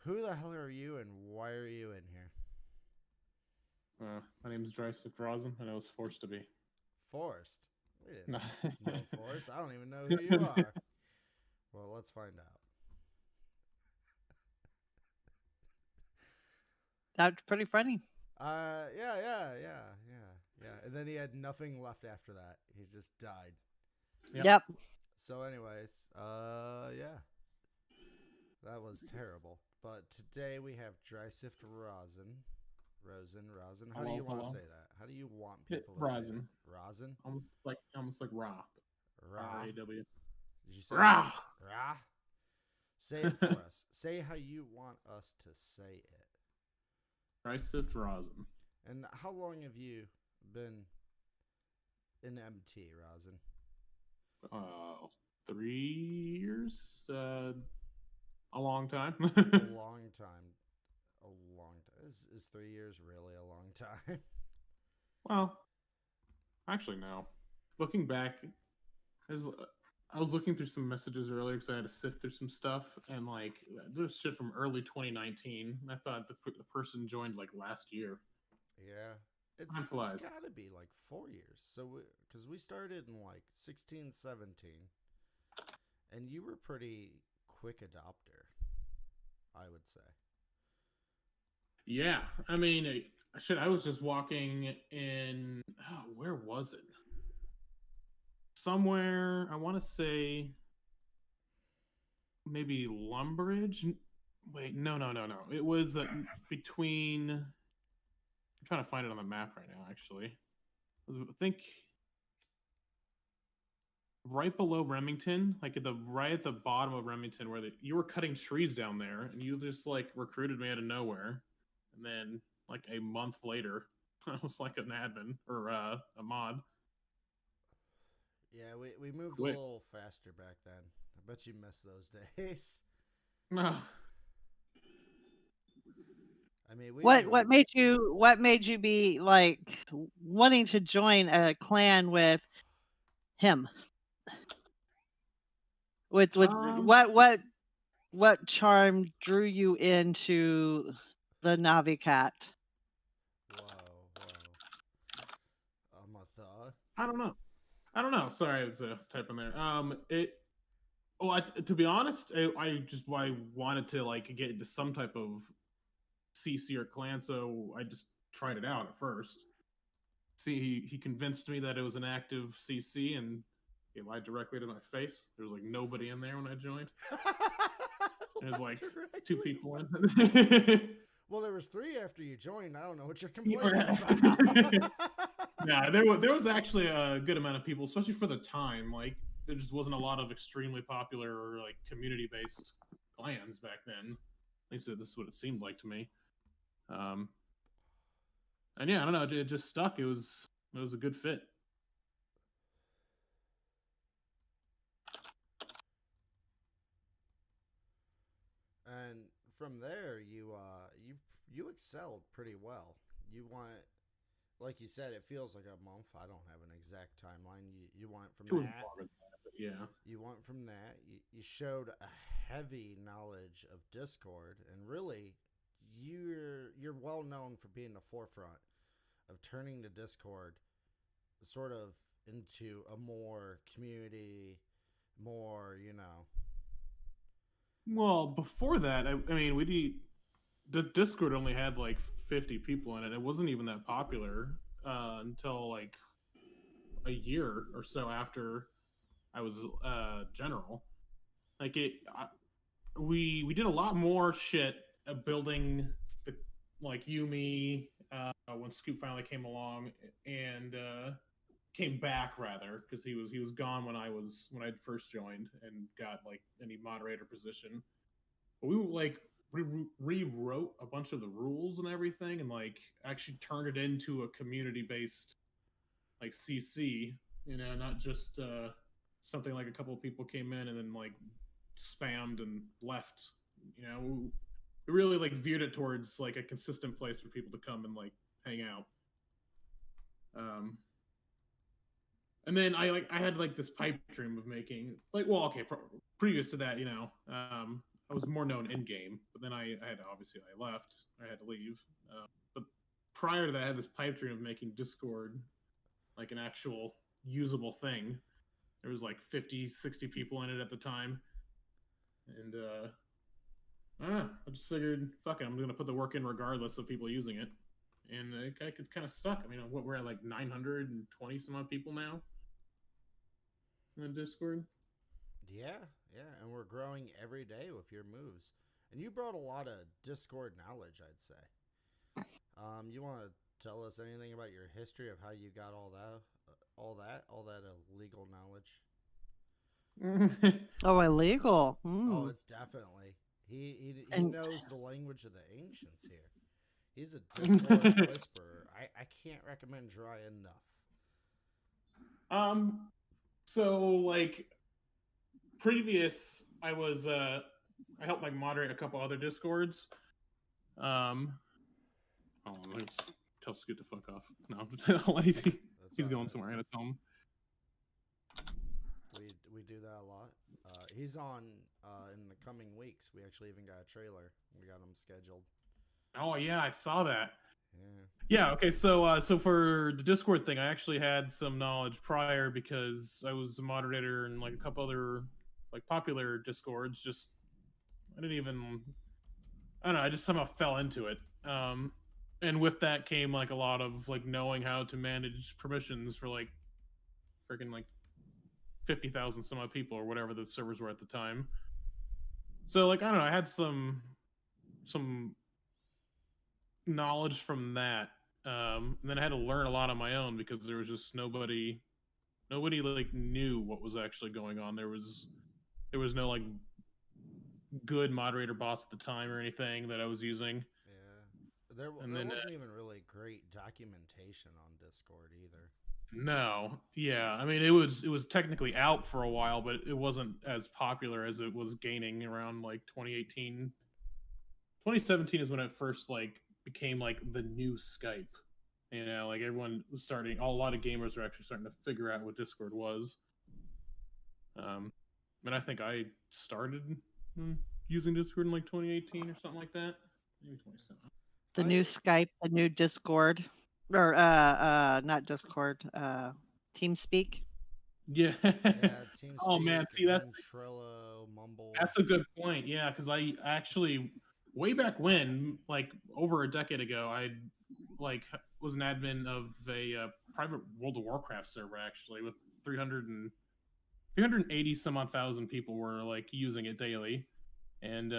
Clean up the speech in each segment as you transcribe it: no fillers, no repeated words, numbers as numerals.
Who the hell are you and why are you in here? My name is DrysiftRosin, and I was forced to be. Forrest? We didn't No. know Forrest. I don't even know who you are. Well, let's find out. That's pretty funny. Yeah. And then he had nothing left after that. He just died. Yep. So, anyways, yeah. That was terrible. But today we have DrysiftRosin. Rosin. How do you want to say that? How do you want people to say Rosin. it? Rosin? Almost like raw. Ra. R-A-W. Did you say Rah! Ra? Say it for us. Say how you want us to say it. DrysiftRosin. And how long have you been in MT, Rosin? 3 years. A long time. A long time. Is 3 years really a long time? Well, actually, no. Looking back, I was looking through some messages earlier because I had to sift through some stuff, and like there's shit from early 2019. And I thought the person joined like last year. Yeah. Time flies. It's got to be like 4 years. So, because we started in like 16, 17, and you were pretty quick adopter, I would say. Yeah, I mean, I was just walking in. Oh, where was it? Somewhere, I want to say maybe Lumbridge. Wait, no. It was between. I'm trying to find it on the map right now. Actually, I think right below Remington, like right at the bottom of Remington, where you were cutting trees down there, and you just like recruited me out of nowhere, and then like a month later, I was like an admin or a mod. Yeah, we moved a Wait. little faster back then. I bet you miss those days. No. I mean, What made you be like wanting to join a clan with him? With what charm drew you into the Navi Cat? Whoa. I'm a thought. I don't know. Sorry, I was typing there. To be honest, I wanted to like get into some type of CC or clan, so I just tried it out at first. See, he convinced me that it was an active CC, and he lied directly to my face. There was like nobody in there when I joined. There's like two people in. Well, there was 3 after you joined. I don't know what you're complaining about. Yeah, there was actually a good amount of people, especially for the time. Like, there just wasn't a lot of extremely popular or like community-based clans back then. At least this is what it seemed like to me. And yeah, I don't know. It just stuck. It was a good fit. And from there, you excelled pretty well. You went, like you said, it feels like a month. I don't have an exact timeline. You went from that. But yeah. You went from that. You showed a heavy knowledge of Discord, and really, you're well known for being the forefront of turning the Discord sort of into a more community, more, Well, before that, I mean, the Discord only had like 50 people in it. It wasn't even that popular until like a year or so after I was general. Like we did a lot more shit building the like Yumi when Scoop finally came along and came back rather because he was gone when I'd first joined and got like any moderator position. But we like rewrote a bunch of the rules and everything, and like actually turned it into a community based like CC. Not just something like a couple of people came in and then like spammed and left. We really like veered it towards like a consistent place for people to come and like hang out. And then I had like this pipe dream of making like, well, okay, previous to that, I was more known in game, but then I had obviously I left. I had to leave. But prior to that, I had this pipe dream of making Discord like an actual usable thing. There was like 50, 60 people in it at the time, and I don't know. I just figured, fuck it, I'm gonna put the work in regardless of people using it, and I could kind of stuck. I mean, what we're at like 920 some odd people now on Discord. Yeah, and we're growing every day with your moves. And you brought a lot of Discord knowledge, I'd say. You want to tell us anything about your history of how you got all that illegal knowledge? Oh, illegal. Oh, it's definitely. He knows the language of the ancients here. He's a Discord whisperer. I can't recommend Dry enough. So like previous, I helped like moderate a couple other Discords. Hold on, let's tell Scoot to fuck off. No, he's going somewhere. I gotta tell him. We do that a lot. He's on in the coming weeks. We actually even got a trailer. We got him scheduled. Oh yeah, I saw that. Yeah. Yeah. Okay. So for the Discord thing, I actually had some knowledge prior because I was a moderator in like a couple other like popular Discords. Just I don't know. I just somehow fell into it. And with that came like a lot of like knowing how to manage permissions for like freaking like 50,000 some odd people or whatever the servers were at the time. So like I don't know. I had some knowledge from that, and then I had to learn a lot on my own because there was just nobody like knew what was actually going on. There was no like good moderator bots at the time or anything that I was using. Yeah, there wasn't even really great documentation on Discord either. No, yeah, I mean it was technically out for a while, but it wasn't as popular as it was gaining around like 2018. 2017 is when it first like became like the new Skype. You know, like everyone was starting. A lot of gamers were actually starting to figure out what Discord was. And I think I started using Discord in like 2018 or something like that. Maybe 2017. The new Skype, the new Discord, or not Discord, TeamSpeak. Yeah. TeamSpeak, oh man, see that's Ventrilo, Mumble. That's a good point. Yeah, because I actually way back when, like over a decade ago, I like was an admin of a private World of Warcraft server actually with 380 some odd thousand people were like using it daily, and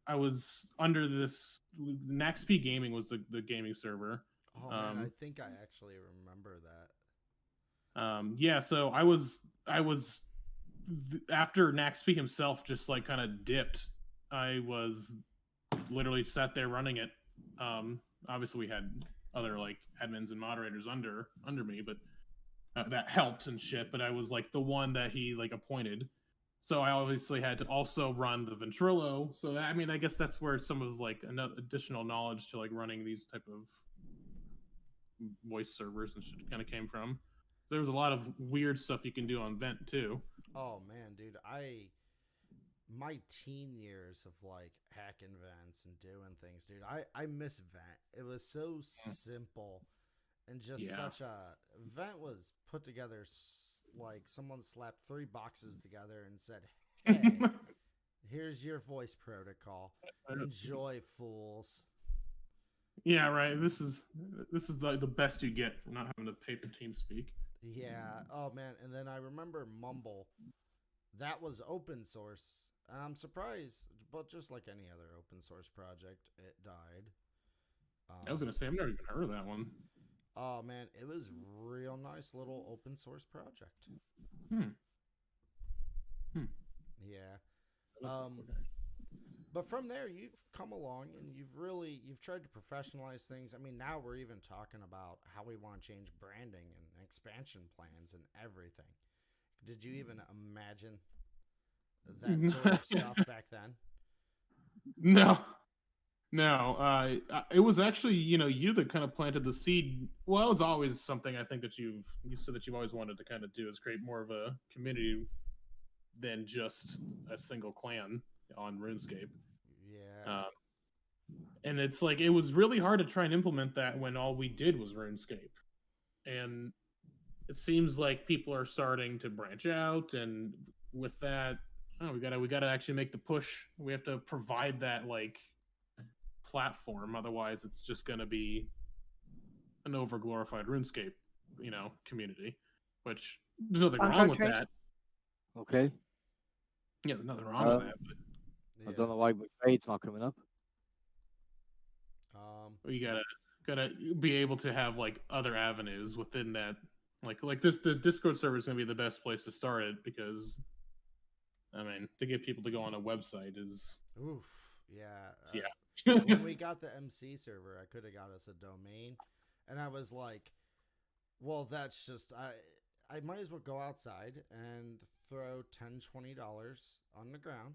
I was under this NaxP Gaming was the gaming server. Oh man, I think I actually remember that. Yeah, so I was after NaxP himself just like kind of dipped. I was literally sat there running it. Obviously, we had other like admins and moderators under me, but that helped and shit. But I was like the one that he like appointed, so I obviously had to also run the Ventrilo. So that, I mean, I guess that's where some of like another additional knowledge to like running these type of voice servers and shit kind of came from. There was a lot of weird stuff you can do on Vent too. Oh man, dude, my teen years of like hacking vents and doing things, dude. I miss Vent. It was so simple and just such a Vent was put together like someone slapped 3 boxes together and said, "Hey, here's your voice protocol. Enjoy, fools." Yeah, right. This is the best you get for not having to pay for TeamSpeak. Yeah. Oh man, and then I remember Mumble. That was open source. And I'm surprised, but just like any other open source project, it died. I was gonna say I've never even heard of that one. Oh man, it was real nice little open source project. Yeah. But from there, you've come along and you've tried to professionalize things. I mean, now we're even talking about how we want to change branding and expansion plans and everything. Did you even imagine that sort of stuff back then? No. It was actually, you that kind of planted the seed. Well, it was always something I think that you said that you've always wanted to kind of do is create more of a community than just a single clan. on RuneScape. Yeah. And it's like it was really hard to try and implement that when all we did was RuneScape. And it seems like people are starting to branch out, and with that, oh, we gotta actually make the push. We have to provide that like platform, otherwise it's just gonna be an overglorified RuneScape, community. Which there's nothing Bongo wrong with trade? that. Okay. Yeah, there's nothing wrong with that. But I Yeah. don't know why McRaid's not coming up. we gotta be able to have like other avenues within that. Like this, the Discord server is gonna be the best place to start it, because I mean, to get people to go on a website is Oof. Yeah. yeah. When we got the MC server, I could have got us a domain, and I was like, well, that's just I might as well go outside and throw $10-$20 on the ground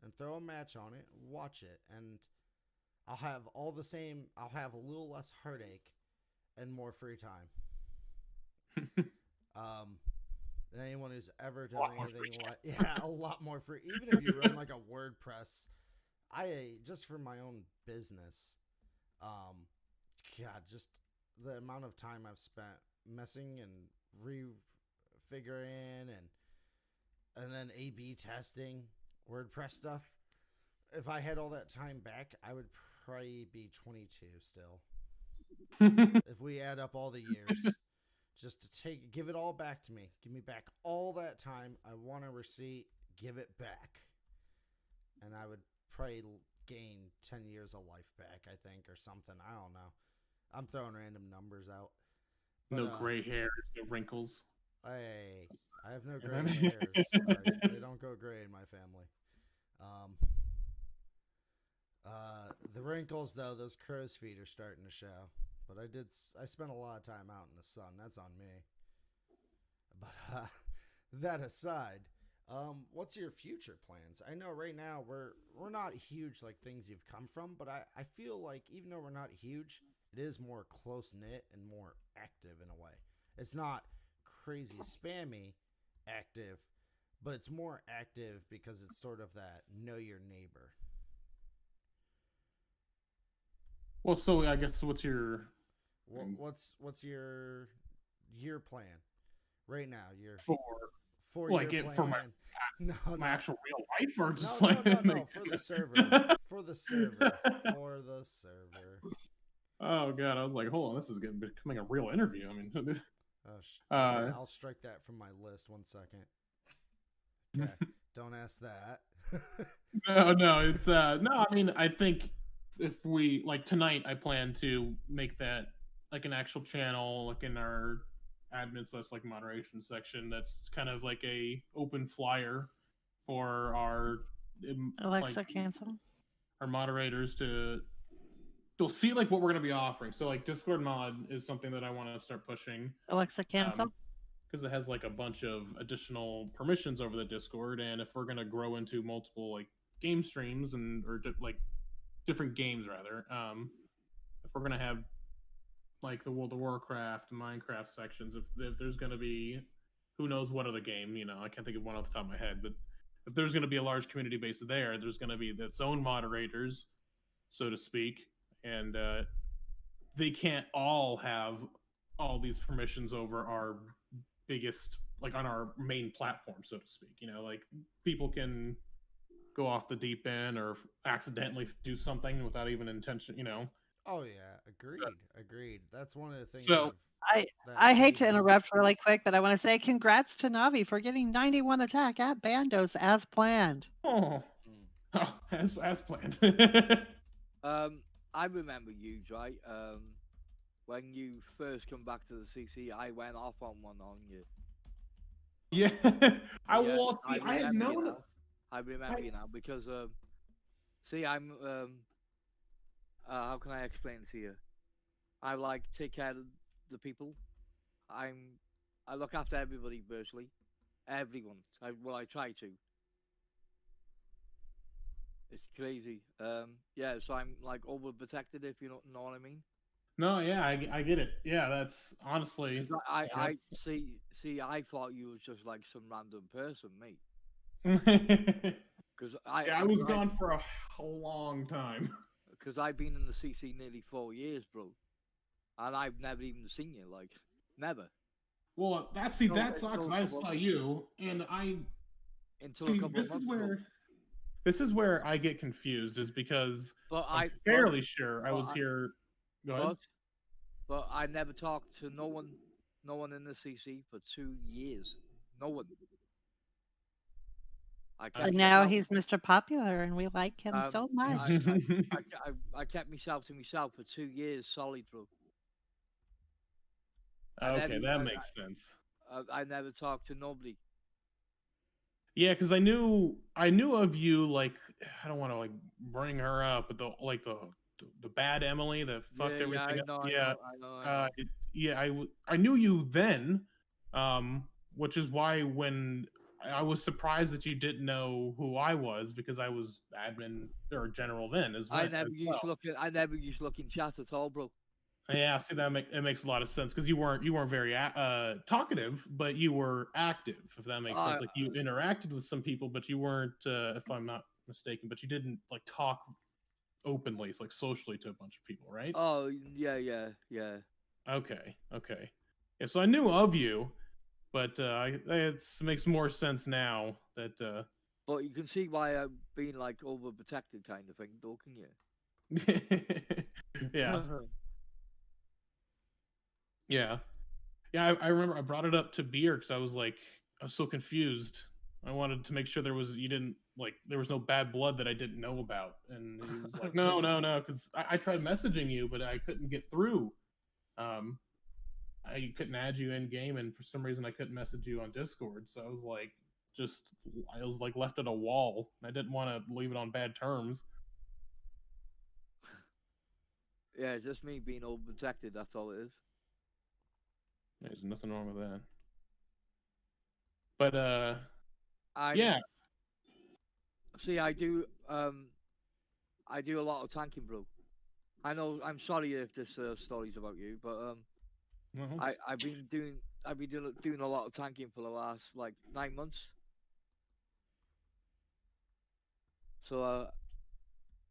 and throw a match on it, watch it, and I'll have all the same. I'll have a little less heartache and more free time. Than anyone who's ever done anything like a lot more free. Even if you run like a WordPress, just for my own business, just the amount of time I've spent messing and refiguring and then A/B testing WordPress stuff. If I had all that time back, I would probably be 22 still. If we add up all the years, just to give it all back to me. Give me back all that time. I want a receipt. Give it back. And I would probably gain 10 years of life back, I think, or something. I don't know. I'm throwing random numbers out. But, no gray hairs, no wrinkles. Hey, I have no gray hairs. They don't go gray in my family. The wrinkles, though, those crow's feet are starting to show. But I spent a lot of time out in the sun. That's on me. But that aside, what's your future plans? I know right now we're not huge like things you've come from, but I feel like even though we're not huge, it is more close-knit and more active in a way. It's not crazy spammy active, but it's more active because it's sort of that know your neighbor. Well, so I guess what's your your year plan right now? Your for like it for my no, actual real life, or just no, like no, for the server, for the server. Oh god, I was like, hold on, this is becoming a real interview. I mean, okay, I'll strike that from my list. 1 second. Okay, don't ask that. no, it's no. I mean, I think if we like tonight, I plan to make that like an actual channel, like in our admin / like moderation section. That's kind of like a open flyer for our Alexa, cancel. Our moderators they'll see like what we're going to be offering. So like Discord mod is something that I want to start pushing. Alexa, cancel. Because it has like a bunch of additional permissions over the Discord, and if we're going to grow into multiple like game streams or like different games rather, if we're going to have like the World of Warcraft, Minecraft sections, if there's going to be who knows what other game, I can't think of one off the top of my head, but if there's going to be a large community base there's going to be its own moderators, so to speak, and they can't all have all these permissions over our biggest, like on our main platform, so to speak. Like people can go off the deep end or accidentally do something without even intention. Oh yeah, agreed. That's one of the things. So I hate to interrupt really quick, but I want to say congrats to Navi for getting 91 attack at Bandos as planned. As planned. I remember you, Dry. When you first come back to the CC, I went off on one on you. Yeah, I had known. I remember you now because see, I'm how can I explain it to you? I like take care of the people. I look after everybody virtually, everyone. I try to. It's crazy. Yeah, so I'm like overprotected, if you know what I mean. No, yeah, I get it. Yeah, that's honestly. I see. I thought you were just like some random person, mate. Because I was gone for a long time. Because I've been in the CC nearly 4 years, bro, and I've never even seen you, like, never. Well, that sucks. Until a I couple saw of, you, and I until a couple of months ago. This is where I get confused, is because But I'm fairly sure I was here. Go ahead. But I never talked to no one in the CC for 2 years. No one. And now he's Mr. Popular, and we like him so much. I kept myself to myself for 2 years solid, bro. Okay, that makes sense. I never talked to nobody. Yeah, because I knew of you. Like, I don't want to like bring her up, but the bad Emily that fucked everything up. I know. I knew you then, which is why when I was surprised that you didn't know who I was, because I was admin or general then as well. I never used to look in chat at all, bro. Yeah, see, it makes a lot of sense, because you weren't very talkative, but you were active, if that makes sense. Like, you interacted with some people, but you weren't, if I'm not mistaken, but you didn't like talk openly, like socially, to a bunch of people, right? Oh yeah. Okay. Yeah, so I knew of you, but it makes more sense now that. But you can see why I'm being like overprotected, kind of thing, though, can you? Yeah. Yeah. I remember I brought it up to Beer because I was so confused. I wanted to make sure there was no bad blood that I didn't know about, and he was like, no, because I tried messaging you, but I couldn't get through. I couldn't add you in game, and for some reason I couldn't message you on Discord. So I was left at a wall. I didn't want to leave it on bad terms. Yeah, just me being overprotected. That's all it is. There's nothing wrong with that. But yeah. See, I do a lot of tanking, bro. I know. I'm sorry if this story's about you, but I've been doing a lot of tanking for the last 9 months. So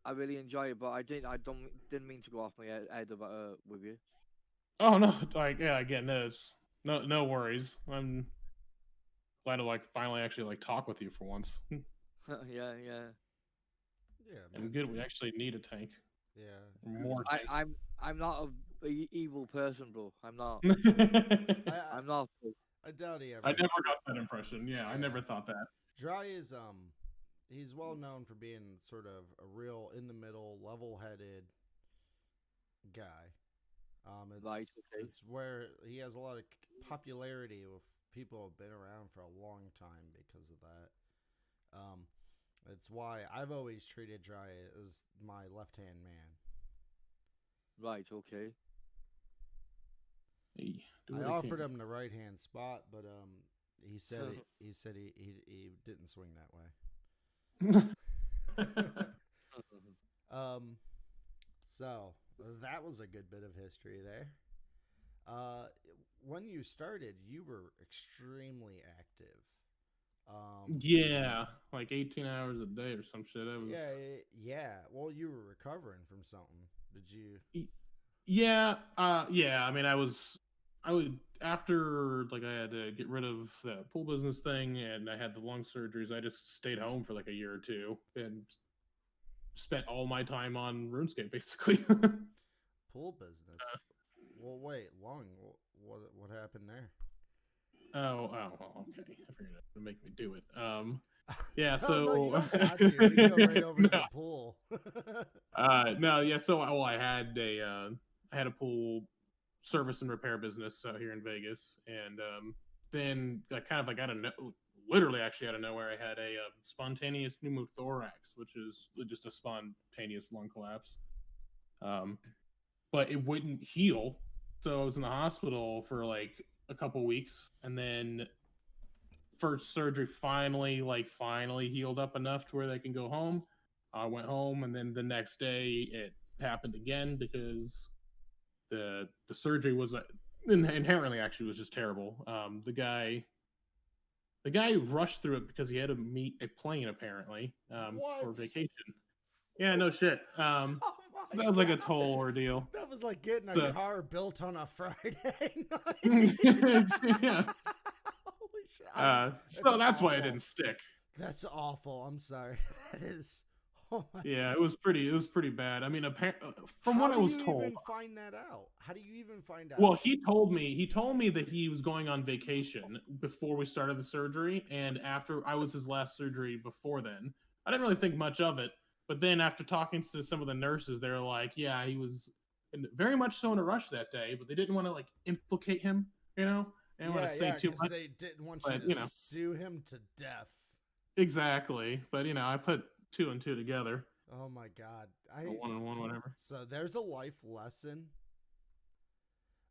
I really enjoy it, but I didn't mean to go off my head about with you. Oh no, again, no worries. I'm glad to finally actually talk with you for once. Yeah. And good, we actually need a tank. Yeah. More tanks. I'm not a evil person, bro. I'm not. I'm not. I doubt he ever. I never got that impression. Yeah, I never thought that. Dry is he's well known for being sort of a real in the middle, level-headed guy. It's where he has a lot of popularity with people who have been around for a long time because of that. It's why I've always treated Dry as my left-hand man. Right. Okay. I offered him the right-hand spot, but he said he didn't swing that way. So that was a good bit of history there. When you started, you were extremely active. Yeah, 18 hours a day or some shit. Yeah. Well, you were recovering from something. Did you? Yeah. I mean, I would after I had to get rid of the pool business thing, and I had the lung surgeries. I just stayed home for a year or two and spent all my time on RuneScape, basically. Pool business. Well, wait, lung. What happened there? Oh, okay. I figured it would make me do it. Yeah. So no, you don't have to. We go right over to the pool. No, yeah. So, I had a pool service and repair business out here in Vegas, and then literally actually out of nowhere, I had a spontaneous pneumothorax, which is just a spontaneous lung collapse. But it wouldn't heal, so I was in the hospital for a couple weeks, and then first surgery finally healed up enough to where they can go home. I went home, and then the next day it happened again because the surgery was inherently actually was just terrible. The guy The guy rushed through it because he had to meet a plane apparently for vacation. Yeah, no shit. Oh So that was like its whole ordeal. That was like getting a So- car built on a Friday night. Yeah. Holy shit. So that's why it awful. didn't stick. That's awful. I'm sorry. That is. Oh my Yeah, it was pretty bad. I mean, from what I was told. How do you even find that out? How do you even find out? Well, he told me that he was going on vacation before we started the surgery, and after I was his last surgery before then. I didn't really think much of it, but then after talking to some of the nurses, they were like, "Yeah, he was very much so in a rush that day, but they didn't want to like implicate him, you know, they didn't want to say too much. They didn't want but, you to sue him to death." Exactly, but I put 2 and 2 together. Oh my god! 1 and 1, whatever. So there's a life lesson.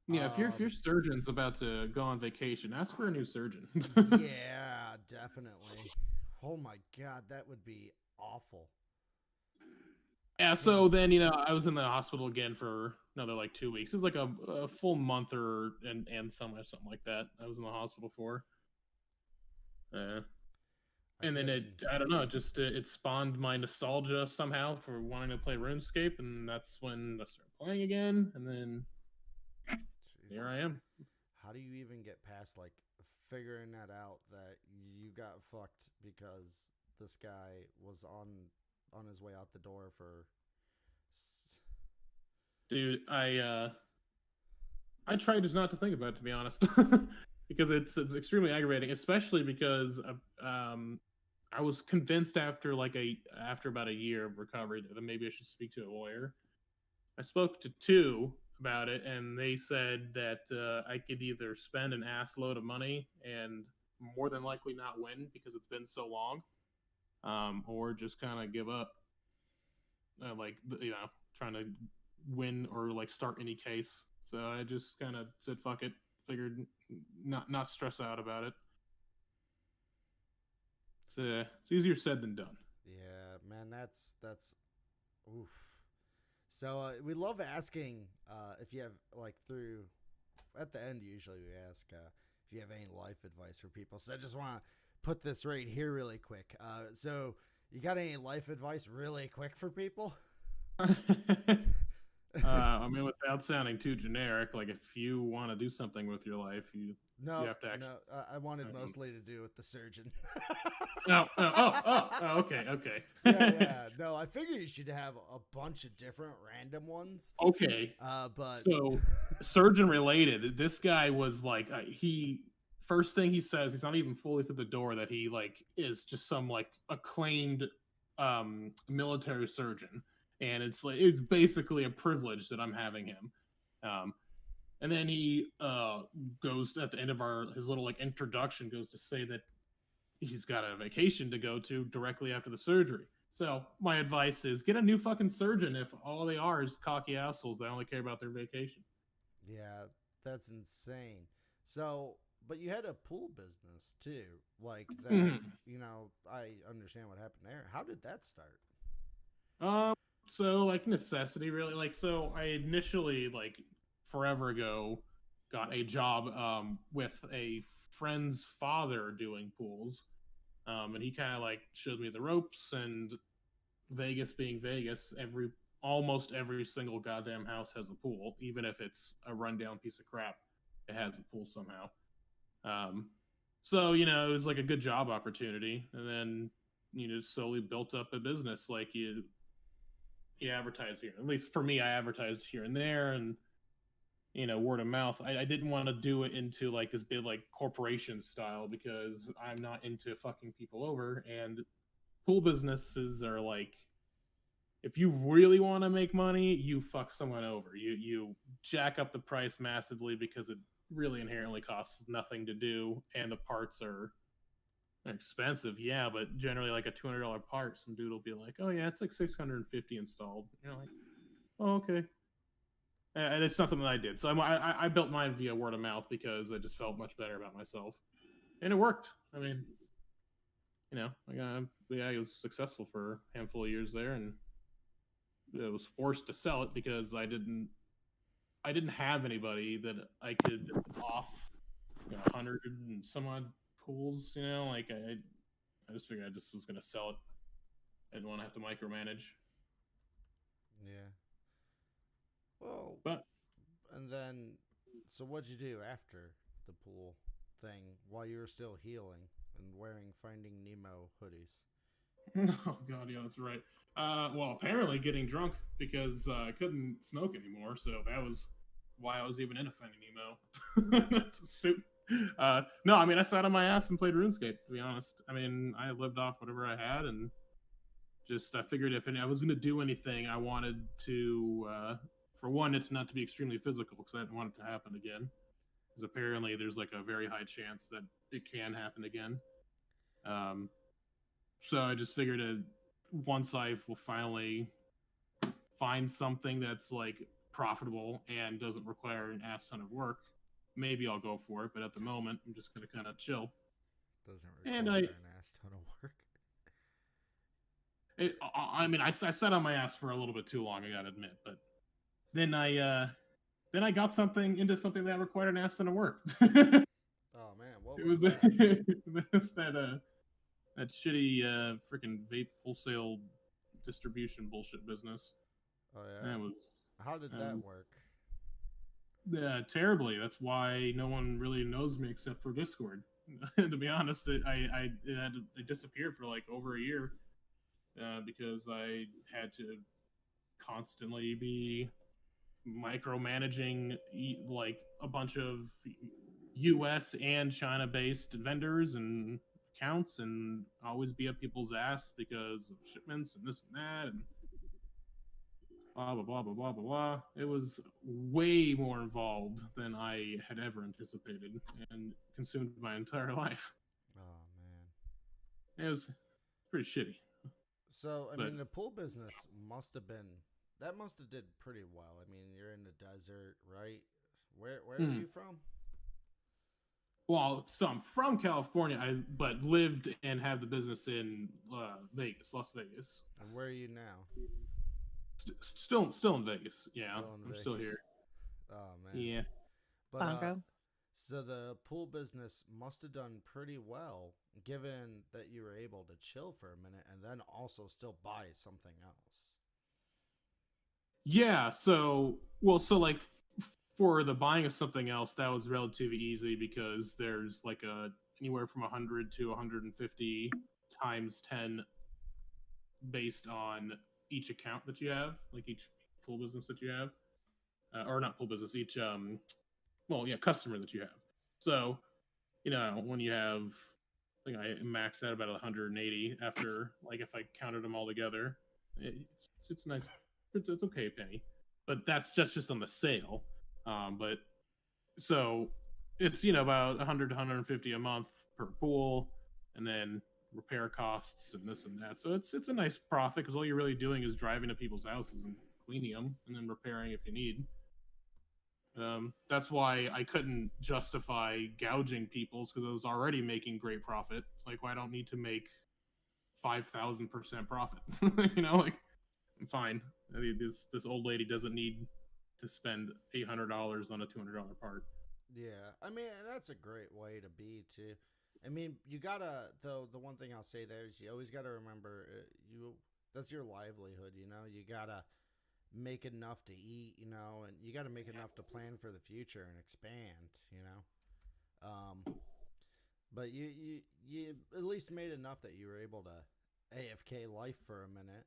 Yeah, if your surgeon's about to go on vacation, ask for a new surgeon. Yeah, definitely. Oh my god, that would be awful. Yeah, so then I was in the hospital again for another like 2 weeks. It was like a full month and something like that. I was in the hospital for. And then I don't know, just it spawned my nostalgia somehow for wanting to play RuneScape, and that's when I started playing again, and then here I am. How do you even get past like figuring that out that you got fucked because this guy was on his way out the door for? Dude, I tried just not to think about it, to be honest, because it's extremely aggravating, especially because I was convinced after about a year of recovery that maybe I should speak to a lawyer. I spoke to 2 about it, and they said that I could either spend an ass load of money and more than likely not win because it's been so long, or just kind of give up, trying to win or like start any case. So I just kind of said fuck it, figured not stress out about it. It's easier said than done. Yeah, man, that's oof. So we love asking if you have at the end usually we ask if you have any life advice for people. So I just want to put this right here really quick. So you got any life advice really quick for people? I mean, without sounding too generic, like if you want to do something with your life, you have to actually. No, I wanted mostly to do with the surgeon. Okay. Yeah. No, I figure you should have a bunch of different random ones. Okay. But so surgeon related, this guy was like, first thing he says, he's not even fully through the door that he like is just some like acclaimed military surgeon. And it's basically a privilege that I'm having him. And then he goes at the end of his little like introduction, goes to say that he's got a vacation to go to directly after the surgery. So my advice is get a new fucking surgeon if all they are is cocky assholes that only care about their vacation. Yeah, that's insane. So, but you had a pool business too, like that. Mm-hmm. I understand what happened there. How did that start? So like necessity really, like, so I initially like forever ago got a job with a friend's father doing pools, and he kind of like showed me the ropes, and Vegas being Vegas, almost every single goddamn house has a pool, even if it's a rundown piece of crap, it has a pool somehow. So it was like a good job opportunity, and then slowly built up a business. Like you advertise here. At least for me, I advertised here and there, and word of mouth. I didn't want to do it into like this big like corporation style because I'm not into fucking people over. And pool businesses are like, if you really want to make money, you fuck someone over. You jack up the price massively because it really inherently costs nothing to do, and the parts are expensive, yeah, but generally like a $200 part, some dude will be like, "Oh yeah, it's like $650 installed." You're like, "Oh okay," and it's not something I did. So I built mine via word of mouth because I just felt much better about myself, and it worked. I mean, I was successful for a handful of years there, and I was forced to sell it because I didn't have anybody that I could off 100 and some odd pools. You know, like I just figured I just was gonna sell it. I didn't want to have to micromanage. Yeah. Well, But and then, so what'd you do after the pool thing while you were still healing and wearing Finding Nemo hoodies? oh god, yeah, that's right. Well, apparently getting drunk because I couldn't smoke anymore, so that was why I was even in a Finding Nemo suit. No, I mean I sat on my ass and played RuneScape. To be honest, I mean I lived off whatever I had, and just I figured if I was going to do anything, I wanted to, for one, it not to be extremely physical because I didn't want it to happen again. Because apparently there's like a very high chance that it can happen again. So I just figured once I will finally find something that's like profitable and doesn't require an ass ton of work, maybe I'll go for it. But at the moment, I'm just gonna kind of chill. Doesn't require And an ass ton of work. I mean, I sat on my ass for a little bit too long, I gotta admit. But then I got something into something that required an ass ton of work. Oh man, what It was was that? that's that shitty freaking vape wholesale distribution bullshit business. Oh yeah. That was How did that was, work? terribly. That's why no one really knows me except for Discord. To be honest, I disappeared for like over a year because I had to constantly be micromanaging like a bunch of U.S. and China-based vendors and accounts, and always be up people's ass because of shipments and this and that, and blah blah blah blah blah blah blah. It was way more involved than I had ever anticipated, and consumed my entire life. Oh man. It was pretty shitty. So I But mean, the pool business must have been that must have did pretty well. I mean, you're in the desert, right? Where are you from? well, so I'm from California, but lived and have the business in Vegas, Las Vegas. And where are you now? Still in Vegas. Yeah, Still in I'm still Vegas. here. Oh man. Yeah. But Bongo. so the pool business must have done pretty well, given that you were able to chill for a minute and then also still buy something else. Yeah. So like for the buying of something else, that was relatively easy because there's like anywhere from 100 to 150 times 10 based on each account that you have, like each pool business that you have, or not pool business, each customer that you have. So when you have, I think I maxed out about 180 after, like, if I counted them all together, it's nice. It's okay, penny, but that's just on the sale. But so it's about 100 to 150 a month per pool, and then repair costs and this and that. So it's a nice profit because all you're really doing is driving to people's houses and cleaning them and then repairing if you need. That's why I couldn't justify gouging people's because I was already making great profit. It's like, well, I don't need to make 5,000% profit. Like, I'm fine. I mean, this old lady doesn't need to spend $800 on a $200 part. Yeah, I mean, that's a great way to be too. I mean, you gotta though. The one thing I'll say there is you always gotta remember that's your livelihood. You gotta make enough to eat. And you gotta make enough to plan for the future and expand. But you at least made enough that you were able to AFK life for a minute.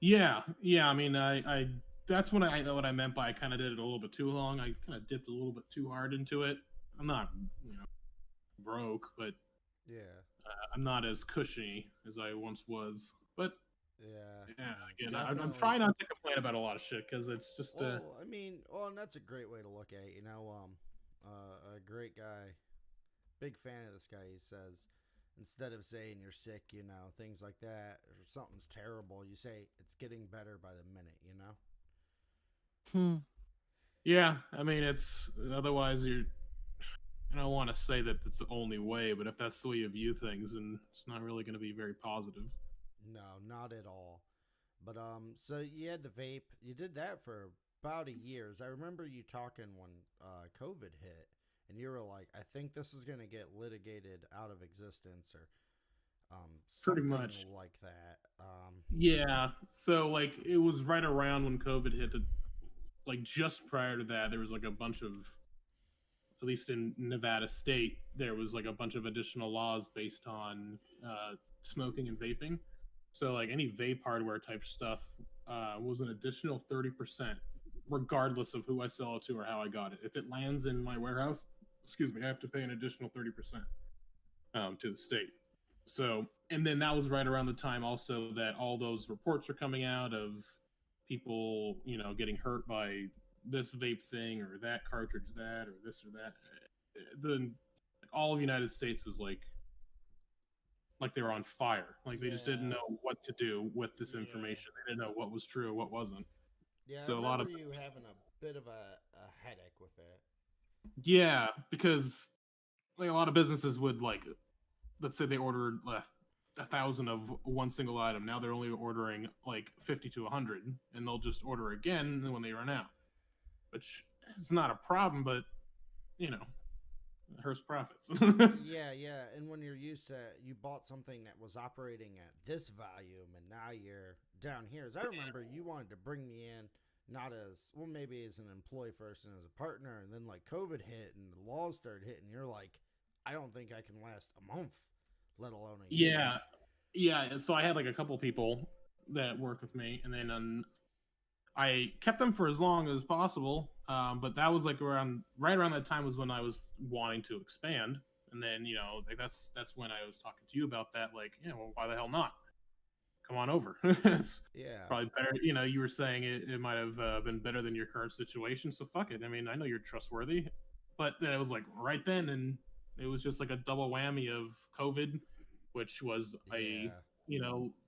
Yeah. I mean, I that's what I meant by I kind of did it a little bit too long. I kind of dipped a little bit too hard into it. I'm not, broke, but Yeah. I'm not as cushy as I once was. But Yeah. again, I'm trying not to complain about a lot of shit because it's just. And that's a great way to look at it. A great guy, big fan of this guy. He says, instead of saying you're sick, things like that, or something's terrible, you say it's getting better by the minute. Yeah, I mean, it's otherwise you're. I don't want to say that it's the only way, but if that's the way you view things, then it's not really going to be very positive. No, not at all. But so you had the vape. You did that for about a year. I remember you talking when COVID hit, and you were like, I think this is going to get litigated out of existence, or Pretty something much. like that. Yeah. So like it was right around when COVID hit. Like just prior to that, there was like a bunch of, at least in Nevada State, there was like a bunch of additional laws based on smoking and vaping. So like any vape hardware type stuff was an additional 30%, regardless of who I sell it to or how I got it. If it lands in my warehouse, excuse me, I have to pay an additional 30% to the state. So, and then that was right around the time also that all those reports are coming out of people, you know, getting hurt by this vape thing or that cartridge, that or this or that. The all of the United States was like they were on fire. Like they just didn't Yeah. know what to do with this Yeah. information. They didn't know what was true, what wasn't. Yeah, So I a lot of remember you having a bit of a headache with it. yeah, because like a lot of businesses would like, let's say they ordered 1,000 of one single item. Now they're only ordering like 50 to 100, and they'll just order again when they run out. Which is not a problem, but you know, it hurts profits. Yeah, yeah. And when you're used to, you bought something that was operating at this volume, and now you're down here. As I remember, you wanted to bring me in, not as, well, maybe as an employee first and as a partner, and then like COVID hit and the laws started hitting. You're like, I don't think I can last a month, let alone a year. Yeah. And so I had like a couple people that worked with me, and then I kept them for as long as possible. But that was like right around that time was when I was wanting to expand. And then, you know, like that's when I was talking to you about that. Like, yeah, well, why the hell not? Come on over. It's Yeah. probably better. You know, you were saying it might have been better than your current situation. So fuck it. I mean, I know you're trustworthy. But then it was like right then, and it was just like a double whammy of COVID, which was a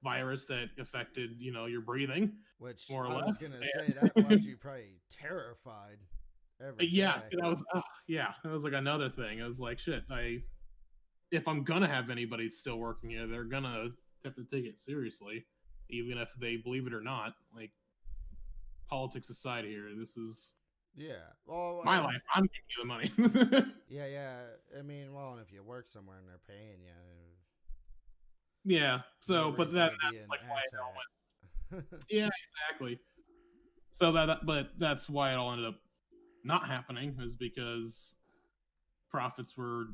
virus that affected your breathing, Which more or I was less. gonna say that left you probably terrified every day. Yeah, see, that was that was like another thing. I was like, shit, if I'm gonna have anybody still working here, they're gonna have to take it seriously, even if they believe it or not. Like, politics aside here, this is well, my life. I'm giving you the money. yeah. I mean, well, and if you work somewhere and they're paying you, yeah. So, no but reason that's to be an like why it all asset. went. Yeah, exactly. So but that's why it all ended up not happening, is because profits were,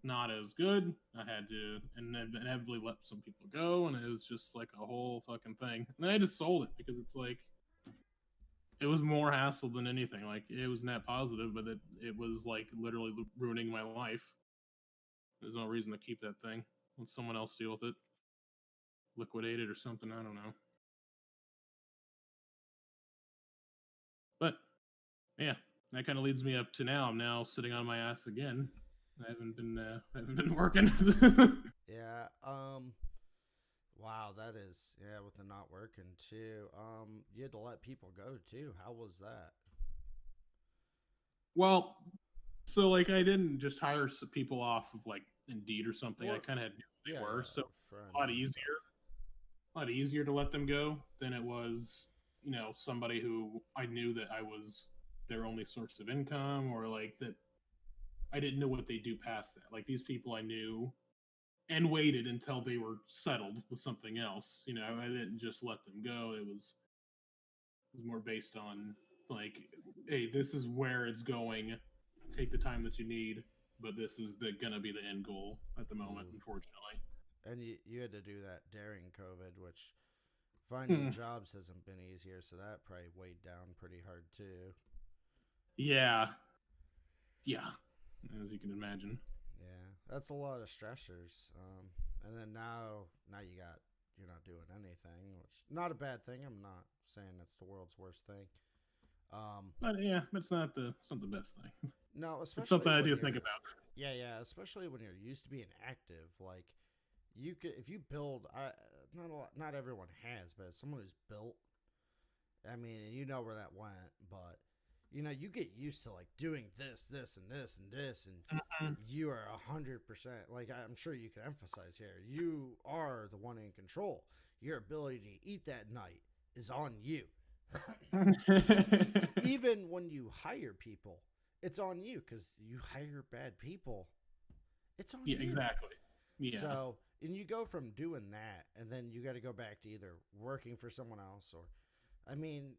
not as good. I had to inevitably let some people go, and it was just like a whole fucking thing. And then I just sold it because it's like, it was more hassle than anything. Like, it was net positive, but it was like literally ruining my life. There's no reason to keep that thing. Let someone else deal with it, liquidate it or something. I don't know. But yeah, that kind of leads me up to now. I'm now sitting on my ass again. I haven't been working. Yeah. Wow, that is, with the not working too. You had to let people go too. How was that? Well, so like I didn't just hire some people off of like Indeed or something. I kind of had who they were, so a lot easier to let them go than it was, somebody who I knew that I was their only source of income, or like that I didn't know what they do past that. Like, these people I knew and waited until they were settled with something else. I didn't just let them go. It was more based on like, hey, this is where it's going. Take the time that you need, but this is gonna be the end goal at the moment, unfortunately. And you had to do that during COVID, which finding jobs hasn't been easier, so that probably weighed down pretty hard too. Yeah, as you can imagine. Yeah, that's a lot of stressors. And then now you're not doing anything, which not a bad thing. I'm not saying that's the world's worst thing. But it's not the best thing. No, especially it's something I do think about. Yeah, especially when you're used to being active. Like, you could, if you build, not everyone has, but as someone who's built, I mean, you know where that went, but you get used to like doing this, and this, and this, and you are 100%. Like, I'm sure you can emphasize here, you are the one in control. Your ability to eat that night is on you. Even when you hire people, it's on you because you hire bad people. It's on Yeah, you. exactly. Yeah. So, and you go from doing that, and then you got to go back to either working for someone else, or, I mean,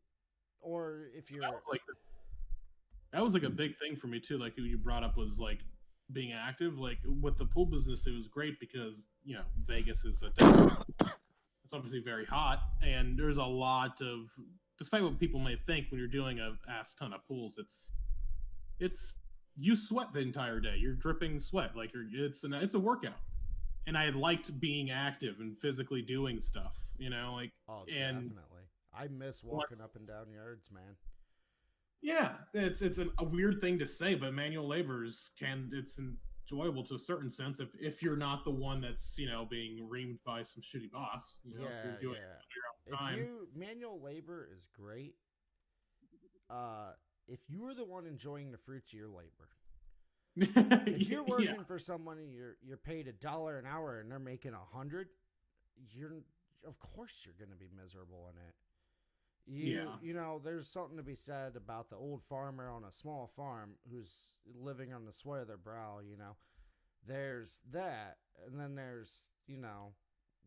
or if you're that was like a big thing for me too. Like you brought up was like being active. Like with the pool business, it was great because Vegas is it's obviously very hot, and there's a lot of, despite what people may think when you're doing a ass ton of pools, it's you sweat the entire day. You're dripping sweat. Like it's a workout. And I liked being active and physically doing stuff, like. Oh, and definitely. I miss walking up and down yards, man. Yeah, it's a weird thing to say, but manual laborers it's enjoyable to a certain sense if you're not the one that's being reamed by some shitty boss. If you're doing it on your own time. Manual labor is great. If you are the one enjoying the fruits of your labor. If you're working for someone and you're paid $1 an hour and they're making 100, of course you're going to be miserable in it. There's something to be said about the old farmer on a small farm who's living on the sweat of their brow. There's that, and then there's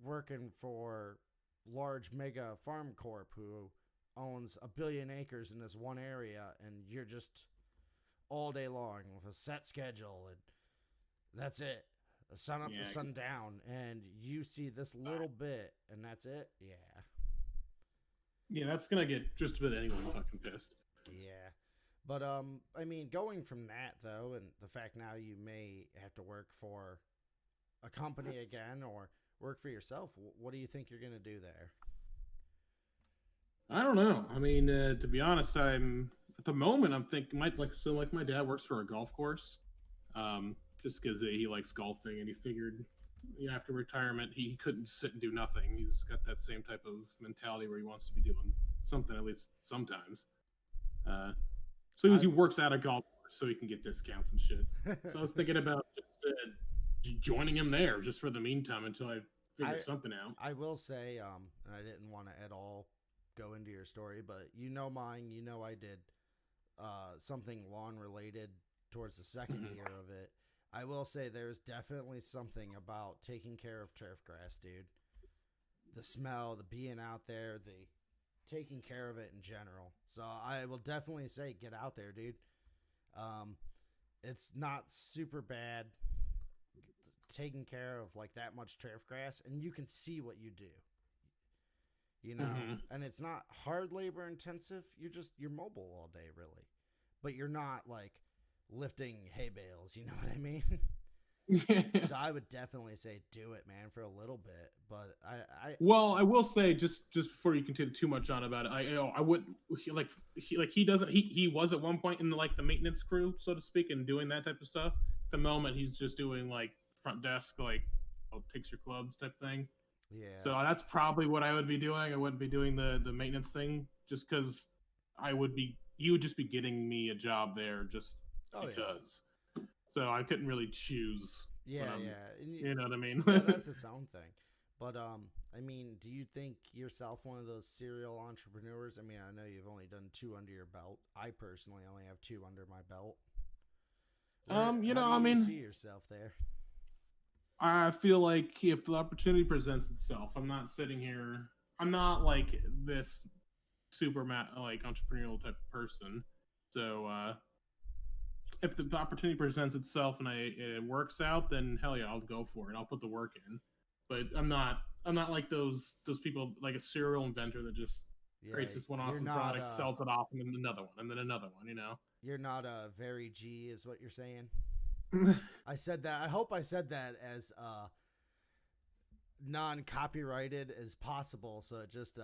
working for large mega farm corp who owns 1 billion acres in this one area, and you're just all day long with a set schedule, and that's it. Sun up and sun down, and you see this little bit, and that's it. Yeah, that's gonna get just about anyone fucking pissed. Yeah, but I mean, going from that though, and the fact now you may have to work for a company again or work for yourself. What do you think you're gonna do there? I don't know. I mean, to be honest, at the moment I'm thinking my dad works for a golf course, just because he likes golfing, and he figured after retirement he couldn't sit and do nothing. He's got that same type of mentality where he wants to be doing something at least sometimes. So he works at a golf course so he can get discounts and shit. So I was thinking about just joining him there just for the meantime until I figure something out. I will say, and I didn't want to at all go into your story, but mine, I did something lawn related towards the second year of it. I will say there's definitely something about taking care of turf grass, dude. The smell, the being out there, the taking care of it in general. So I will definitely say get out there, dude. It's not super bad taking care of like that much turf grass, and you can see what you do. And it's not hard labor intensive. You're mobile all day, really, but you're not like lifting hay bales, you know what I mean? So I would definitely say do it, man, for a little bit. But I will say just before you continue too much on about it, I would he was at one point in the maintenance crew, so to speak, and doing that type of stuff. At the moment he's just doing like front desk, takes your clubs type thing. Yeah. So that's probably what I would be doing. I wouldn't be doing the maintenance thing just because you would just be getting me a job there just because. Yeah. So I couldn't really choose. Yeah. You know what I mean? Yeah, that's its own thing. But I mean, do you think yourself one of those serial entrepreneurs? I mean, I know you've only done 2 under your belt. I personally only have 2 under my belt. How do you see yourself there? I feel like if the opportunity presents itself, I'm not sitting here. I'm not like this super entrepreneurial type of person. So if the opportunity presents itself and it works out, then hell yeah, I'll go for it. I'll put the work in. But I'm not like those people, like a serial inventor that just creates this one awesome product, sells it off, and then another one, and then another one. You're not a very G, is what you're saying. I said that. I hope I said that as non-copyrighted as possible, so it just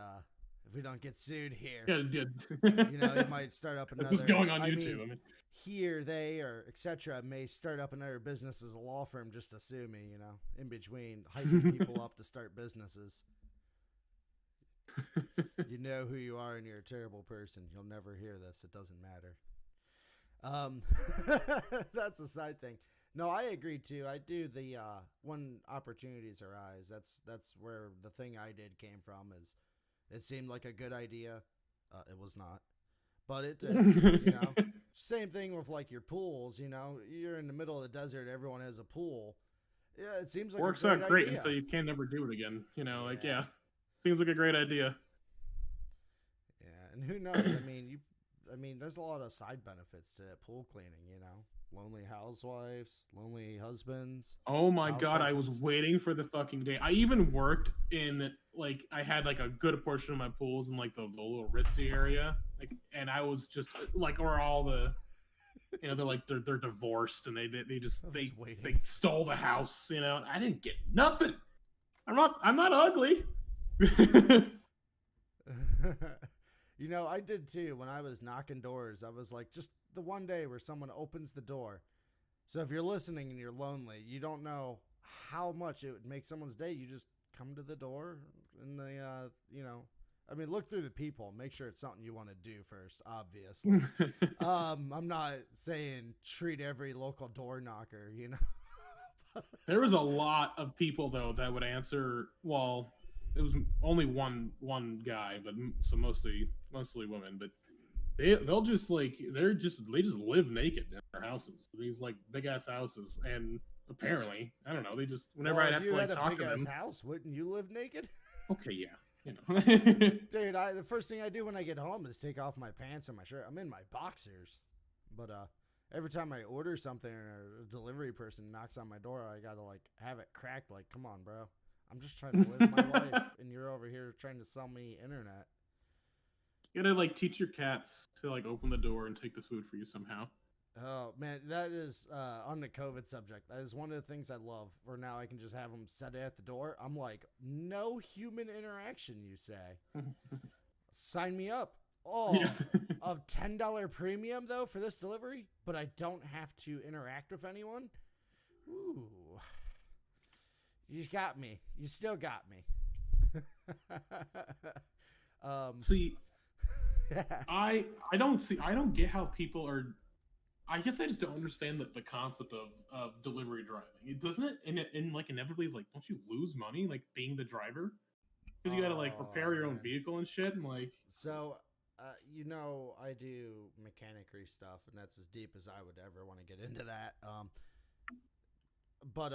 if we don't get sued here, it might start up another. This is going on YouTube. Here they or etc. may start up another business as a law firm just to sue me. In between hyping people up to start businesses. You know who you are, and you're a terrible person. You'll never hear this. It doesn't matter. That's a side thing. No, I agree too. I do the when opportunities arise. That's where the thing I did came from. Is it seemed like a good idea. It was not, but it did. Same thing with like your pools. You know, you're in the middle of the desert. Everyone has a pool. Yeah, it seems like Works a great out great idea. until you can never do it again. You know, like Yeah. seems like a great idea. Yeah, and who knows? I mean, there's a lot of side benefits to pool cleaning. You know, lonely housewives, lonely husbands. Oh my house god, I was husbands. waiting for the fucking day. I even worked in like I had like a good portion of my pools in like the little ritzy area, like, and I was just like, or all the, you know, they're divorced and they just they stole the house. You know, I didn't get nothing. I'm not ugly. You know, I did too. When I was knocking doors, I was like, just the one day where someone opens the door. So if you're listening and you're lonely, you don't know how much it would make someone's day. You just come to the door and they, you know, I mean, look through the people, make sure it's something you want to do first, obviously. I'm not saying treat every local door knocker, you know. There was a lot of people though that would answer. Well, it was only one guy, but so mostly women. But they'll just like they just live naked in their houses. These like big ass houses, and apparently I don't know. They just whenever I'd have to like talk to them. If you had a big ass house, wouldn't you live naked? Okay, yeah, you know. Dude, the first thing I do when I get home is take off my pants and my shirt. I'm in my boxers, but every time I order something or a delivery person knocks on my door, I gotta like have it cracked. Like, come on, bro. I'm just trying to live my life, and you're over here trying to sell me internet. You gotta like teach your cats to like open the door and take the food for you somehow. Oh man, that is on the COVID subject. That is one of the things I love. Where now I can just have them set it at the door. I'm like, no human interaction. You say, sign me up. Oh, Yes. a $10 premium though for this delivery, but I don't have to interact with anyone. Ooh. You got me. You still got me. See, I don't get how people are. I guess I just don't understand the concept of delivery driving. It doesn't it in like inevitably like don't you lose money like being the driver because you got to like repair your own vehicle and shit and like. So, you know, I do mechanicry stuff, and that's as deep as I would ever want to get into that. But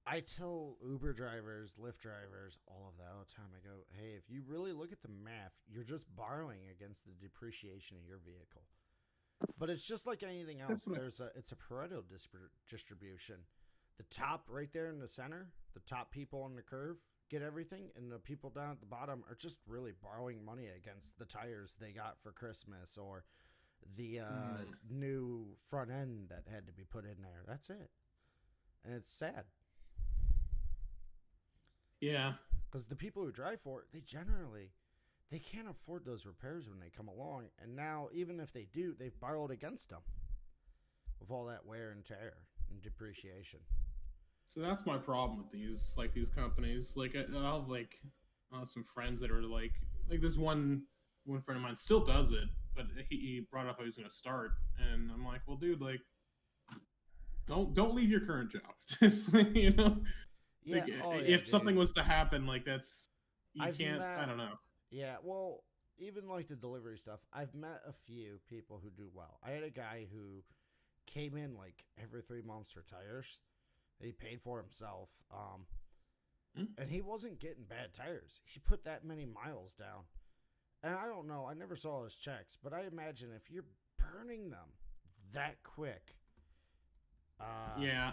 I tell Uber drivers, Lyft drivers, all of that all the time. I go, hey, if you really look at the math, you're just borrowing against the depreciation of your vehicle. But it's just like anything else. It's a Pareto distribution. The top right there in the center, the top people on the curve get everything, and the people down at the bottom are just really borrowing money against the tires they got for Christmas or the new front end that had to be put in there. That's it. And it's sad. Yeah. Because the people who drive for it, they can't afford those repairs when they come along. And now, even if they do, they've borrowed against them with all that wear and tear and depreciation. So that's my problem with these companies. Like I'll have some friends that are like this one friend of mine still does it, but he brought up how he was going to start, and I'm like, well, dude, like, don't leave your current job. It's like, you know. Yeah, like, if something was to happen, like that's I don't know. Yeah, well, even like the delivery stuff, I've met a few people who do well. I had a guy who came in like every 3 months for tires. He paid for himself, and he wasn't getting bad tires. He put that many miles down, and I don't know. I never saw his checks, but I imagine if you're burning them that quick, yeah,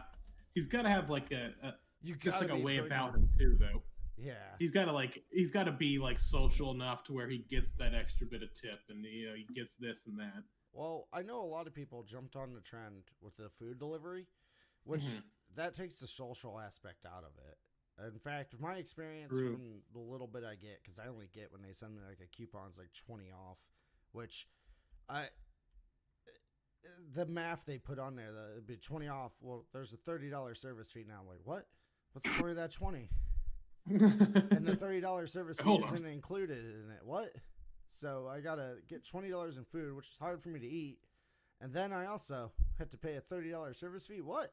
he's got to have like a way about him too, though. Yeah, he's got to be like social enough to where he gets that extra bit of tip, and you know he gets this and that. Well, I know a lot of people jumped on the trend with the food delivery, which that takes the social aspect out of it. In fact, my experience from the little bit I get, because I only get when they send me like a coupon, it's like 20 off, which the math they put on there, it'd be 20 off. Well, there's a $30 service fee now. I'm like, what? What's the point of that 20? And the $30 service fee isn't included in it. What? So I gotta get $20 in food, which is hard for me to eat, and then I also had to pay a $30 service fee. What?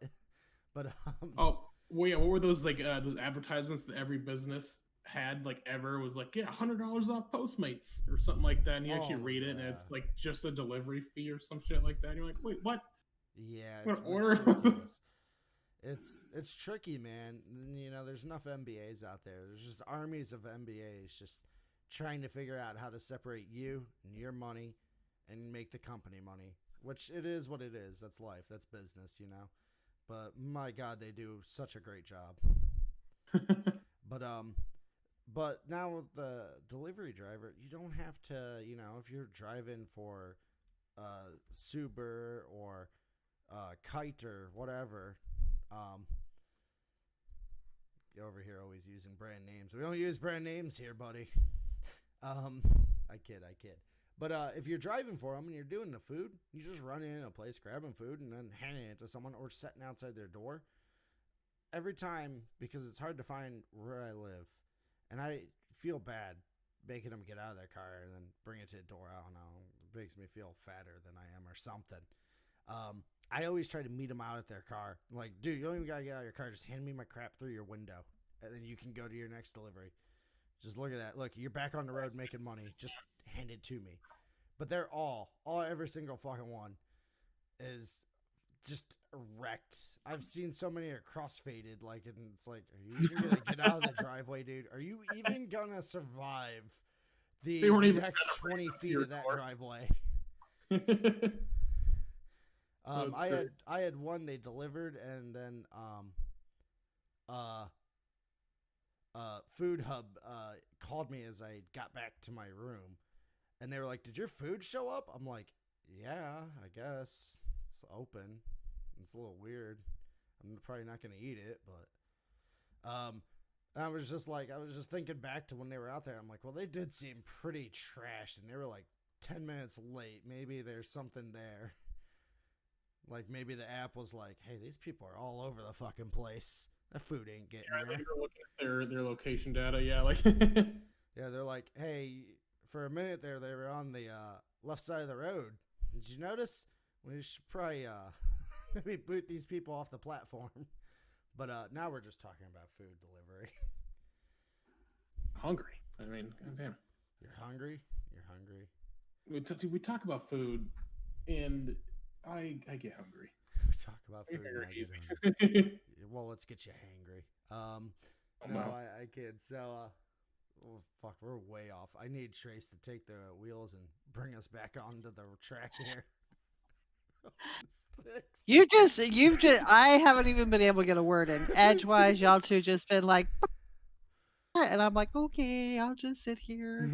But oh well, yeah. What were those like those advertisements that every business had like ever was like, yeah, $100 off Postmates or something like that, and you actually read it, and it's like just a delivery fee or some shit like that. And you're like, wait, what? Yeah, What it's order? ridiculous. It's tricky, man. You know, there's enough MBAs out there. There's just armies of MBAs just trying to figure out how to separate you and your money and make the company money, which it is what it is. That's life. That's business, you know. But my God, they do such a great job. But now with the delivery driver, you don't have to, you know, if you're driving for Subaru or Kite or whatever. Over here always using brand names. We don't use brand names here, buddy. I kid. But if you're driving for them and you're doing the food, you just run in a place, grabbing food, and then handing it to someone or sitting outside their door. Every time, because it's hard to find where I live, and I feel bad making them get out of their car and then bring it to the door. I don't know. It makes me feel fatter than I am or something. I always try to meet them out at their car. I'm like, dude, you don't even gotta get out of your car. Just hand me my crap through your window, and then you can go to your next delivery. Just look at that. Look, you're back on the road making money. Just hand it to me. But they're every single fucking one is just wrecked. I've seen so many are crossfaded, like, and it's like, are you even gonna get out of the driveway, dude? Are you even gonna survive the next 20 feet of that driveway? I had one they delivered, and then Food Hub called me as I got back to my room, and they were like, "Did your food show up?" I'm like, "Yeah, I guess it's open. It's a little weird. I'm probably not gonna eat it, but I was just thinking back to when they were out there. I'm like, well, they did seem pretty trashed, and they were like 10 minutes late. Maybe there's something there." Like, maybe the app was like, hey, these people are all over the fucking place. That food ain't getting there. Like you're looking at their location data, yeah. Like, yeah, they're like, hey, for a minute there, they were on the left side of the road. Did you notice? We should probably maybe boot these people off the platform. But now we're just talking about food delivery. Hungry. I mean, goddamn. You're hungry? You're hungry. We talk about food, and I get hungry. We talk about food and I get hungry. Well, let's get you hangry. No, I kid. So, fuck, we're way off. I need Trace to take the wheels and bring us back onto the track here. You've just, I haven't even been able to get a word in. Edgewise, y'all two just been like, and I'm like, okay, I'll just sit here.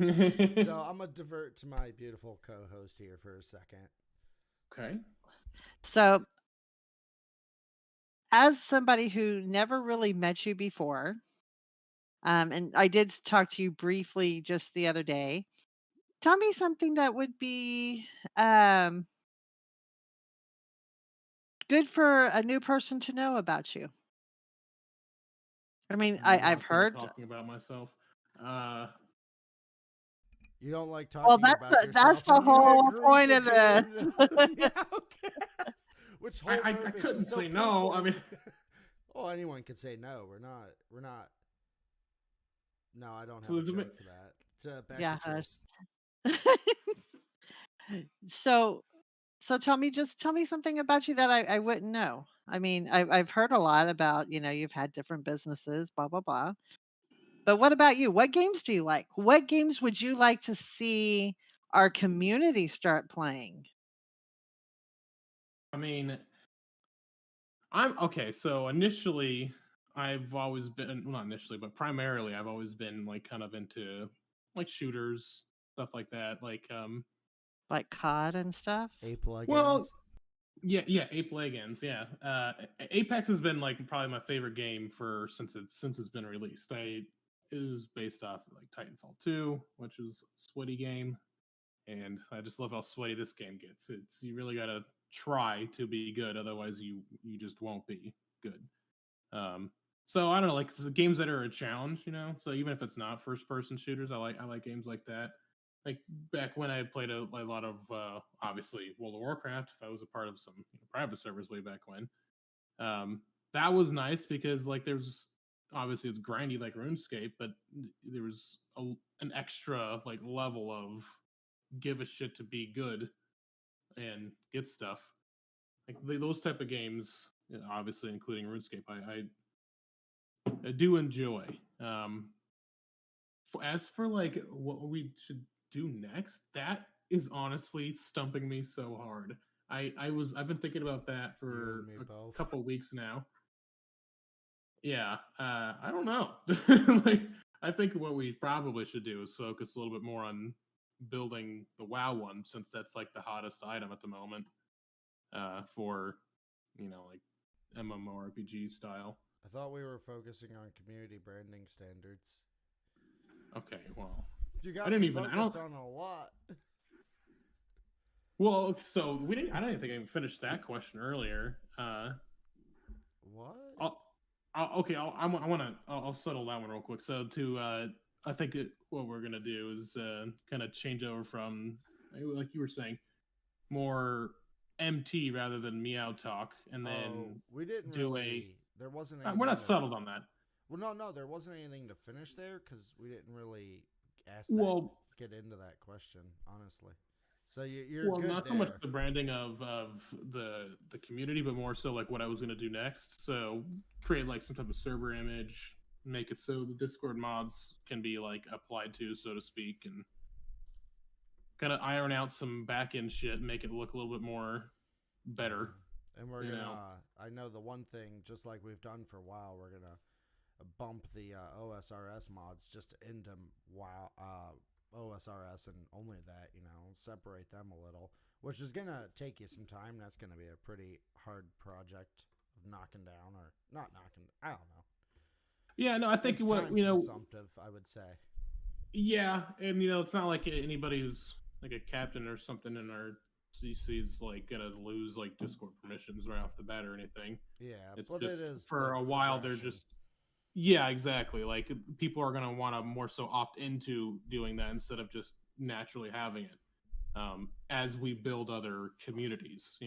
So I'm going to divert to my beautiful co-host here for a second. Okay. So, as somebody who never really met you before, and I did talk to you briefly just the other day, tell me something that would be good for a new person to know about you. I mean, I've heard talking about myself. You don't like talking about yourself. That's the whole point of this. Which whole I couldn't say no. I mean, well, anyone could say no. We're not. No, I don't have a joke for that. Back to So tell me something about you that I wouldn't know. I mean, I've heard a lot about, you've had different businesses, blah, blah, blah. But what about you? What games do you like? What games would you like to see our community start playing? I mean, so initially, I've always been, well, not initially, but primarily, I've always been like kind of into like shooters, stuff like that, like COD and stuff. Ape Legends. Well, yeah, Ape Legends. Yeah, Apex has been like probably my favorite game since it's been released. It was based off of like Titanfall 2, which is a sweaty game, and I just love how sweaty this game gets. You really gotta try to be good, otherwise you just won't be good. So I don't know, like games that are a challenge, So even if it's not first-person shooters, I like games like that. Like back when I played a lot of obviously World of Warcraft, if I was a part of some private servers way back when, that was nice because like there's obviously it's grindy like RuneScape, but there was an extra like level of give a shit to be good and get stuff. Like those type of games, obviously including RuneScape, I do enjoy. As for like what we should do next, that is honestly stumping me so hard. I've been thinking about that for a couple weeks now. Yeah, I don't know. Like, I think what we probably should do is focus a little bit more on building the WoW one, since that's like the hottest item at the moment. For like MMORPG style. I thought we were focusing on community branding standards. Okay, well, you got me focused on a lot. Well, so I don't even think I even finished that question earlier. What? I'll settle that one real quick. So I think what we're gonna do is kind of change over from, like you were saying, more MT rather than meow talk, and then we didn't do there wasn't we're not settled on that. Well, no, there wasn't anything to finish there because we didn't really get into that question, honestly. So you're good not there. So much the branding of the community, but more so like what I was going to do next. So create like some type of server image, make it so the Discord mods can be like applied to, so to speak, and kind of iron out some back end shit, make it look a little bit more better. And we're gonna, I know the one thing, just like we've done for WoW, we're gonna bump the OSRS mods just into WoW OSRS, and only that, separate them a little, which is gonna take you some time. That's gonna be a pretty hard project of knocking down, or not knocking. I don't know. Yeah, no, I think consumptive, I would say. Yeah, and it's not like anybody who's like a captain or something in our CC is like gonna lose like Discord permissions right off the bat or anything. Yeah, it's but just it is for a while they're just. Yeah, exactly. Like people are gonna want to more so opt into doing that instead of just naturally having it. As we build other communities,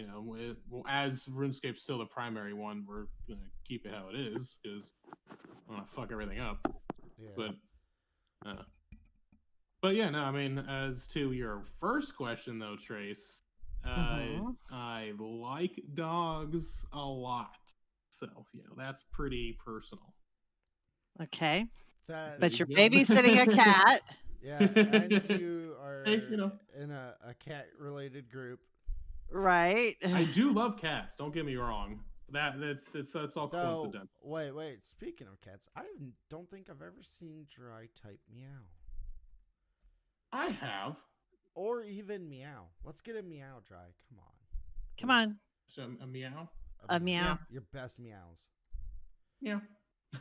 as RuneScape's still the primary one, we're gonna keep it how it is because I want to fuck everything up. Yeah. But yeah, no, I mean, as to your first question though, Trace, I like dogs a lot, so that's pretty personal. Okay. But you're babysitting a cat. Yeah, and you are in a cat-related group. Right. I do love cats. Don't get me wrong. It's all coincidental. Wait. Speaking of cats, I don't think I've ever seen Dry type meow. I have. Or even meow. Let's get a meow, Dry. Come on. Come on. So a meow. A meow. Your best meows. Yeah.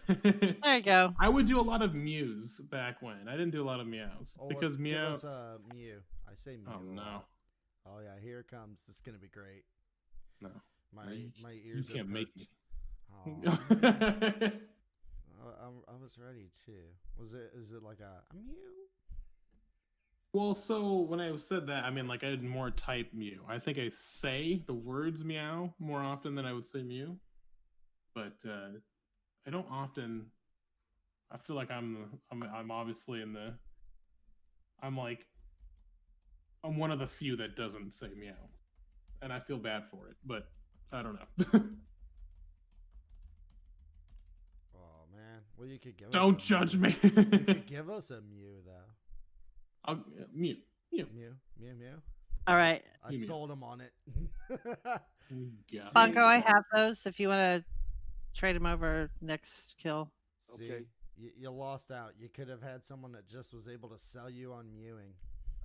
There you go. I would do a lot of mews back when. I didn't do a lot of meows because meow. Give us a mew. I say mew. Oh no. Oh yeah, here it comes. This is gonna be great. No. My ears. You can't make me. Oh. I was ready too. Is it like a mew? Well, so when I said that, I mean like I did more type mew. I think I say the words meow more often than I would say mew, but I don't often. I feel like I'm obviously I'm one of the few that doesn't say meow, and I feel bad for it, but I don't know. Oh man, well you could give. Don't judge me. You could give us a mew though. I'll mew. All right. I sold him on it. Funko, I have those. If you want to trade them over next kill. See, okay. You lost out. You could have had someone that just was able to sell you on mewing.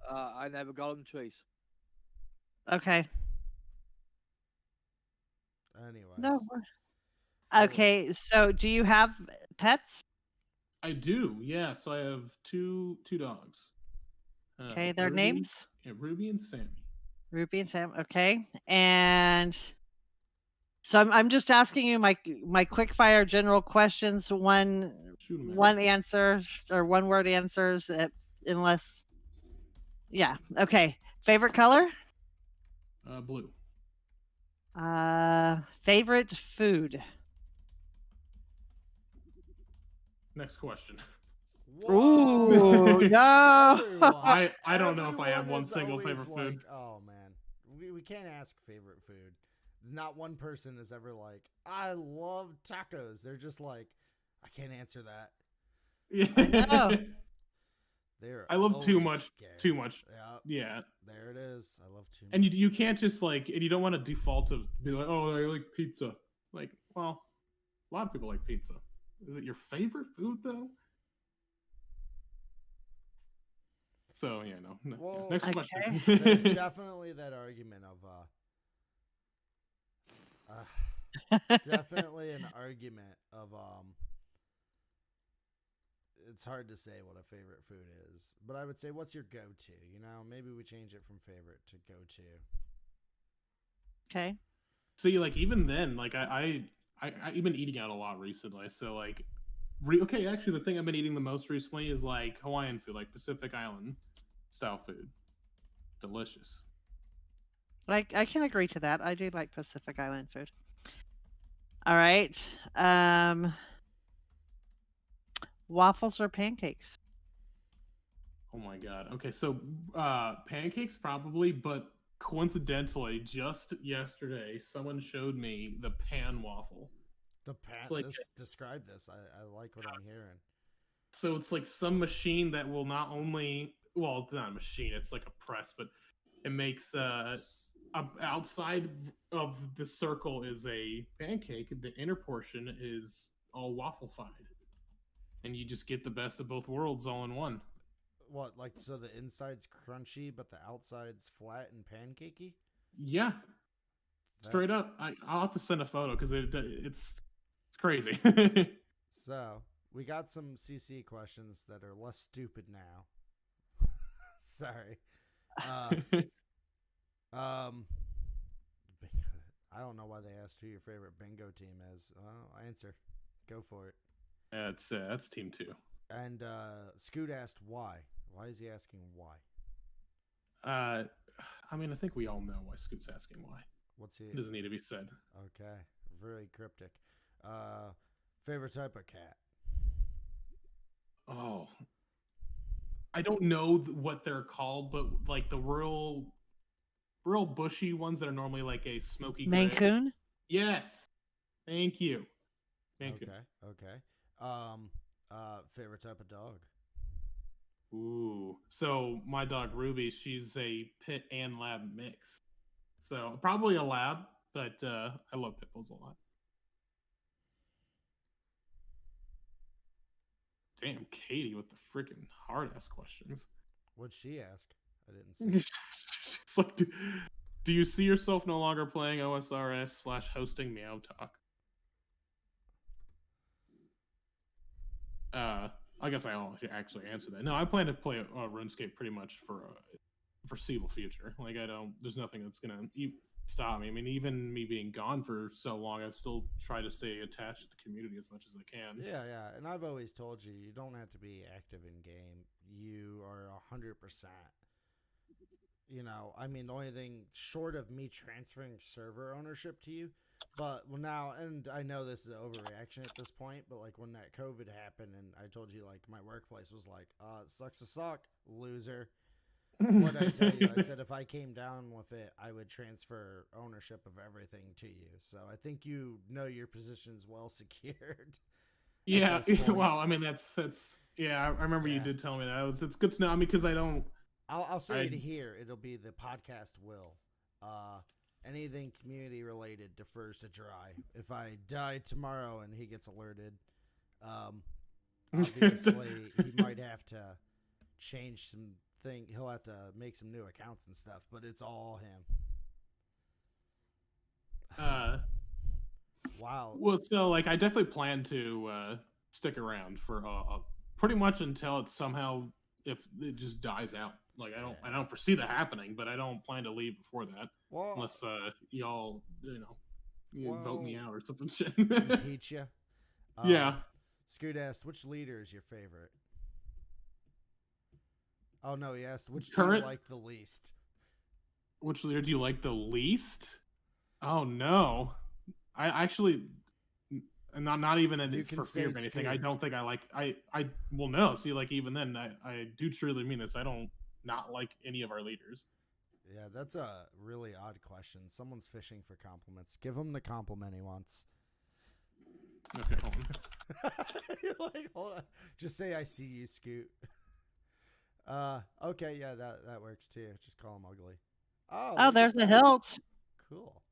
I never got them, Trace. Okay. Anyways. No. Okay, so do you have pets? I do, yeah. So I have two dogs. Okay, their names? Yeah, Ruby and Sammy. Ruby and Sam. Okay, and so I'm just asking you my quick fire general questions. One answer or one word answers, unless. Yeah. Okay. Favorite color? Blue. Favorite food? Next question. Ooh, no. I don't know if I have Everyone one is single always favorite food. Oh man, we can't ask favorite food. Not one person is ever like, I love tacos. They're just like, I can't answer that. Yeah. They're I love too always much. scared. Too much. Yep. Yeah. There it is. I love too much. And you can't just like, and you don't want to default to be like, oh, I like pizza. Like, well, a lot of people like pizza. Is it your favorite food though? So yeah, no. Well, Next okay. question. There's definitely that argument of definitely an argument of it's hard to say what a favorite food is, but I would say what's your go-to, you know? Maybe we change it from favorite to go-to. Okay. See, like even then, like I've been eating out a lot recently. So like, okay, actually, the thing I've been eating the most recently is like Hawaiian food, like Pacific Island style food. Delicious. I can agree to that. I do like Pacific Island food. All right. Waffles or pancakes? Oh my god. Okay, so pancakes probably, but coincidentally, just yesterday, someone showed me the pan waffle. The pan. Like, Describe this. I like what I'm hearing. So it's like some machine that will not only, well, it's not a machine, it's like a press, but it makes outside of the circle is a pancake. The inner portion is all waffle-fied, and you just get the best of both worlds all in one. What, like, so the inside's crunchy, but the outside's flat and pancakey? Yeah, straight up. I'll have to send a photo because it's crazy. So we got some CC questions that are less stupid now. Sorry. I don't know why they asked who your favorite bingo team is. Answer. Go for it. That's team 2. And Scoot asked why. Why is he asking why? I mean, I think we all know why Scoot's asking why. What's he? It doesn't need to be said. Okay. Very cryptic. Favorite type of cat? Oh, I don't know what they're called, but like the real bushy ones that are normally like a smoky gray. Maine Coon? Yes. Thank you. Okay. Favorite type of dog? Ooh. So my dog Ruby, she's a pit and lab mix. So probably a lab, but I love pit bulls a lot. Damn, Katie with the freaking hard-ass questions. What'd she ask? I didn't see. She's like, do you see yourself no longer playing OSRS/hosting Meow Talk? I guess I'll actually answer that. No, I plan to play RuneScape pretty much for a foreseeable future. Like, there's nothing that's gonna stop me. I mean, even me being gone for so long, I've still tried to stay attached to the community as much as I can. Yeah. And I've always told you, you don't have to be active in game. You are 100%. You know, I mean, the only thing short of me transferring server ownership to you, but now, and I know this is an overreaction at this point, but like when that COVID happened and I told you like my workplace was like, it sucks to suck, loser. What I tell you, I said if I came down with it, I would transfer ownership of everything to you. So I think you know your position's well secured. Yeah, well, I mean that's yeah. I remember you did tell me that. It's good to know. I mean, because I don't. I'll say it here. It'll be the podcast will. Anything community related defers to Dry. If I die tomorrow and he gets alerted, obviously he might have to change some thing. He'll have to make some new accounts and stuff, but it's all him. Wow. Well, so like I definitely plan to stick around for pretty much until it somehow, if it just dies out. Like I don't foresee that happening, but I don't plan to leave before that. Well, unless y'all vote me out or something shit. Impeach you. Yeah. Scoot asked, which leader is your favorite? Oh no, he asked which Current? do you like the least? Which leader do you like the least? Oh no, I actually and not even can for fear of say anything. I Scoot. don't think I like. Well, no. See, like even then, I do truly mean this. I don't not like any of our leaders. Yeah, that's a really odd question. Someone's fishing for compliments. Give him the compliment he wants. Okay, hold on. You're like, hold on. Just say, I see you, Scoot. Okay, yeah, that works too. Just call him ugly. Oh, Oh, look there's at the that. hilt. Cool.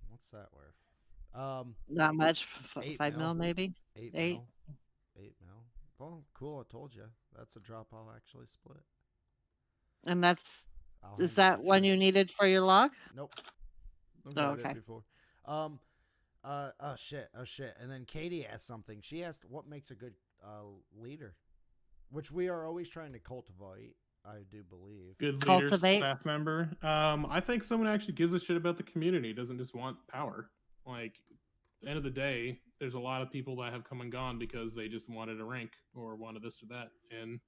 What's that worth? Not much. 8 5 mil. mil, maybe. 8 8. mil. 8 mil. Well, cool. I told you. That's a drop I'll actually split. And that's I'll is hand it that to one you Trish. needed for your log? Nope. I've Oh, got it okay. before. Oh shit. And then Katie asked something. She asked what makes a good leader, which we are always trying to cultivate. I do believe. Good leader, Cultivate. staff member. I think someone actually gives a shit about the community. Doesn't just want power. Like, at the end of the day, there's a lot of people that have come and gone because they just wanted a rank or wanted this or that. And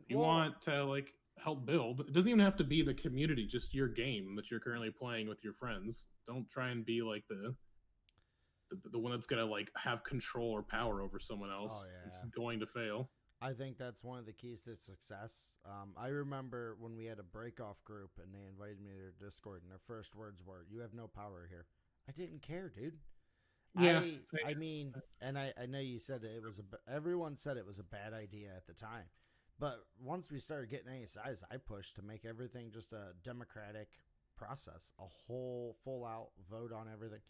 you want to like help build. It doesn't even have to be the community, just your game that you're currently playing with your friends. Don't try and be like the one that's gonna like have control or power over someone else. Oh, yeah. It's going to fail. I think that's one of the keys to success. I remember when we had a break-off group and they invited me to their Discord, and their first words were, "You have no power here." I didn't care, dude. Yeah, I mean, and I know you said it was everyone said it was a bad idea at the time, but once we started getting any size, I pushed to make everything just a democratic process, a whole full-out vote on everything.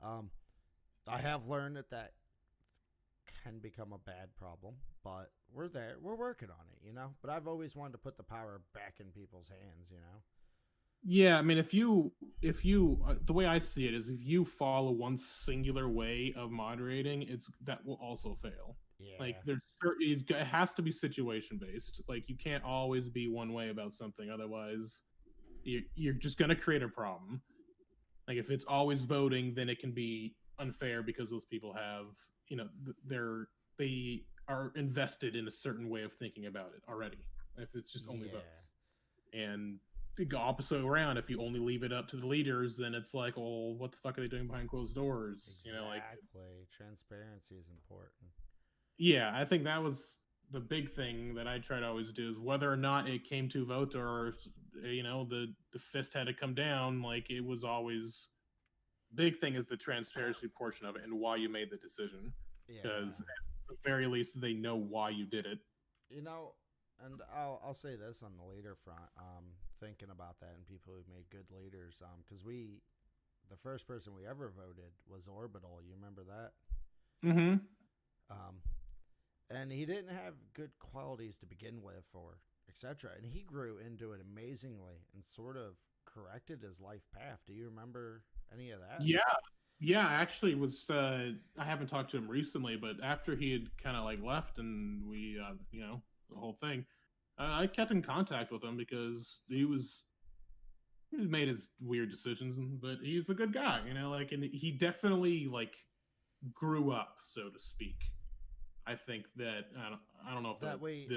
I have learned that can become a bad problem, but we're there. We're working on it, you know? But I've always wanted to put the power back in people's hands, you know? Yeah, I mean, if you, the way I see it is, if you follow one singular way of moderating, that will also fail. Yeah. Like, it has to be situation based. Like, you can't always be one way about something, otherwise, you're just gonna create a problem. Like, if it's always voting, then it can be unfair because those people have, they are invested in a certain way of thinking about it already. If it's just only votes, and the opposite around, if you only leave it up to the leaders, then it's like, well, what the fuck are they doing behind closed doors? Exactly. Transparency is important. Yeah, I think that was the big thing that I try to always do, is whether or not it came to vote or the fist had to come down, like, it was always, big thing is the transparency portion of it and why you made the decision, because at the very least they know why you did it. And I'll say this on the leader front, thinking about that and people who've made good leaders, because the first person we ever voted was Orbital. You remember that? Mm-hmm. And he didn't have good qualities to begin with, or etc. And he grew into it amazingly and sort of corrected his life path. Do you remember any of that? Yeah, actually was, I haven't talked to him recently, but after he had kind of like left and we, the whole thing, I kept in contact with him because he made his weird decisions, but he's a good guy, and he definitely like grew up, so to speak. I think that, I don't know if that way.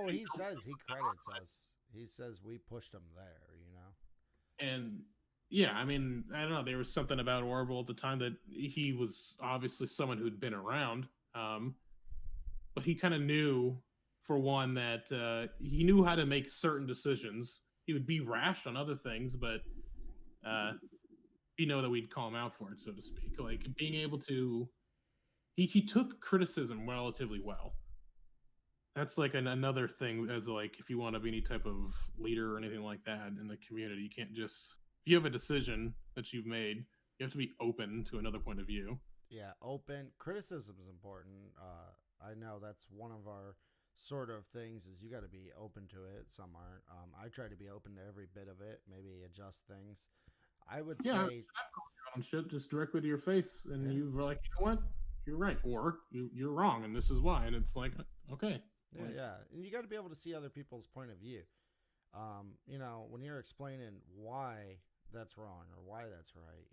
He says, he credits us. He says we pushed him there, And yeah, I mean, I don't know. There was something about Orbital at the time that he was obviously someone who'd been around, but he kind of knew, for one, that he knew how to make certain decisions. He would be rash on other things, but that we'd call him out for it, so to speak. Like, being able to, he took criticism relatively well. That's like another thing, as like, if you want to be any type of leader or anything like that in the community, you can't just, if you have a decision that you've made, you have to be open to another point of view. Yeah, open. Criticism is important. I know that's one of our sort of things, is you got to be open to it. Some aren't. I try to be open to every bit of it, maybe adjust things. I would say on shit just directly to your face, and you were like, you know what, you're right, or you're wrong, and this is why. And it's like, okay. Yeah. And you got to be able to see other people's point of view. When you're explaining why that's wrong or why that's right,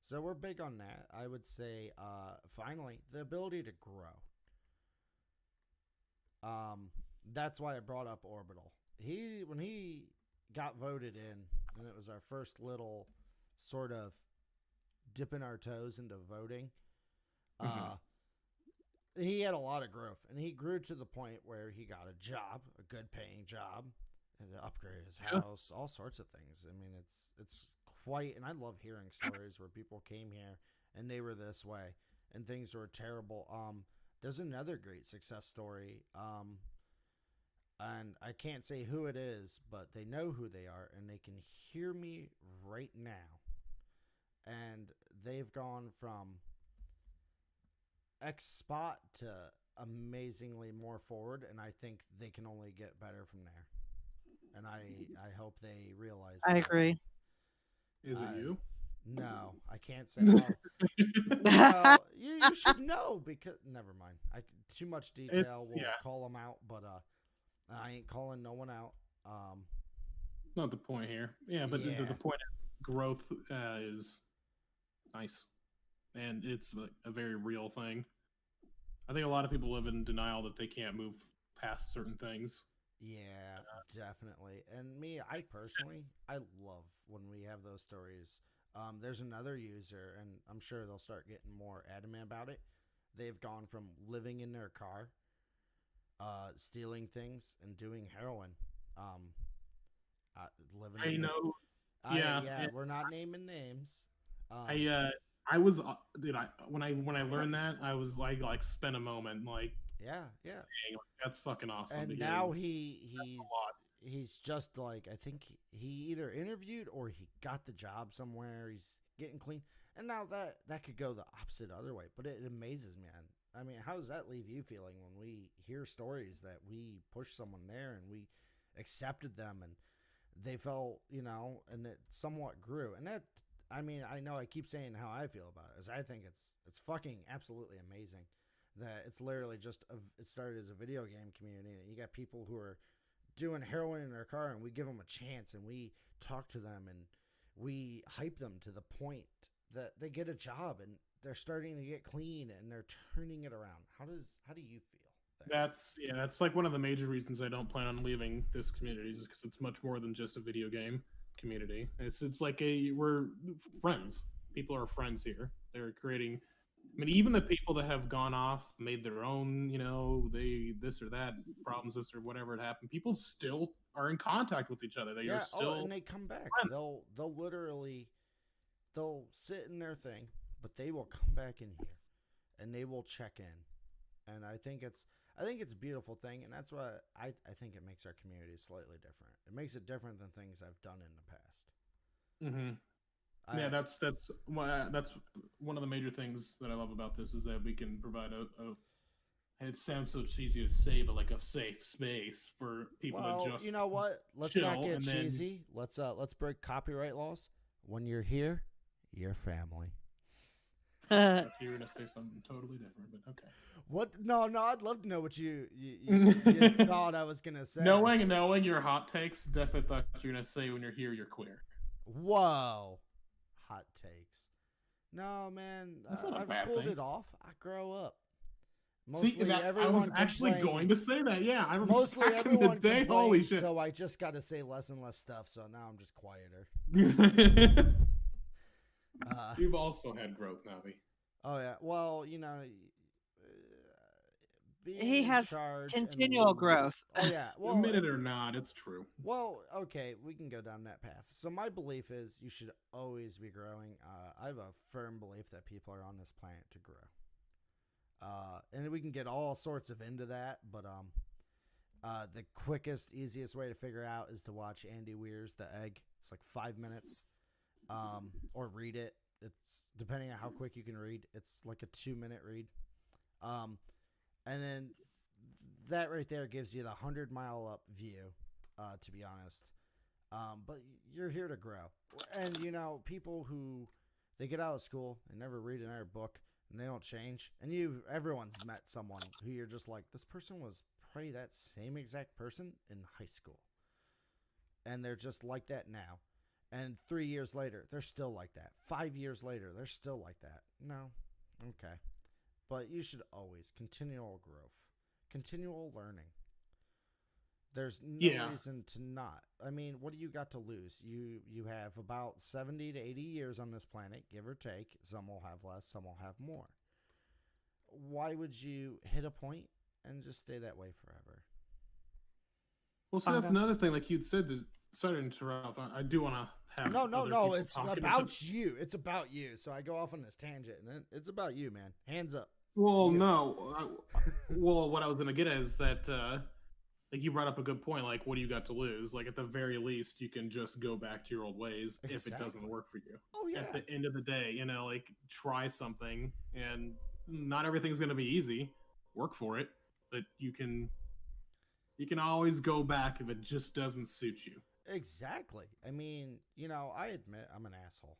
So we're big on that. I would say, finally, the ability to grow. That's why I brought up Orbital. When he got voted in, and it was our first little sort of dipping our toes into voting. He had a lot of growth, and he grew to the point where he got a job, a good paying job, and upgraded his house, all sorts of things. I mean, it's quite, and I love hearing stories where people came here and they were this way and things were terrible. There's another great success story. And I can't say who it is, but they know who they are and they can hear me right now. And they've gone from X spot to amazingly more forward, and I think they can only get better from there. And I hope they realize I that. agree. Is it you? No, I can't say. No, you should know because never mind. Too much detail will call them out, but I ain't calling no one out. Not the point here. Yeah, but the point is growth is nice, and it's a very real thing. I think a lot of people live in denial that they can't move past certain things. Yeah, definitely. And me, I personally, I love when we have those stories. There's another user, and I'm sure they'll start getting more adamant about it. They've gone from living in their car, stealing things, and doing heroin. Living. I know. Yeah, we're not naming names. I was, dude. When I learned that, I was like spent a moment like. Yeah. Dang, that's fucking awesome. And now he's just like, I think he either interviewed or he got the job somewhere. He's getting clean. And now that could go the opposite other way, but it amazes me. I mean, how does that leave you feeling when we hear stories that we pushed someone there and we accepted them and they felt, and it somewhat grew. And that, I mean, I know I keep saying how I feel about it, is I think it's fucking absolutely amazing that it's literally just, it started as a video game community. You got people who are doing heroin in their car and we give them a chance and we talk to them and we hype them to the point that they get a job and they're starting to get clean and they're turning it around. How do you feel? That's like one of the major reasons I don't plan on leaving this community is because it's much more than just a video game community. It's like we're friends. People are friends here. They're creating. I mean, even the people that have gone off, made their own, they this or that problems, this or whatever it happened. People still are in contact with each other. They are still, and they come back. Friends. They'll literally, they'll sit in their thing, but they will come back in here, and they will check in. And I think it's a beautiful thing, and that's why I think it makes our community slightly different. It makes it different than things I've done in the past. Mm-hmm. That's one of the major things that I love about this is that we can provide it sounds so cheesy to say, but like a safe space for people to just. You know what? Let's not get cheesy. Let's break copyright laws. When you're here, you're family. You're gonna say something totally different, but okay. What? No, I'd love to know what you thought I was gonna say. Knowing your hot takes, definitely thought you were gonna say when you're here, you're queer. Whoa. Hot takes. No, man. That's not a I've bad cooled thing. it off. I grow up. Mostly I was actually going to say that. Yeah, I remember. Mostly back everyone in the day. complains, Holy shit! so I just got to say less and less stuff. So now I'm just quieter. You've also had growth, Navi. Oh yeah. Well, he has continual growth. Oh yeah. Well, admit it or not, it's true. Well, okay, we can go down that path. So my belief is you should always be growing. I have a firm belief that people are on this planet to grow. And we can get all sorts of into that, but the quickest, easiest way to figure out is to watch Andy Weir's The Egg. It's like 5 minutes, or read it. It's depending on how quick you can read. It's like a 2-minute read. And then that right there gives you the 100-mile up view, to be honest. But you're here to grow. And, people who, they get out of school and never read another book and they don't change. And everyone's met someone who you're just like, this person was probably that same exact person in high school. And they're just like that now. And 3 years later, they're still like that. 5 years later, they're still like that. No. Okay. But you should always continual growth, continual learning. There's no Yeah. reason to not. I mean, what do you got to lose? You have about 70 to 80 years on this planet, give or take. Some will have less, some will have more. Why would you hit a point and just stay that way forever? Well, see, that's another thing. Like you'd said, sorry to interrupt. I do want to have No. It's talk about you. It's about you. So I go off on this tangent, and it's about you, man. Hands up. Well, no. Well, what I was gonna get at is that, like you brought up a good point. Like, what do you got to lose? Like, at the very least, you can just go back to your old ways if it doesn't work for you. Oh yeah. At the end of the day, like try something, and not everything's gonna be easy. Work for it, but you can always go back if it just doesn't suit you. Exactly. I mean, I admit I'm an asshole.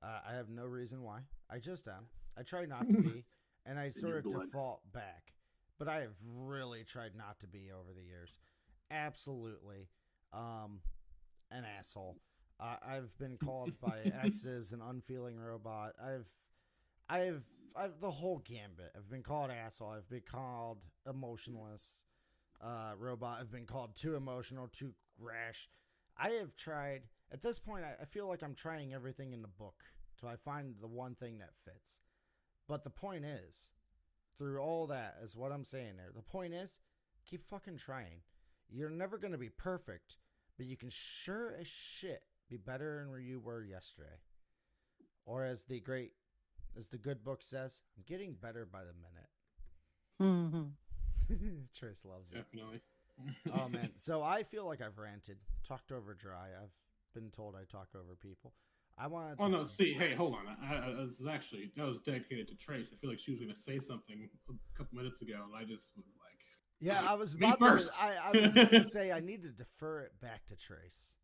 I have no reason why. I just am. I try not to be, and I sort of default back. But I have really tried not to be over the years. Absolutely. An asshole. I've been called by exes an unfeeling robot. I've the whole gambit. I've been called asshole. I've been called emotionless robot. I've been called too emotional, too rash. I have tried. At this point, I feel like I'm trying everything in the book till I find the one thing that fits. But the point is, through all that is what I'm saying there. The point is, keep fucking trying. You're never going to be perfect, but you can sure as shit be better than where you were yesterday. Or as the good book says, I'm getting better by the minute. Mm-hmm. Trace loves it. Definitely. Oh man, so I feel like I've ranted, talked over dry. I've been told I talk over people. I want. Oh no! See, hey, hold on. That was dedicated to Trace. I feel like she was going to say something a couple minutes ago, and I just was like, yeah, I was me about first. to. I was going to say I need to defer it back to Trace.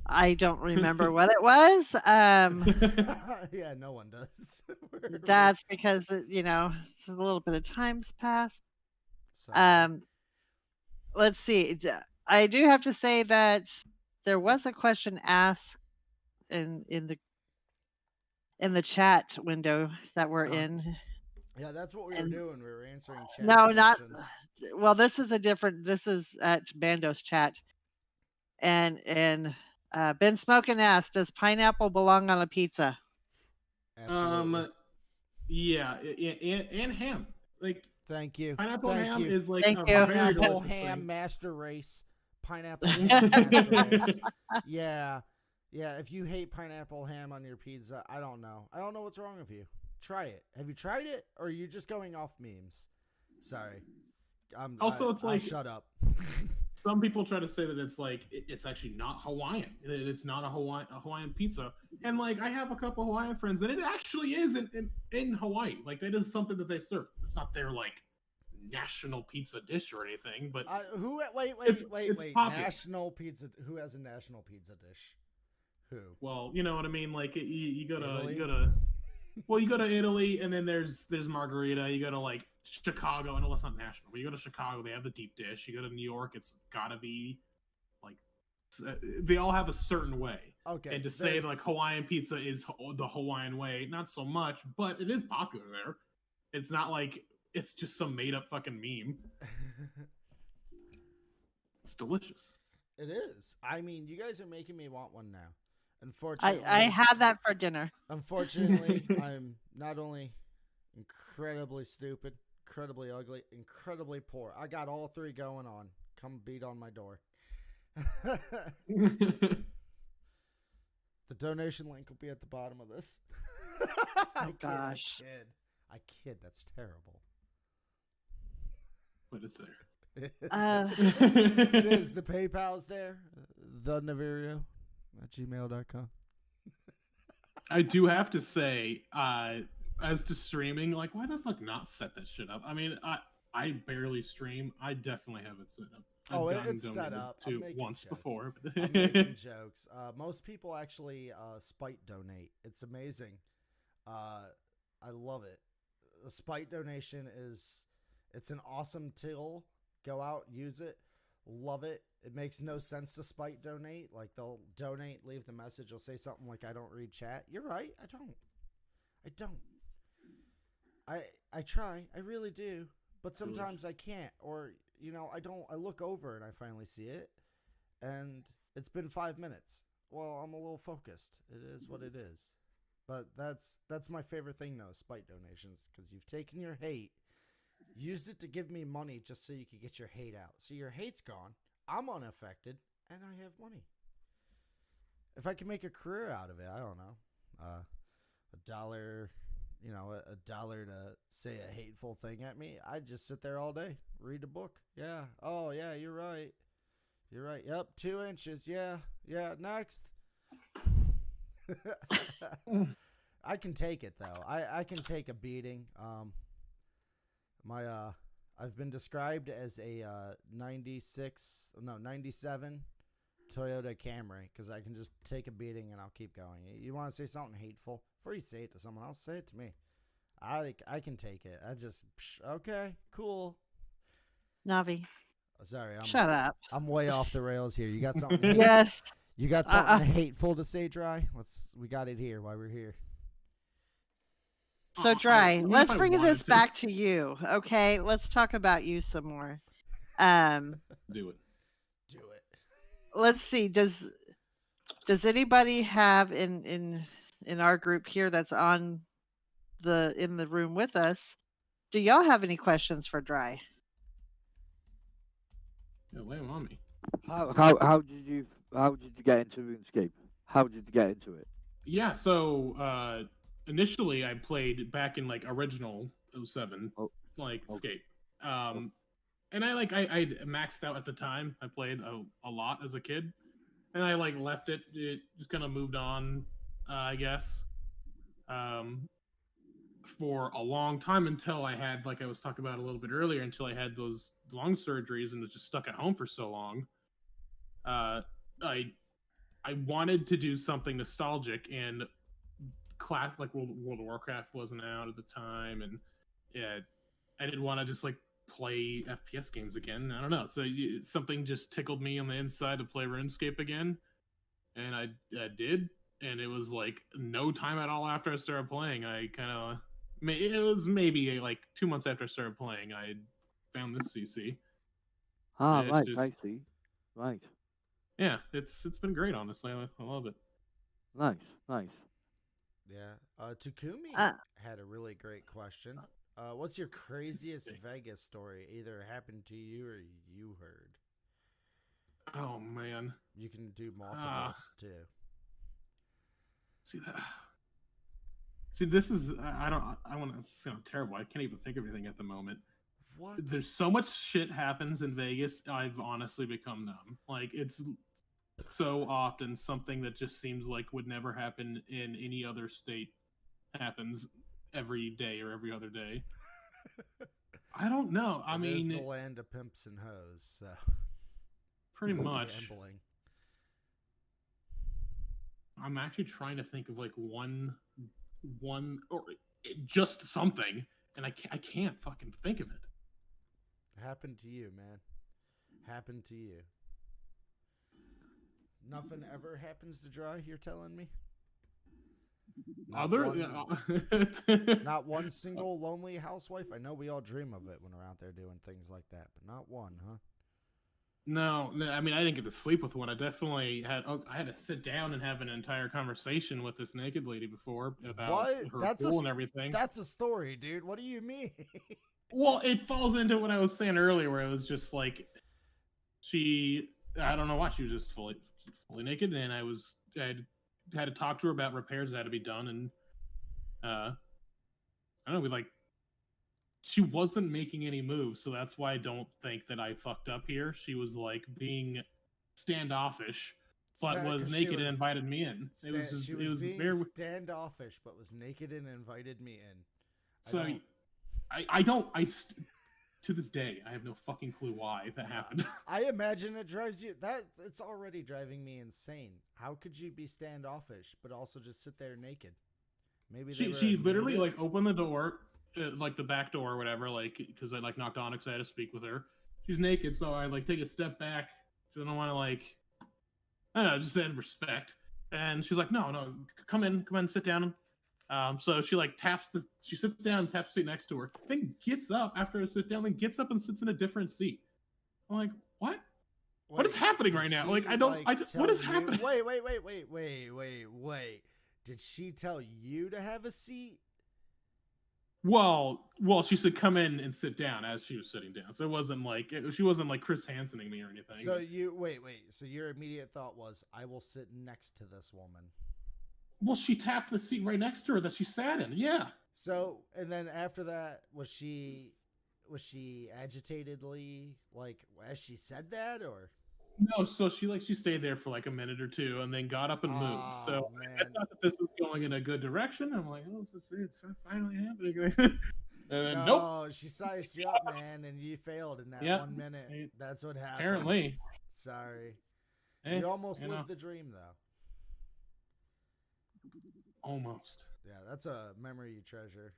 I don't remember what it was. Yeah, no one does. That's because it's a little bit of time's passed. So, Let's see. I do have to say that there was a question asked in the chat window that we're in. yeah, that's what we were doing. We were answering chat No, questions. well, this is at Bando's chat. And Ben Smokin asked, does pineapple belong on a pizza? Absolutely. Yeah, and ham. Like, thank you. Pineapple Thank ham you. is like Thank a you. very Pineapple delicious ham thing. master race. Pineapple ham master race. Yeah. Yeah, if you hate pineapple ham on your pizza, I don't know. I don't know what's wrong with you. Try it. Have you tried it, or are you just going off memes? Sorry. It's like, shut up. Some people try to say that it's like it's actually not Hawaiian. It's not a Hawaiian pizza. And like I have a couple Hawaiian friends, and it actually is in Hawaii. Like that is something that they serve. It's not their like national pizza dish or anything. But Wait. popular. National pizza. Who has a national pizza dish? Who? Well, you know what I mean. Like you go Italy? you go to Italy, and then there's margarita. You go to like Chicago, I know it's not national, but you go to Chicago, they have the deep dish. You go to New York, it's gotta be like they all have a certain way. Okay. And to say like Hawaiian pizza is the Hawaiian way, not so much, but it is popular there. It's not like it's just some made up fucking meme. It's delicious. It is. I mean, you guys are making me want one now. Unfortunately, I had that for dinner. Unfortunately, I'm not only incredibly stupid, incredibly ugly, incredibly poor. I got all three going on. Come beat on my door. The donation link will be at the bottom of this. Oh gosh. I kid. That's terrible. But it's there. It is. The PayPal's there. The Navirio at gmail.com. I do have to say, as to streaming, like, why the fuck not set that shit up? I mean, I barely stream. I definitely have it set up. It's set up. Once jokes. before. I'm making jokes. Most people actually spite donate. It's amazing. I love it. A spite donation it's an awesome tool. Go out, use it, love it. It makes no sense to spite donate. Like they'll donate, leave the message, they'll say something like, "I don't read chat." You're right. I don't. I try. I really do. But sometimes I can't. Or I look over and I finally see it, and it's been 5 minutes. Well, I'm a little focused. It is what it is. But that's my favorite thing, though, spite donations, because you've taken your hate, used it to give me money just so you could get your hate out. So your hate's gone, I'm unaffected, and I have money. If I can make a career out of it, I don't know, $1, a $1 to say a hateful thing at me, I'd just sit there all day, read a book. Yeah. Oh, yeah, you're right. You're right. Yep, 2 inches. Yeah. Next. I can take it though. I can take a beating. I've been described as a 97 Toyota Camry because I can just take a beating and I'll keep going. You want to say something hateful before you say it to someone else? Say it to me. I can take it. Okay, cool. Navi. Oh, sorry, Shut up. I'm way off the rails here. You got something? Yes. You got something hateful to say, Dry? We got it here while we're here. So Dry, let's bring this back to you. Okay, let's talk about you some more. Do it. Let's see. Does anybody have in our group here that's in the room with us? Do y'all have any questions for Dry? Yeah, lay them on me. How did you get into RuneScape? How did you get into it? Yeah, so initially I played back in like original 07, Scape. And I maxed out at the time. I played a lot as a kid, and I left it. It just kind of moved on, I guess, for a long time until I had, like I was talking about a little bit earlier, until I had those lung surgeries and was just stuck at home for so long. I wanted to do something nostalgic, and class like World of Warcraft wasn't out at the time, and I didn't want to just play FPS games again. I don't know. So something just tickled me on the inside to play RuneScape again, and I did. And it was no time at all after I started playing. It was maybe 2 months after I started playing, I found this CC. Right, I see. Right. Yeah, it's been great, honestly. I love it. Nice. Yeah. Takumi had a really great question. What's your craziest Vegas story? Either happened to you or you heard. Oh man, you can do multiples too. See, this is I want to sound terrible. I can't even think of anything at the moment. What? There's so much shit happens in Vegas. I've honestly become numb. It's so often something that just seems like would never happen in any other state happens every day or every other day. I don't know. I mean, it's the land of pimps and hoes, so pretty much. Gambling. I'm actually trying to think of one or just something, and I can't fucking think of it. Happened to you, man. Happened to you. Nothing ever happens to Dry, you're telling me? Not one single lonely housewife? I know we all dream of it when we're out there doing things like that, but not one, huh? No, I mean, I didn't get to sleep with one. I definitely had to sit down and have an entire conversation with this naked lady before about her pool and everything. That's a story, dude. What do you mean? Well, it falls into what I was saying earlier, where it was just I don't know why, she was just fully naked, and I had to talk to her about repairs that had to be done, and I don't know, she wasn't making any moves, so that's why I don't think that I fucked up here. She was being standoffish, but was naked and invited me in. She was being very standoffish, but was naked and invited me in. To this day, I have no fucking clue why that happened. I imagine it drives you. It's already driving me insane. How could you be standoffish, but also just sit there naked? Maybe she literally opened the door, the back door or whatever, because I knocked on it because I had to speak with her. She's naked, so I take a step back because I don't want to I don't know, just out of respect. And she's like, no, come in, sit down. So she she sits down and taps the seat next to her. Then gets up after I sit down, and gets up and sits in a different seat. I'm like, what? Wait, what is happening right now? Like, I don't. What is happening? Wait. Did she tell you to have a seat? Well, she said come in and sit down as she was sitting down. So it wasn't like she wasn't like Chris Hansening me or anything. So you wait. So your immediate thought was, I will sit next to this woman. Well, she tapped the seat right next to her that she sat in. Yeah. So, and then after that, was she agitatedly, like, as she said that, or? No, so she stayed there for like a minute or two and then got up and moved. So I thought that this was going in a good direction. I'm like, oh, it's finally happening. And then, nope. She sized you up, man, and you failed in that 1 minute. That's what happened. Apparently. Sorry. You almost lived the dream, though. Almost. Yeah, that's a memory you treasure.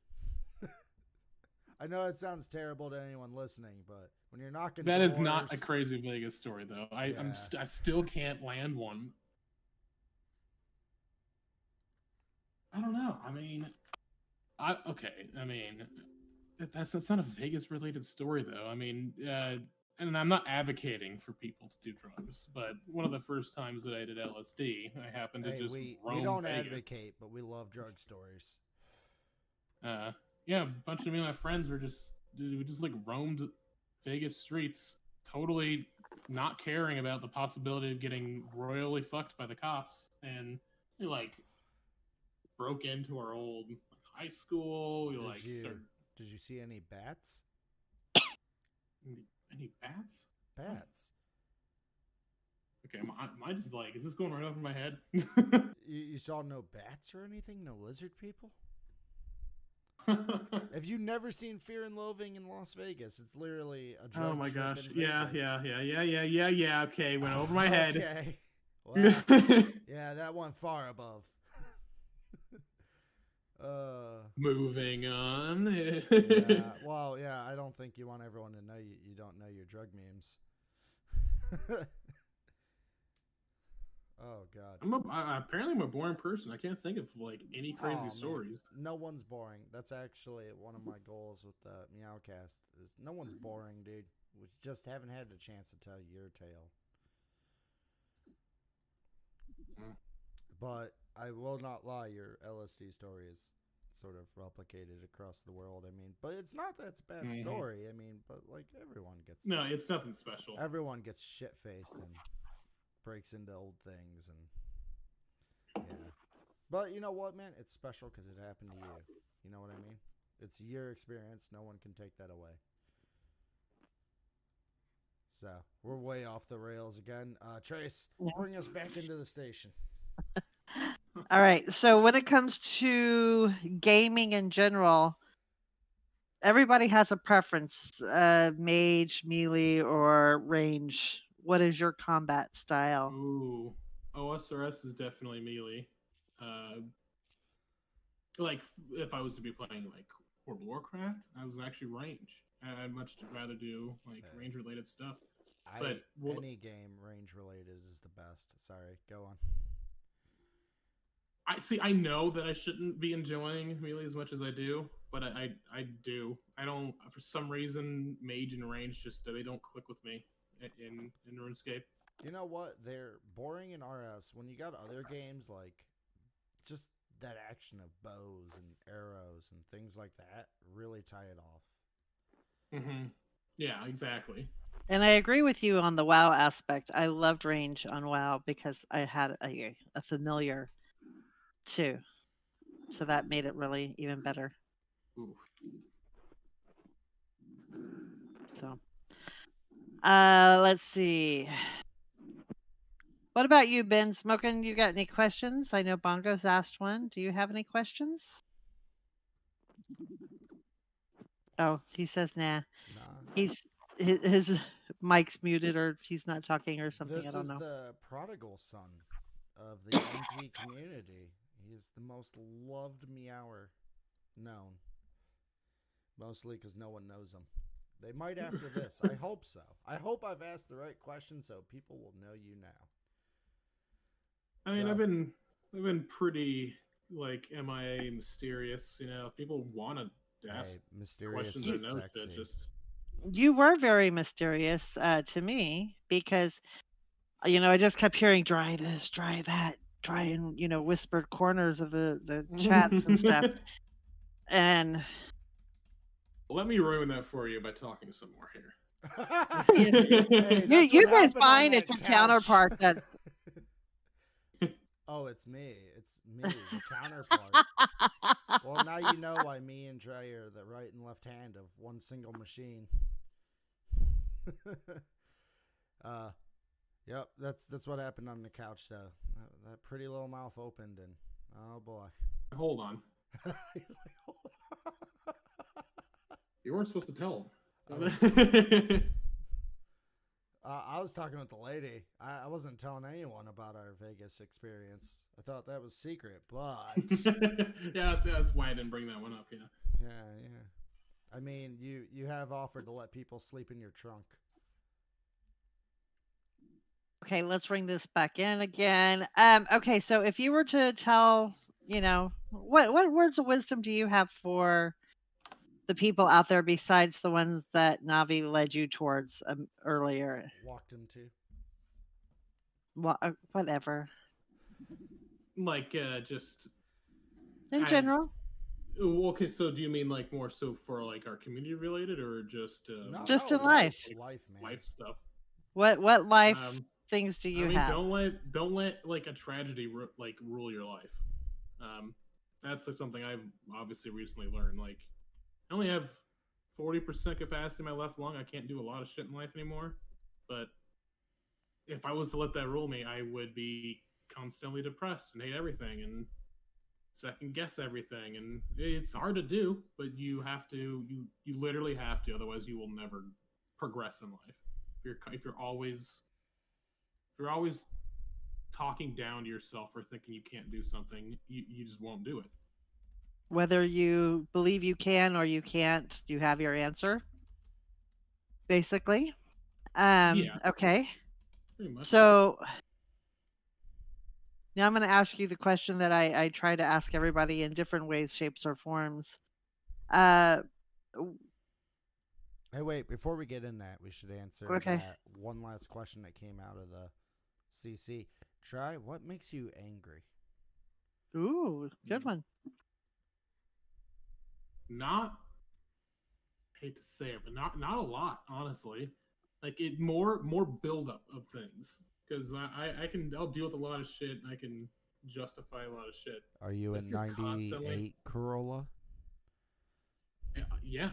I know it sounds terrible to anyone listening, but when you're knocking that doors, is not a crazy Vegas story, though. I still can't land one. I don't know. I mean, that's not a Vegas related story, though. I mean, and I'm not advocating for people to do drugs, but one of the first times that I did LSD, I happened to just roam we don't Vegas. advocate, but we love drug stories. Yeah, a bunch of me and my friends we just like roamed Vegas streets, totally not caring about the possibility of getting royally fucked by the cops, and we like broke into our old high school. Did you see any bats? Any bats? Bats. Okay, am I just like, is this going right over my head? You saw no bats or anything? No lizard people? Have you never seen Fear and Loathing in Las Vegas? It's literally a drug. Oh my trip gosh! in Vegas. Yeah. Okay, went over my head. Okay. Well, yeah, that went far above. Moving on. Yeah, well, yeah, I don't think you want everyone to know you don't know your drug memes. Oh God! Apparently I'm a boring person. I can't think of like any crazy stories. Man. No one's boring. That's actually one of my goals with the Meowcast. Is no one's boring, dude. We just haven't had a chance to tell your tale. But I will not lie, your LSD story is sort of replicated across the world. I mean, but it's not that's a bad story. I mean, but like everyone gets. No, it's nothing special. Everyone gets shit faced and breaks into old things, and yeah. But you know what, man? It's special because it happened to you. You know what I mean? It's your experience. No one can take that away. So we're way off the rails again. Trace, bring us back into the station. All right. So when it comes to gaming in general, everybody has a preference: mage, melee, or range. What is your combat style? Ooh, OSRS is definitely melee. Like if I was to be playing like World of Warcraft, I was actually range. I'd much rather do like range related stuff. Any game range related is the best. Sorry, go on. I know that I shouldn't be enjoying melee as much as I do, but I do. I don't, for some reason, mage and range just they don't click with me in RuneScape. You know what? They're boring in RS. When you got other games like just that action of bows and arrows and things like that really tie it off. Mm-hmm. Yeah, exactly. And I agree with you on the WoW aspect. I loved range on WoW because I had a familiar too. So that made it really even better. Ooh. So, let's see. What about you, Ben Smokin'? You got any questions? I know Bongo's asked one. Do you have any questions? Oh, he says nah. He's his mic's muted or he's not talking or something. I don't know. This is the prodigal son of the NG community. He is the most loved meower known. Mostly because no one knows him. They might after this. I hope so. I hope I've asked the right question so people will know you now. I mean, I've been pretty like MIA mysterious. You know, if people want to ask mysterious questions is I know sexy. just you were very mysterious to me because I just kept hearing dry this, dry that, dry in whispered corners of the chats and stuff. And Let me ruin that for you by talking some more here. Hey, that's you what can happened on find that it's your couch. counterpart that's Oh, it's me. It's me, the counterpart. Well, now you know why me and Dre are the right and left hand of one single machine. Yep, that's what happened on the couch though. That pretty little mouth opened and oh boy. Hold on. He's like, hold on. You weren't supposed to tell him. I was talking with the lady. I wasn't telling anyone about our Vegas experience. I thought that was secret, but yeah, that's why I didn't bring that one up. Yeah. I mean, you have offered to let people sleep in your trunk. okay. Let's bring this back in again. Okay, so if you were to tell, what words of wisdom do you have for the people out there besides the ones that Navi led you towards earlier? Walked him to. Whatever. Like just in general. Okay, so do you mean like more so for like our community related or just just in life, man. Life stuff? What life things do you have? Don't let like a tragedy like rule your life. That's like something I've obviously recently learned. Like I only have 40% capacity in my left lung. I can't do a lot of shit in life anymore. But if I was to let that rule me, I would be constantly depressed and hate everything and second guess everything. And it's hard to do, but you have to. You literally have to. Otherwise, you will never progress in life. If you're always talking down to yourself or thinking you can't do something, you just won't do it. Whether you believe you can or you can't, you have your answer. Basically. Yeah. Okay. Pretty much. So now I'm going to ask you the question that I try to ask everybody in different ways, shapes, or forms. Hey, wait! Before we get in that, we should answer that one last question that came out of the CC. Try what makes you angry? Ooh, good one. Not, I hate to say it, but not a lot, honestly. Like it more buildup of things because I'll deal with a lot of shit. I can justify a lot of shit. Are you a 98 Corolla? Yeah.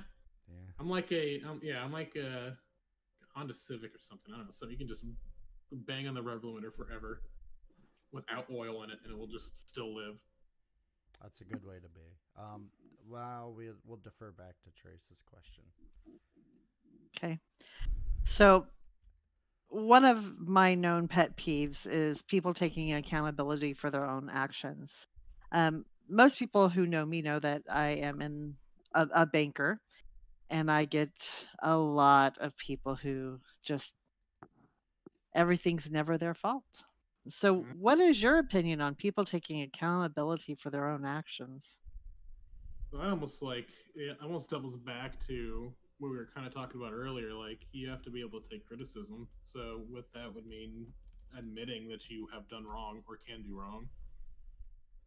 I'm like a Honda Civic or something. I don't know. So you can just bang on the rev limiter forever without oil in it, and it will just still live. That's a good way to be. Well, we'll defer back to Trace's question. Okay. So one of my known pet peeves is people taking accountability for their own actions. Most people who know me know that I am a banker, and I get a lot of people who just everything's never their fault. So, what is your opinion on people taking accountability for their own actions? Well, that almost doubles back to what we were kind of talking about earlier. Like you have to be able to take criticism. So with that would mean admitting that you have done wrong or can do wrong.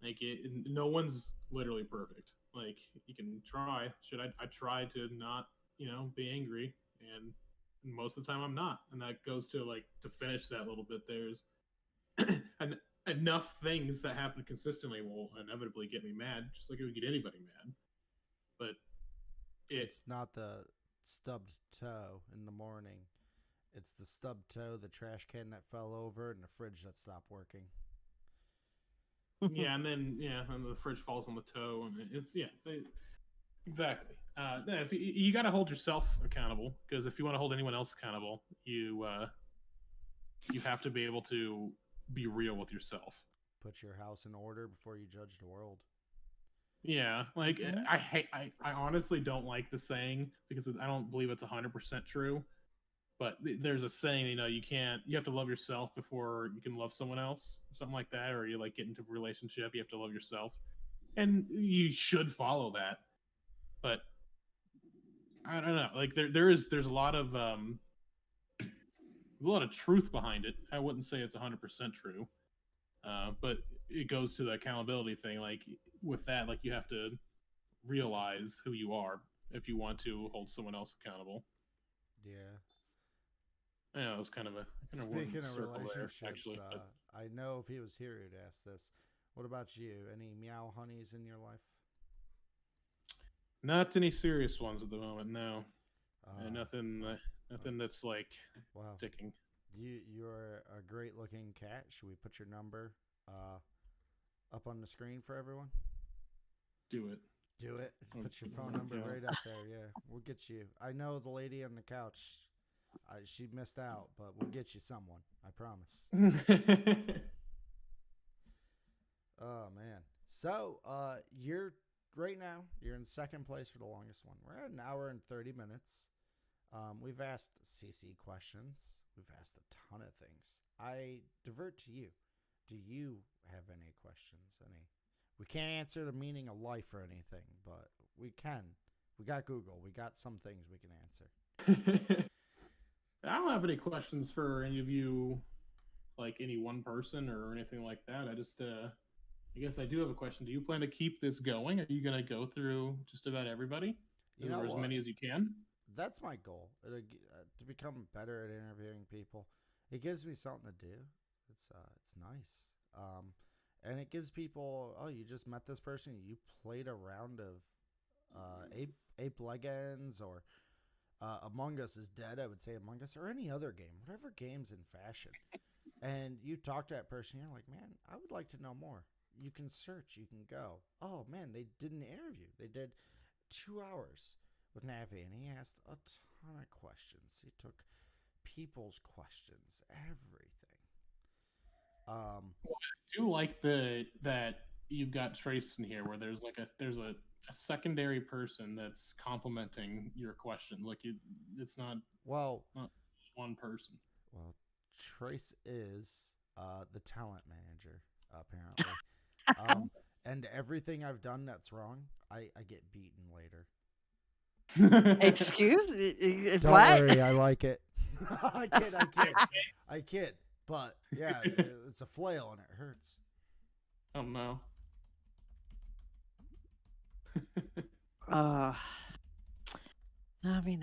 Like no one's literally perfect. Like you can try. I try to not be angry, and most of the time I'm not. And that goes to like to finish that little bit. There's enough things that happen consistently will inevitably get me mad, just like it would get anybody mad. But it's not the stubbed toe in the morning. It's the stubbed toe, the trash can that fell over, and the fridge that stopped working. And then the fridge falls on the toe, and it's exactly. You got to hold yourself accountable, because if you want to hold anyone else accountable, you have to be able to be real with yourself. Put your house in order before you judge the world. Yeah, like I honestly don't like the saying because I don't believe it's 100% true. But there's a saying, you have to love yourself before you can love someone else, something like that, or you like get into a relationship, you have to love yourself, and you should follow that. But I don't know. Like there's a lot of truth behind it. I wouldn't say it's 100% true, but it goes to the accountability thing. Like with that, like you have to realize who you are if you want to hold someone else accountable. Yeah. Yeah, it was kind of a Speaking of relationships, there, actually. I know if he was here, he'd ask this. What about you? Any meow honeys in your life? Not any serious ones at the moment. No, nothing that's like ticking. You're a great looking cat. Should we put your number up on the screen for everyone? Do it. Do it. Put your phone number right up there. Yeah, we'll get you. I know the lady on the couch. She missed out, but we'll get you someone. I promise. Oh man. So you're right now. You're in second place for the longest one. We're at an hour and 30 minutes. We've asked CC questions. We've asked a ton of things. I divert to you. Do you have any questions? Any? We can't answer the meaning of life or anything, but we can. We got Google. We got some things we can answer. I don't have any questions for any of you, like any one person or anything like that. I just, I guess I do have a question. Do you plan to keep this going? Are you going to go through just about everybody? Or as many as you can? That's my goal, to become better at interviewing people. It gives me something to do. It's nice. And it gives people, oh, you just met this person. You played a round of Ape Legends or Among Us is Dead, I would say Among Us, or any other game, whatever game's in fashion. And you talk to that person, you're like, man, I would like to know more. You can search, you can go. Oh, man, they did an interview. They did 2 hours with Navi, and he asked a ton of questions. He took people's questions, everything. Well, I do like that you've got Trace in here, where there's a secondary person that's complimenting your question. Like it's not one person. Well, Trace is the talent manager apparently, and everything I've done that's wrong, I get beaten later. Excuse Don't what? worry, I like it. I kid. But yeah, it's a flail and it hurts. Oh no. Navi.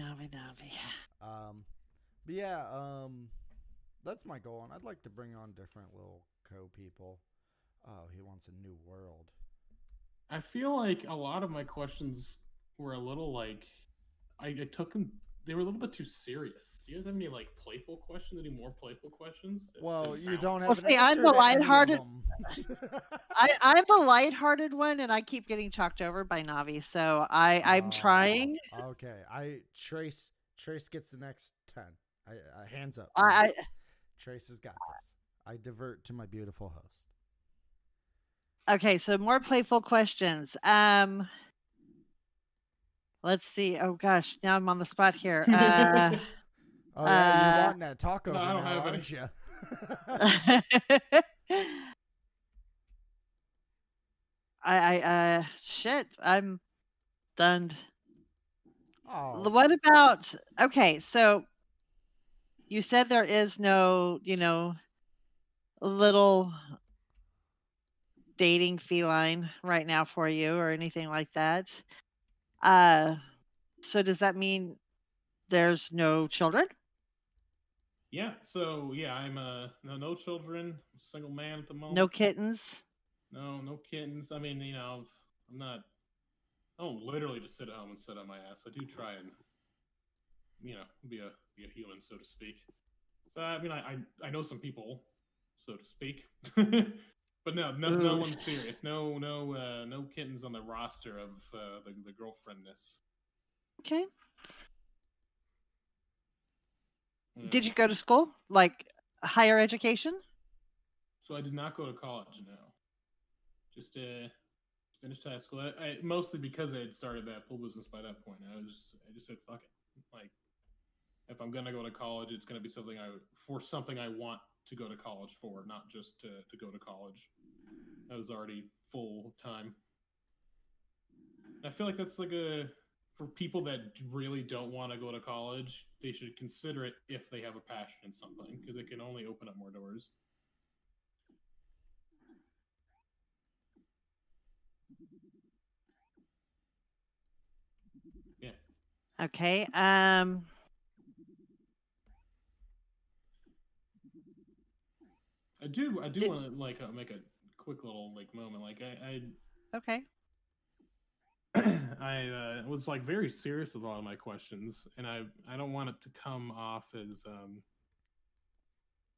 But yeah, that's my goal, and I'd like to bring on different little co-people. Oh, he wants a new world. I feel like a lot of my questions were a little like I took them. They were a little bit too serious. Do you guys have any like playful questions? Any more playful questions? Well, you don't have. Well, see, I'm the lighthearted. I'm the lighthearted one, and I keep getting talked over by Navi. So I'm trying. Okay, Trace gets the next 10. Hands up. Trace has got this. I divert to my beautiful host. Okay, so more playful questions. Let's see. Oh gosh, now I'm on the spot here. Oh yeah, you want that taco now, aren't you? Shit, I'm stunned. Oh. What about? Okay, so you said there is no, little dating feline right now for you or anything like that. So does that mean there's no children? Yeah. So yeah, I'm no children, single man at the moment. No kittens. No kittens. I mean, I'm not. I don't literally just sit at home and sit on my ass. I do try and, be a human, so to speak. So I mean, I know some people, so to speak, but no one's serious. No kittens on the roster of the girlfriendness. Okay. Did you go to school, like higher education? So I did not go to college. No, just finished high school. I mostly because I had started that pool business by that point. I just said fuck it. Like, if I'm gonna go to college, it's gonna be something I want to go to college for, not just to go to college. I was already full time. I feel like that's like for people that really don't want to go to college, they should consider it if they have a passion in something, because it can only open up more doors. Yeah. Okay. I do want to like make a quick little like moment. Like Okay. I was like very serious with all of my questions, and I don't want it to come off as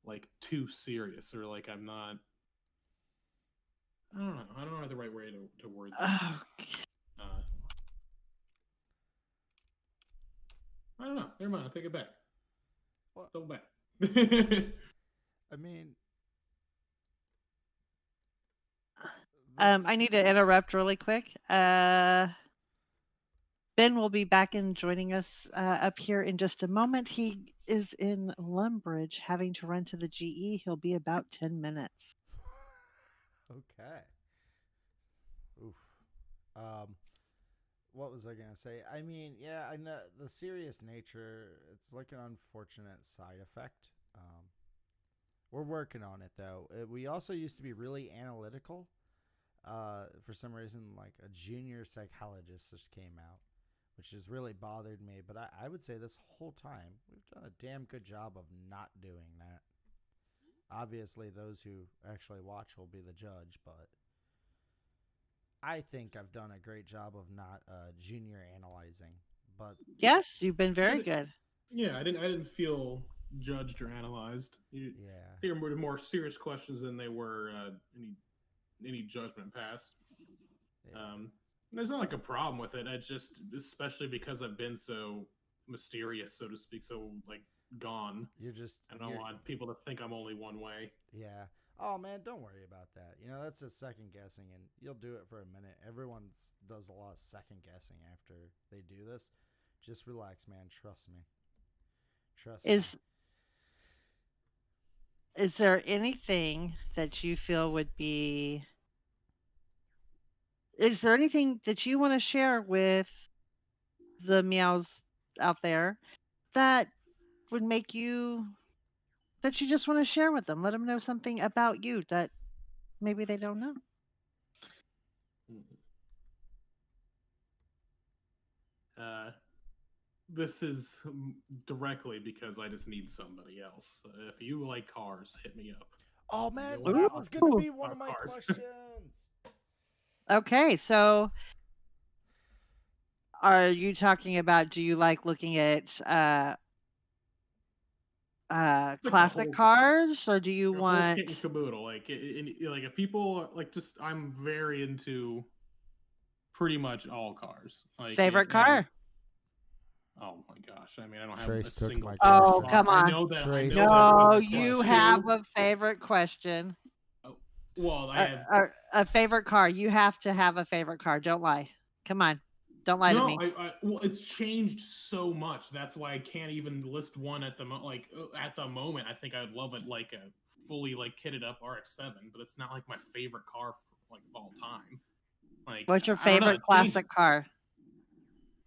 like too serious or like I'm not. I don't know. I don't know the right way to word that. I don't know. Never mind. I'll take it back. What? Double back. I mean, I need to interrupt really quick. Ben will be back and joining us up here in just a moment. He is in Lumbridge having to run to the GE. He'll be about 10 minutes. Okay. Oof. What was I gonna say? I mean, yeah, I know the serious nature. It's like an unfortunate side effect. We're working on it though. We also used to be really analytical. For some reason, like a junior psychologist just came out, which has really bothered me. But I would say this whole time we've done a damn good job of not doing that. Obviously, those who actually watch will be the judge, but I think I've done a great job of not junior analyzing. But yes, you've been very good. Yeah, I didn't feel judged or analyzed. They were more serious questions than they were any judgment passed. Yeah. There's not like a problem with it. I just, especially because I've been so mysterious, so to speak, so like gone. I don't want people to think I'm only one way. Yeah. Oh man, don't worry about that. You know, that's just second guessing, and you'll do it for a minute. Everyone does a lot of second guessing after they do this. Just relax, man. Trust me. Trust me. Is there anything that you feel would be? Is there anything that you want to share with the meows out there that would make you, that you just want to share with them? Let them know something about you that maybe they don't know. This is directly because I just need somebody else. If you like cars, hit me up. Oh man, that was going to be one of my questions. Okay, so are you talking about, do you like looking at classic cars, or do you want kit and caboodle? Like if people like, just I'm very into pretty much all cars. Like favorite car? Oh my gosh! I mean, I don't have Trace a single. Oh, come on! I know that. Trace, no, you have a favorite question. Oh, well, I have a favorite car. You have to have a favorite car. Don't lie. Come on, don't lie to me. Well, it's changed so much. That's why I can't even list one at the at the moment. I think I'd love it like a fully like kitted up RX-7, but it's not like my favorite car for, like, of all time. Like, what's your favorite classic car?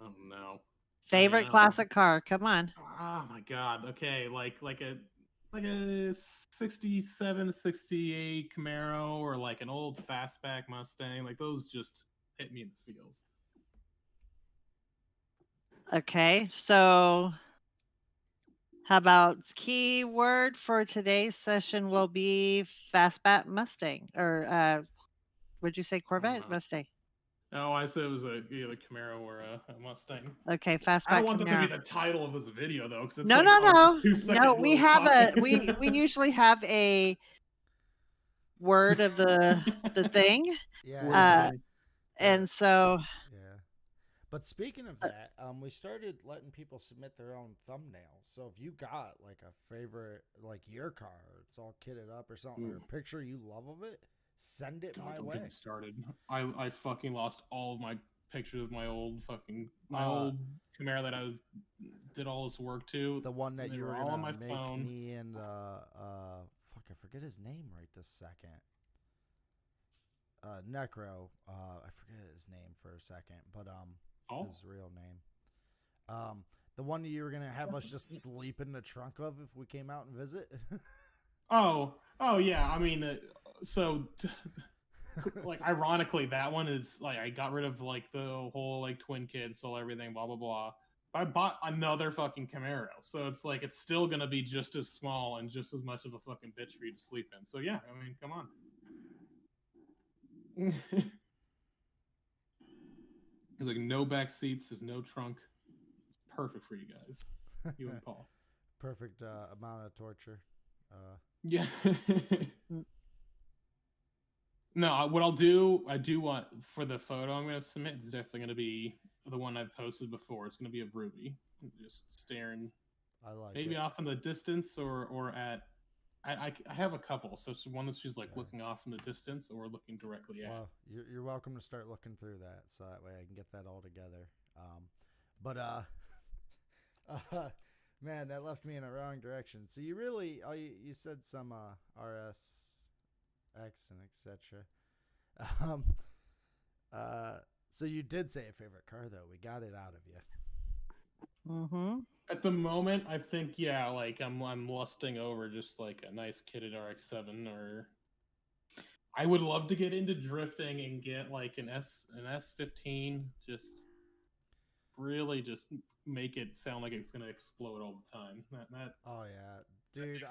Oh no. Favorite classic car. Come on. Oh my god. Okay, like a 67, 68 Camaro, or like an old fastback Mustang. Like, those just hit me in the feels. Okay, so how about keyword for today's session will be fastback Mustang, or would you say Corvette? Mustang. Oh, I said it was a Camaro or a Mustang. Okay, fastback I don't want Camaro. that to be the title of this video, though, because it's no. We have we usually have a word of the thing. Yeah. And so. Yeah. But speaking of that, we started letting people submit their own thumbnails. So if you got like a favorite, like your car, it's all kitted up or something, or a picture you love of it, send it my way. Get me started. I fucking lost all of my pictures of my old old Camaro that I did all this work to. The one that you were all on my make phone. Me and fuck, I forget his name right this second. Necro, I forget his name for a second, but his real name. The one you were gonna have us just sleep in the trunk of if we came out and visit. Oh yeah. I mean, like ironically, that one is like I got rid of like the whole like twin kids, sold everything, blah blah blah. But I bought another fucking Camaro, so it's like it's still gonna be just as small and just as much of a fucking bitch for you to sleep in. So yeah, I mean, come on. There's like no back seats, there's no trunk. It's perfect for you guys, you and Paul. Perfect amount of torture. Yeah. No, what I'll do, I do want for the photo I'm going to submit. It's definitely going to be the one I've posted before. It's going to be of Ruby just staring. I like maybe it. off in the distance or at. I have a couple. So it's one that she's like looking off in the distance or looking directly at. Well, you're welcome to start looking through that, so that way I can get that all together. Man, that left me in a wrong direction. So you really, you said some RSX and etc. So you did say a favorite car though. We got it out of you. Mm-hmm. At the moment, I think like I'm lusting over just like a nice kitted RX-7, or I would love to get into drifting and get like an S15, just really just make it sound like it's gonna explode all the time. Oh yeah, dude,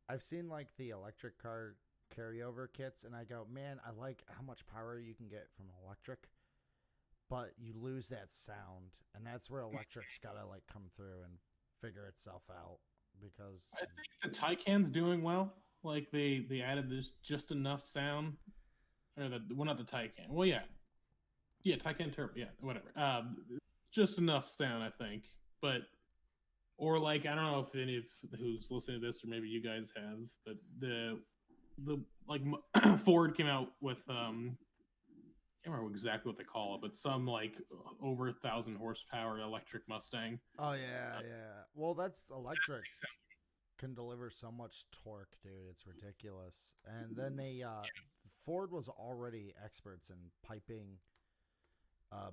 I've seen like the electric car carryover kits, and I go, man, I like how much power you can get from electric, but you lose that sound, and that's where electric's gotta like come through and figure itself out. Because I think the Taycan's doing well. Like they added this just enough sound, or not the Taycan. Well, yeah, Taycan Turbo, yeah, whatever. Just enough sound, I think. But or like I don't know if any of who's listening to this, or maybe you guys have, but the like Ford came out with I can't remember exactly what they call it, but some like over 1,000 horsepower electric Mustang. Oh yeah. Well, that's electric. Can deliver so much torque, dude. It's ridiculous. And then Ford was already experts in piping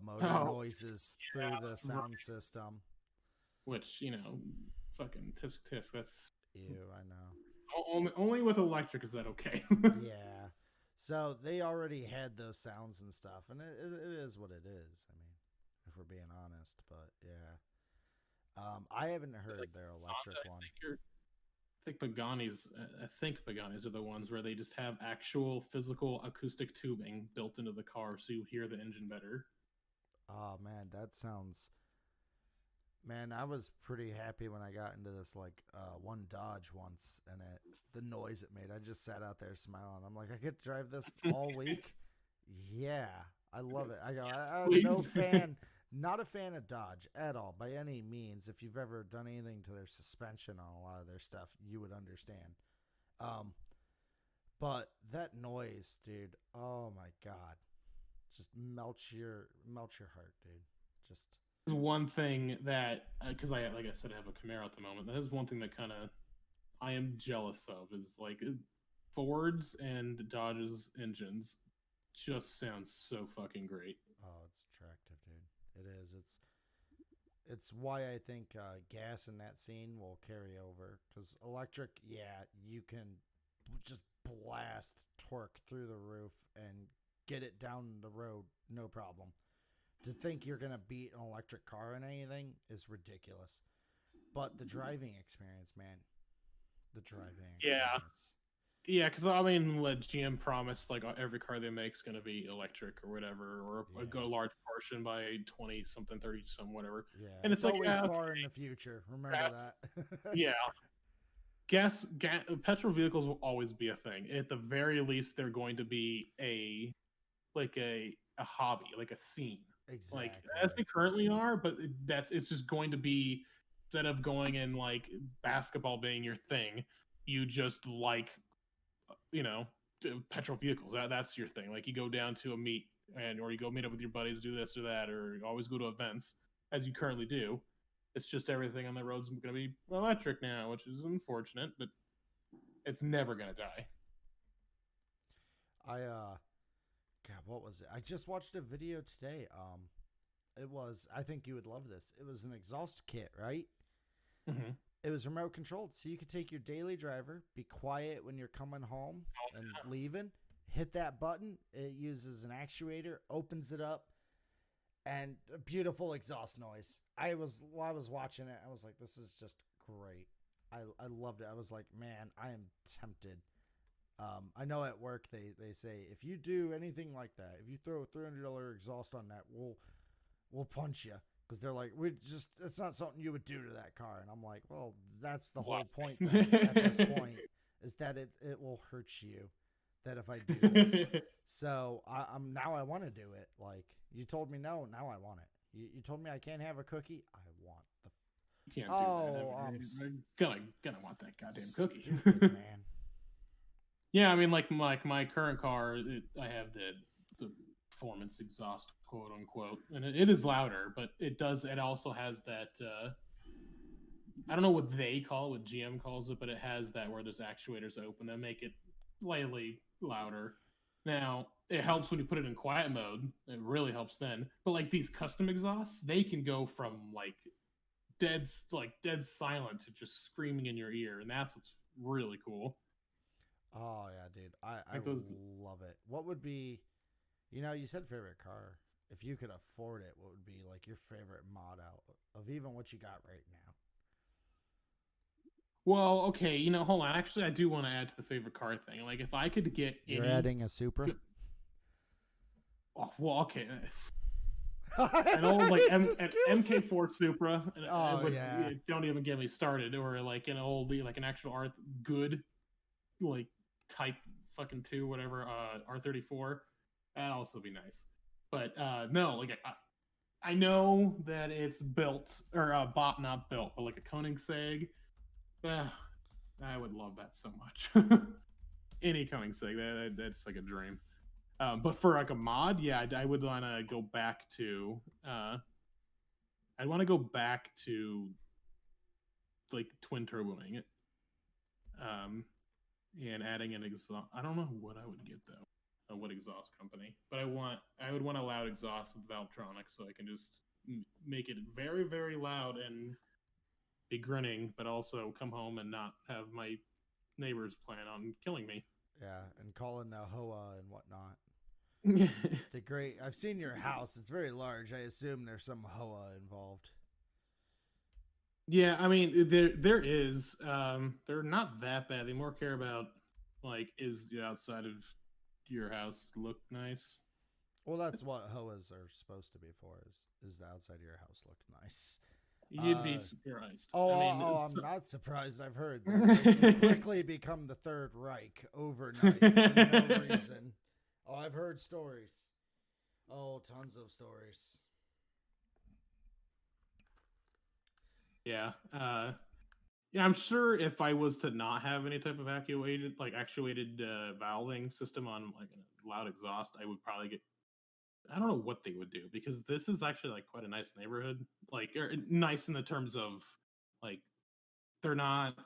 motor noises through the sound system. Which, fucking tisk tisk. That's ew. I know. Only with electric is that okay. Yeah. So they already had those sounds and stuff, and it is what it is. I mean, if we're being honest, but yeah. I haven't heard their electric one. I think Pagani's are the ones where they just have actual physical acoustic tubing built into the car, so you hear the engine better. Oh man, that sounds. Man, I was pretty happy when I got into this like one Dodge once, and the noise it made. I just sat out there smiling. I'm like, I get to drive this all week. Yeah, I love it. I go, I'm not a fan of Dodge at all by any means. If you've ever done anything to their suspension on a lot of their stuff, you would understand. But that noise, dude. Oh my god, just melts your heart, dude. Just. Is one thing that because like I said, I have a Camaro at the moment. That is one thing that kind of I am jealous of is like Ford's and Dodge's engines just sound so fucking great. Oh, it's attractive, dude. It is. It's why I think gas in that scene will carry over, because electric, yeah, you can just blast torque through the roof and get it down the road, no problem. To think you're going to beat an electric car in anything is ridiculous. But the driving experience, man. The driving experience. Yeah, because I mean, what GM promised, like every car they make is going to be electric or whatever, or a large portion by 20-something, 30-some, whatever. Yeah, and it's always like, far in the future. Remember that. Yeah. Petrol vehicles will always be a thing. At the very least, they're going to be a hobby, like a scene. Exactly. Like as they currently are, but it's just going to be, instead of going in like basketball being your thing, you just like petrol vehicles. That's your thing. Like you go down to a meet or you go meet up with your buddies, do this or that, or you always go to events as you currently do. It's just everything on the road's going to be electric now, which is unfortunate, but it's never going to die. God, what was it? I just watched a video today. It was. I think you would love this. It was an exhaust kit, right? Mm-hmm. It was remote controlled, so you could take your daily driver, be quiet when you're coming home and leaving, hit that button. It uses an actuator, opens it up, and a beautiful exhaust noise. While I was watching it, I was like, this is just great. I loved it. I was like, man, I am tempted. I know at work they say, if you do anything like that, if you throw a $300 exhaust on that, we'll punch you. Because they're like, it's not something you would do to that car. And I'm like, well, that's the whole point then, at this point, is that it will hurt you, that if I do this. So now I want to do it. Like, you told me no, now I want it. You told me I can't have a cookie. I want the. You can't do that. I'm gonna want that goddamn cookie, man. Yeah, I mean, like my current car, I have the performance exhaust, quote unquote, and it is louder, but it also has that. I don't know what they call it, what GM calls it, but it has that where there's actuators open that make it slightly louder. Now, it helps when you put it in quiet mode. It really helps then. But like these custom exhausts, they can go from like dead silent to just screaming in your ear, and that's what's really cool. Oh yeah, dude, I love it. What would be, you said favorite car. If you could afford it, what would be like your favorite mod out of even what you got right now? Well, okay, hold on. Actually, I do want to add to the favorite car thing. Like, if I could get You're adding a Supra? Oh, well, okay. An old like MK4 Supra. Yeah. Don't even get me started. Or like an old, like an actual good, like Type fucking 2, whatever, R34. That'd also be nice. But no, like I know that it's built or not built, but like a Koenigsegg. I would love that so much. Any Koenigsegg, that's like a dream. But for like a mod, yeah, I would want to go back to. I'd want to go back to like twin turboing it, and adding an exhaust. I don't know what I would get though, what exhaust company, but I would want a loud exhaust with Valvetronic, so I can just make it very, very loud and be grinning, but also come home and not have my neighbors plan on killing me. Yeah, and calling the HOA and whatnot. I've seen your house. It's very large. I assume there's some HOA involved. Yeah, I mean, there is. They're not that bad. They more care about, like, is the outside of your house look nice? Well, that's what HOAs are supposed to be for, is the outside of your house look nice. You'd be surprised. I'm not surprised. I've heard that you quickly become the Third Reich overnight for no reason. Oh, I've heard stories. Oh, tons of stories. Yeah. Yeah, I'm sure if I was to not have any type of actuated valving system on like a loud exhaust, I would probably get. I don't know what they would do, because this is actually like quite a nice neighborhood. Like, nice in the terms of like they're not.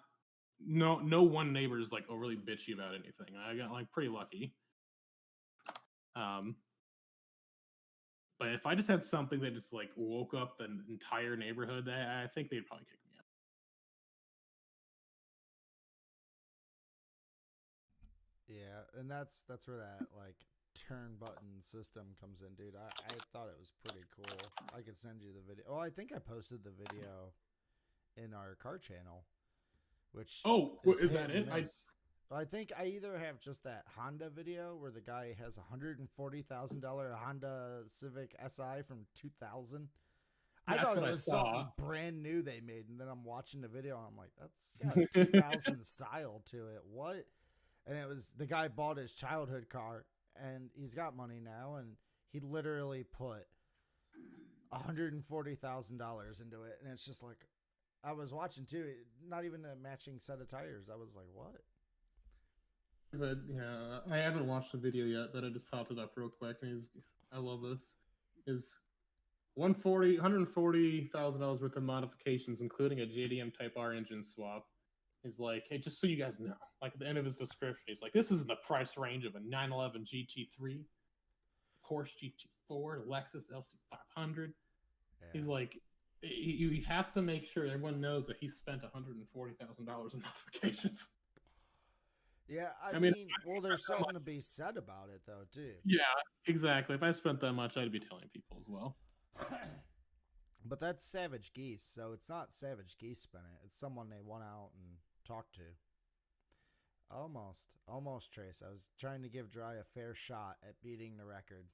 No one neighbor is like overly bitchy about anything. I got like pretty lucky. But if I just had something that just like woke up the entire neighborhood, I think they'd probably kick me out. Yeah, and that's where that like turn button system comes in, dude. I thought it was pretty cool. I could send you the video. Oh, I think I posted the video in our car channel. Which is that it? I think I either have just that Honda video where the guy has $140,000 Honda Civic Si from 2000. I thought it was something brand new they made, and then I'm watching the video and I'm like, that's got a 2000 style to it. What? And it was the guy bought his childhood car, and he's got money now, and he literally put $140,000 into it, and it's just like, I was watching too, not even a matching set of tires. I was like, what? Yeah, I haven't watched the video yet, but I just popped it up real quick, and I love this. Is $140,000 worth of modifications, including a JDM Type R engine swap. He's like, hey, just so you guys know, like at the end of his description, he's like, this is in the price range of a 911 GT3, Porsche GT4, Lexus LC500, Yeah. He's like, he has to make sure everyone knows that he spent $140,000 in notifications. Yeah, I mean, mean, well, there's something to be said about it, though, too. Yeah, exactly. If I spent that much, I'd be telling people as well. But that's Savage Geese, so it's not Savage Geese spinning it. It's someone they went out and talked to. Almost, Trace. I was trying to give Dry a fair shot at beating the record.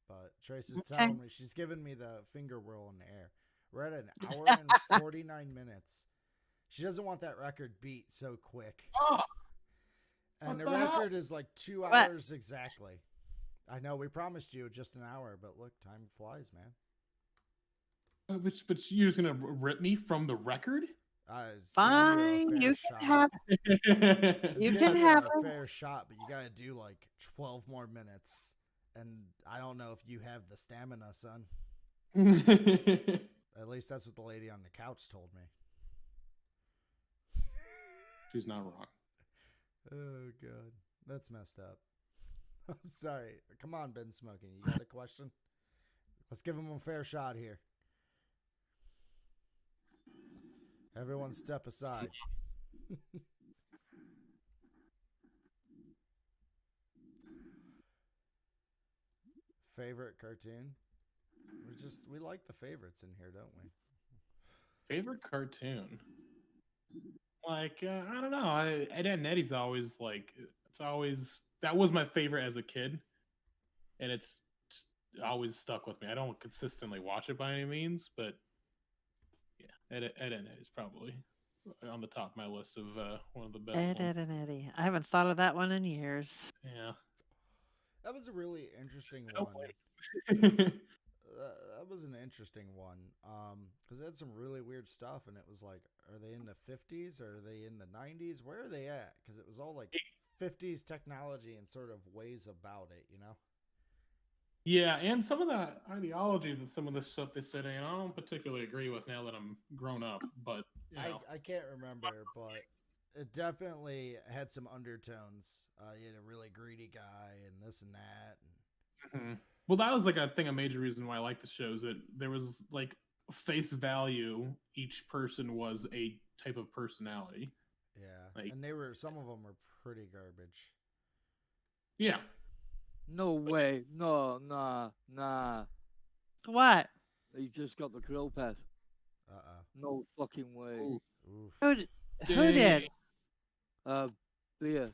But Trace is telling me, she's giving me the finger whirl in the air. We're at an hour and 49 minutes. She doesn't want that record beat so quick. Oh, and the record is like 2 hours exactly. I know we promised you just an hour, but look, time flies, man. But you're just gonna rip me from the record? Fine, you can have. You can have a fair shot, but you gotta do like 12 more minutes, and I don't know if you have the stamina, son. At least that's what the lady on the couch told me. She's not wrong. Oh god, that's messed up. I'm sorry. Come on, Ben Smoking. You got a question? Let's give him a fair shot here. Everyone step aside. Favorite cartoon? We like the favorites in here, don't we? Favorite cartoon? Like, I don't know. Ed, Edd n Eddy's always like, that was my favorite as a kid. And it's always stuck with me. I don't consistently watch it by any means, but yeah, Ed, Edd n Eddy's probably on the top of my list of one of the best ones. Ed and Eddy. I haven't thought of that one in years. Yeah. That was a really interesting one. That was an interesting one because it had some really weird stuff, and it was like, are they in the 50s or are they in the 90s? Where are they at? Because it was all like 50s technology and sort of ways about it, you know? Yeah, and some of that ideology that some of the stuff they said, and I don't particularly agree with now that I'm grown up, but you know. I can't remember, but it definitely had some undertones. You had a really greedy guy and this and that. Mm-hmm. Well, that was like I think a major reason why I like the show is that there was like face value. Each person was a type of personality. Yeah, and some of them were pretty garbage. Yeah. No way. No, nah. What? He just got the grill pet. No fucking way. Who did? Leah.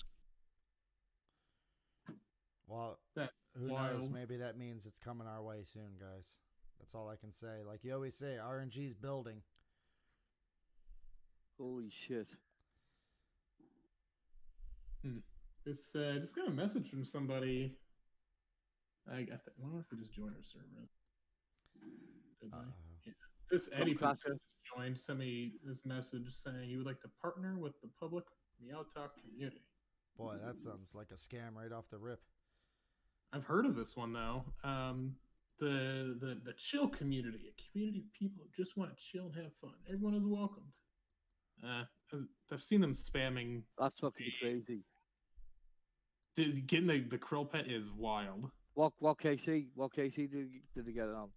Well, who knows? Maybe that means it's coming our way soon, guys. That's all I can say. Like you always say, RNG's building. Holy shit. Just got a message from somebody. I wonder if they just joined our server. Yeah. This Eddie just joined, sent me this message saying he would like to partner with the public Meow Talk community. Boy, that sounds like a scam right off the rip. I've heard of this one though. The chill community, a community of people who just want to chill and have fun. Everyone is welcomed. I've seen them spamming. That's fucking crazy. Getting the krill pet is wild. What KC did he get it on?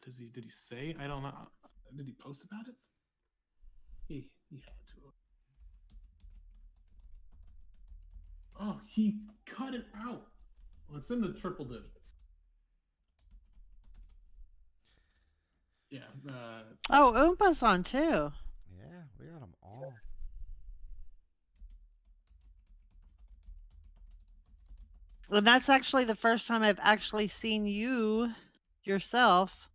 Did he say? I don't know. Did he post about it? He had to. Oh, he cut it out. Well, it's in the triple digits. Yeah. Oompa's on too. Yeah, we got them all. And that's actually the first time I've actually seen you yourself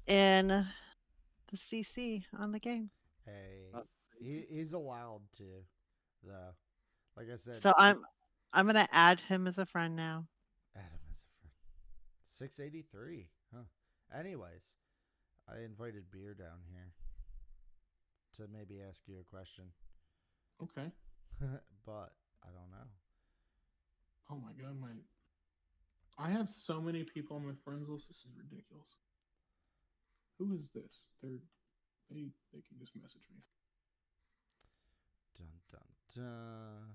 in the CC on the game. Hey, he's allowed to, though. Like I said. So I'm gonna add him as a friend now. Add him as a friend. 683. Huh. Anyways, I invited Beer down here to maybe ask you a question. Okay. But I don't know. Oh my god, I have so many people on my friends list. This is ridiculous. Who is this? They can just message me. Dun dun dun.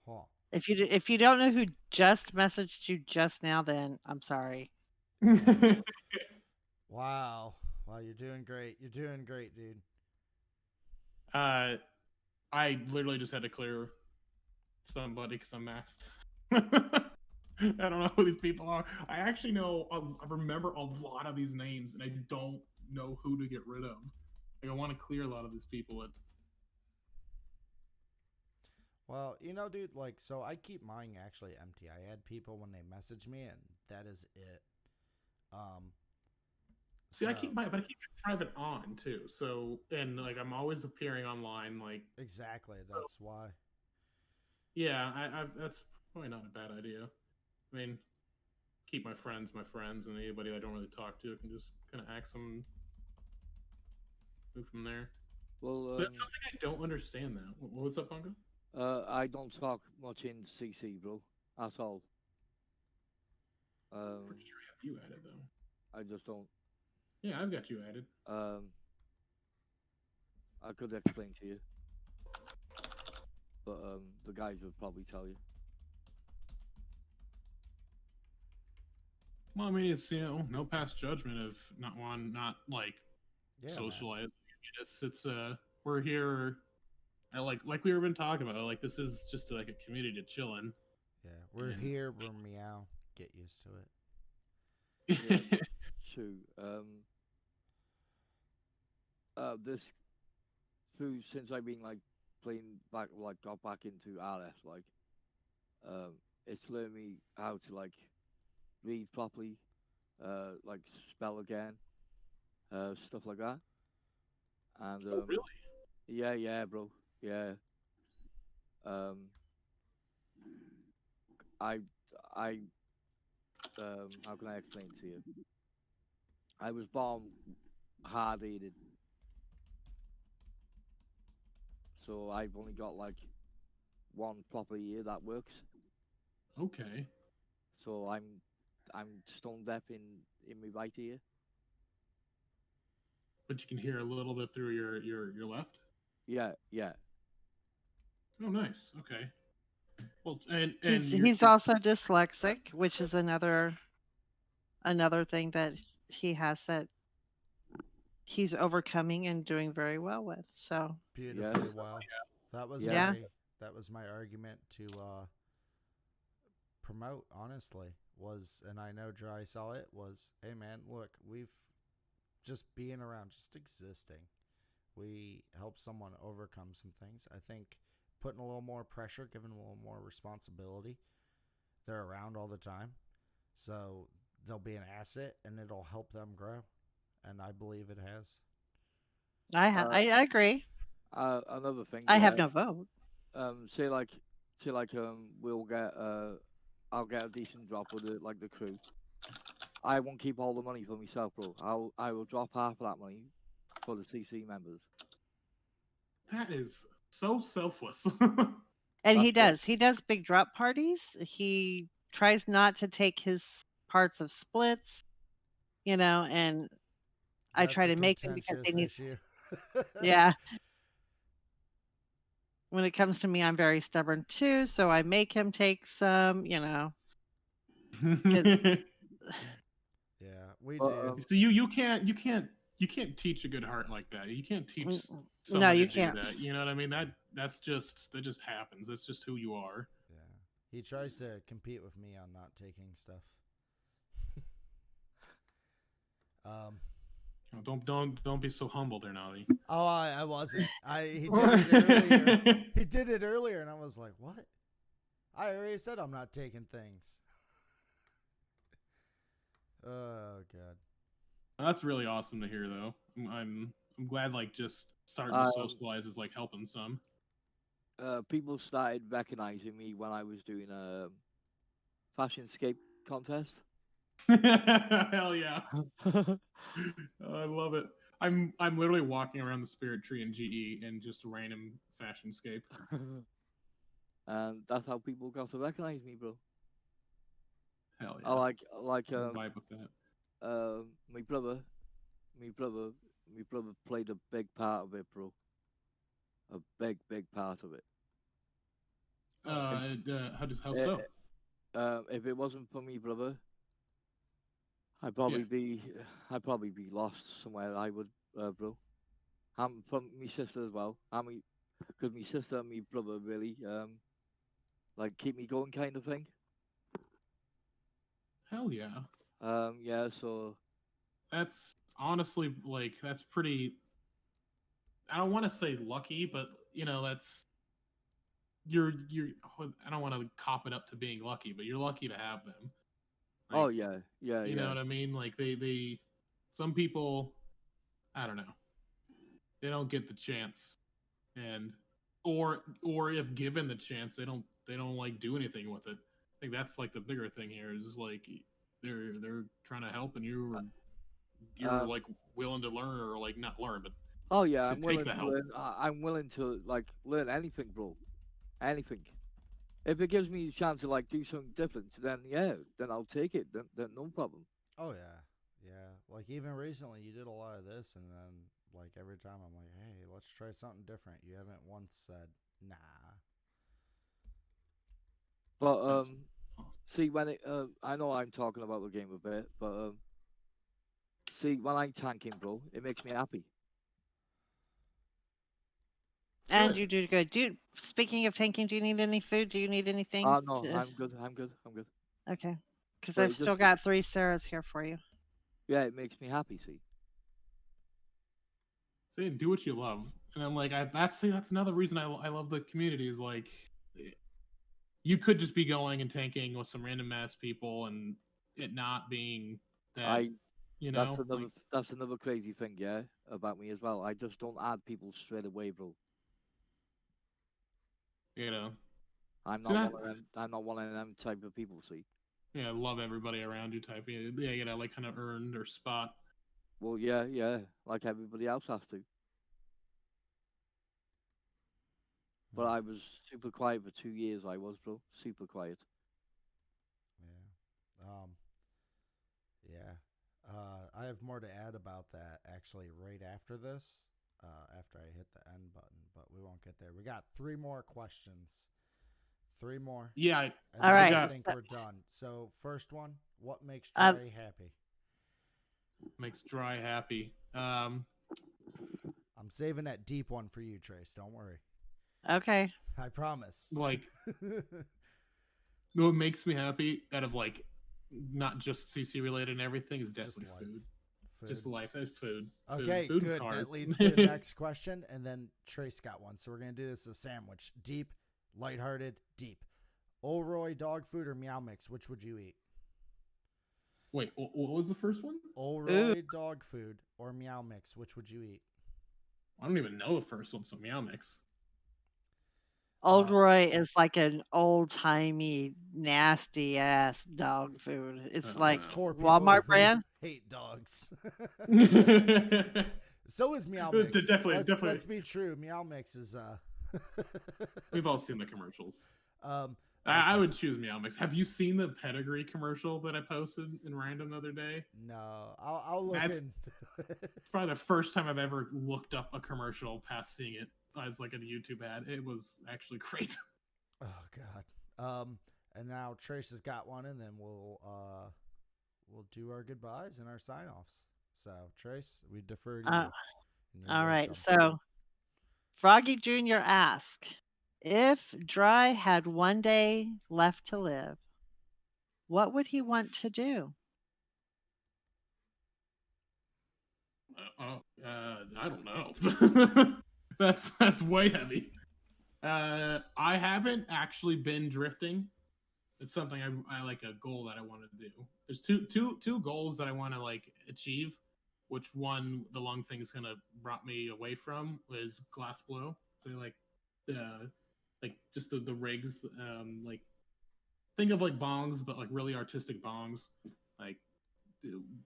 Huh. If you don't know who just messaged you just now, then I'm sorry. Wow. Wow, you're doing great. You're doing great, dude. I literally just had to clear somebody because I'm maxed. I don't know who these people are. I actually know, I remember a lot of these names, and I don't know who to get rid of. Like, I want to clear a lot of these people. Well, you know, dude, like, so I keep mine actually empty. I add people when they message me, and that is it. See, I keep my private on too. So, and like, I'm always appearing online. Like, exactly. That's why. Yeah, that's probably not a bad idea. I mean, keep my friends, and anybody I don't really talk to can just kind of axe them, move from there. Well, That's something I don't understand now. What's up, Bungo? I don't talk much in CC, bro, at all. Pretty sure I have you added though. I just don't. Yeah, I've got you added. I could explain to you, but the guys would probably tell you. Well, I mean, it's no past judgment of not like socialize. It's we're here. Like we were been talking about. Like, this is just like a community to chill in. Yeah, we're here. We're meow. Get used to it. Yeah, true. This since I've been like playing back, like got back into RS, like, it's learned me how to like read properly, like spell again, stuff like that. And really? yeah, bro, yeah. I how can I explain to you? I was born hard-headed, so I've only got like one proper ear that works. Okay. So I'm stone deaf in my right ear. But you can hear a little bit through your left. Yeah. Oh, nice. Okay. Well, and He's also dyslexic, which is another thing that he has that he's overcoming and doing very well with. So beautifully well. That was that was my argument to promote. Honestly, and I know Dry saw it. Was, hey man, look, we've just being around, just existing. We help someone overcome some things. I think putting a little more pressure, giving them a little more responsibility. They're around all the time, so they'll be an asset, and it'll help them grow. And I believe it has. I agree. Another thing. I have no vote. Say like we'll get I'll get a decent drop with the crew. I won't keep all the money for myself, bro. I will drop half of that money for the CC members. That is so selfless. And he does big drop parties. He tries not to take his parts of splits, and I try to make him because they need. Yeah. When it comes to me, I'm very stubborn too, so I make him take some, Yeah, we do. So you can't teach a good heart like that. You can't teach no, you to can't. Do that. You know what I mean? That just happens. That's just who you are. Yeah. He tries to compete with me on not taking stuff. Don't be so humble there, Navi. Oh, I wasn't. He did it earlier. He did it earlier, and I was like, what? I already said I'm not taking things. Oh God. That's really awesome to hear, though. I'm glad, like, just starting to socialize is like helping some. People started recognizing me when I was doing a fashionscape contest. Hell yeah. I love it. I'm literally walking around the spirit tree in GE and just random fashionscape. And that's how people got to recognize me, bro. Hell yeah. I like vibe with that. my brother played a big part of it, bro. A big part of it. How so? If it wasn't for me, brother, I'd I'd probably be lost somewhere. I would, bro. I'm from my sister as well. Because my sister and my brother really, like keep me going kind of thing. Hell yeah. Yeah. So That's honestly that's pretty. I don't want to say lucky, but that's you're. I don't want to cop it up to being lucky, but you're lucky to have them. Oh yeah, yeah, you know what I mean? Like they some people, I don't know, they don't get the chance, and or if given the chance, they don't like do anything with it. I think that's like the bigger thing here is like they're trying to help, and you're like willing to learn or like not learn, but oh yeah, to I'm take willing the to help. learn. I'm willing to like learn anything, bro. Anything. If it gives me a chance to like do something different, then yeah, then I'll take it. Then no problem. Oh yeah, yeah. Like even recently, you did a lot of this, and then like every time I'm like, hey, let's try something different. You haven't once said nah. But see when I know I'm talking about the game a bit, but see when I'm tanking, bro, it makes me happy. And you do good. Speaking of tanking, do you need any food? Do you need anything? No, I'm good. I'm good. I'm good. Okay. Because But I've still got 3 Sarahs here for you. Yeah, it makes me happy. See, do what you love, and then like that's another reason I love the community is like you could just be going and tanking with some random ass people and it not being that that's another crazy thing, yeah, about me as well. I just don't add people straight away, bro. I'm not one of them. I'm not one of them type of people. See. Yeah, love everybody around you type. Yeah, like kind of earned or spot. Well, yeah, like everybody else has to. But I was super quiet for 2 years. I was, bro, super quiet. Yeah. Yeah. I have more to add about that actually right after this. After I hit the end button, but we won't get there. We got 3 more questions. 3 more. Yeah. All right. I think we're done. So first one, what makes Dry happy? Makes Dry happy. I'm saving that deep one for you, Trace. Don't worry. Okay. I promise. Like, what makes me happy out of like not just CC related and everything is definitely food. Just life. Food. Okay, food good. Card. That leads to the next question, and then Trace got one. So we're gonna do this as a sandwich: deep, lighthearted, deep. Olroy dog food or Meow Mix? Which would you eat? Wait, what was the first one? Olroy dog food or Meow Mix? Which would you eat? I don't even know the first one. So Meow Mix. Olroy is like an old-timey, nasty-ass dog food. It's like Walmart brand. Hate dogs. So is Meow Mix. Definitely. Let's be true. Meow Mix is. We've all seen the commercials. I would choose Meow Mix. Have you seen the pedigree commercial that I posted in random the other day? No, I'll look. It's probably the first time I've ever looked up a commercial past seeing it as like a YouTube ad. It was actually great. Oh God. And now Trace has got one, and then we'll do our goodbyes and our sign offs. So Trace, we defer to you. All right. So Froggy Jr. asked, if Dry had 1 day left to live, what would he want to do? I don't know. That's way heavy. I haven't actually been drifting. It's something I like, a goal that I want to do. There's two goals that I want to like achieve. Which one the lung thing is gonna brought me away from is glass blow. So like just the rigs. Like think of like bongs, but like really artistic bongs. Like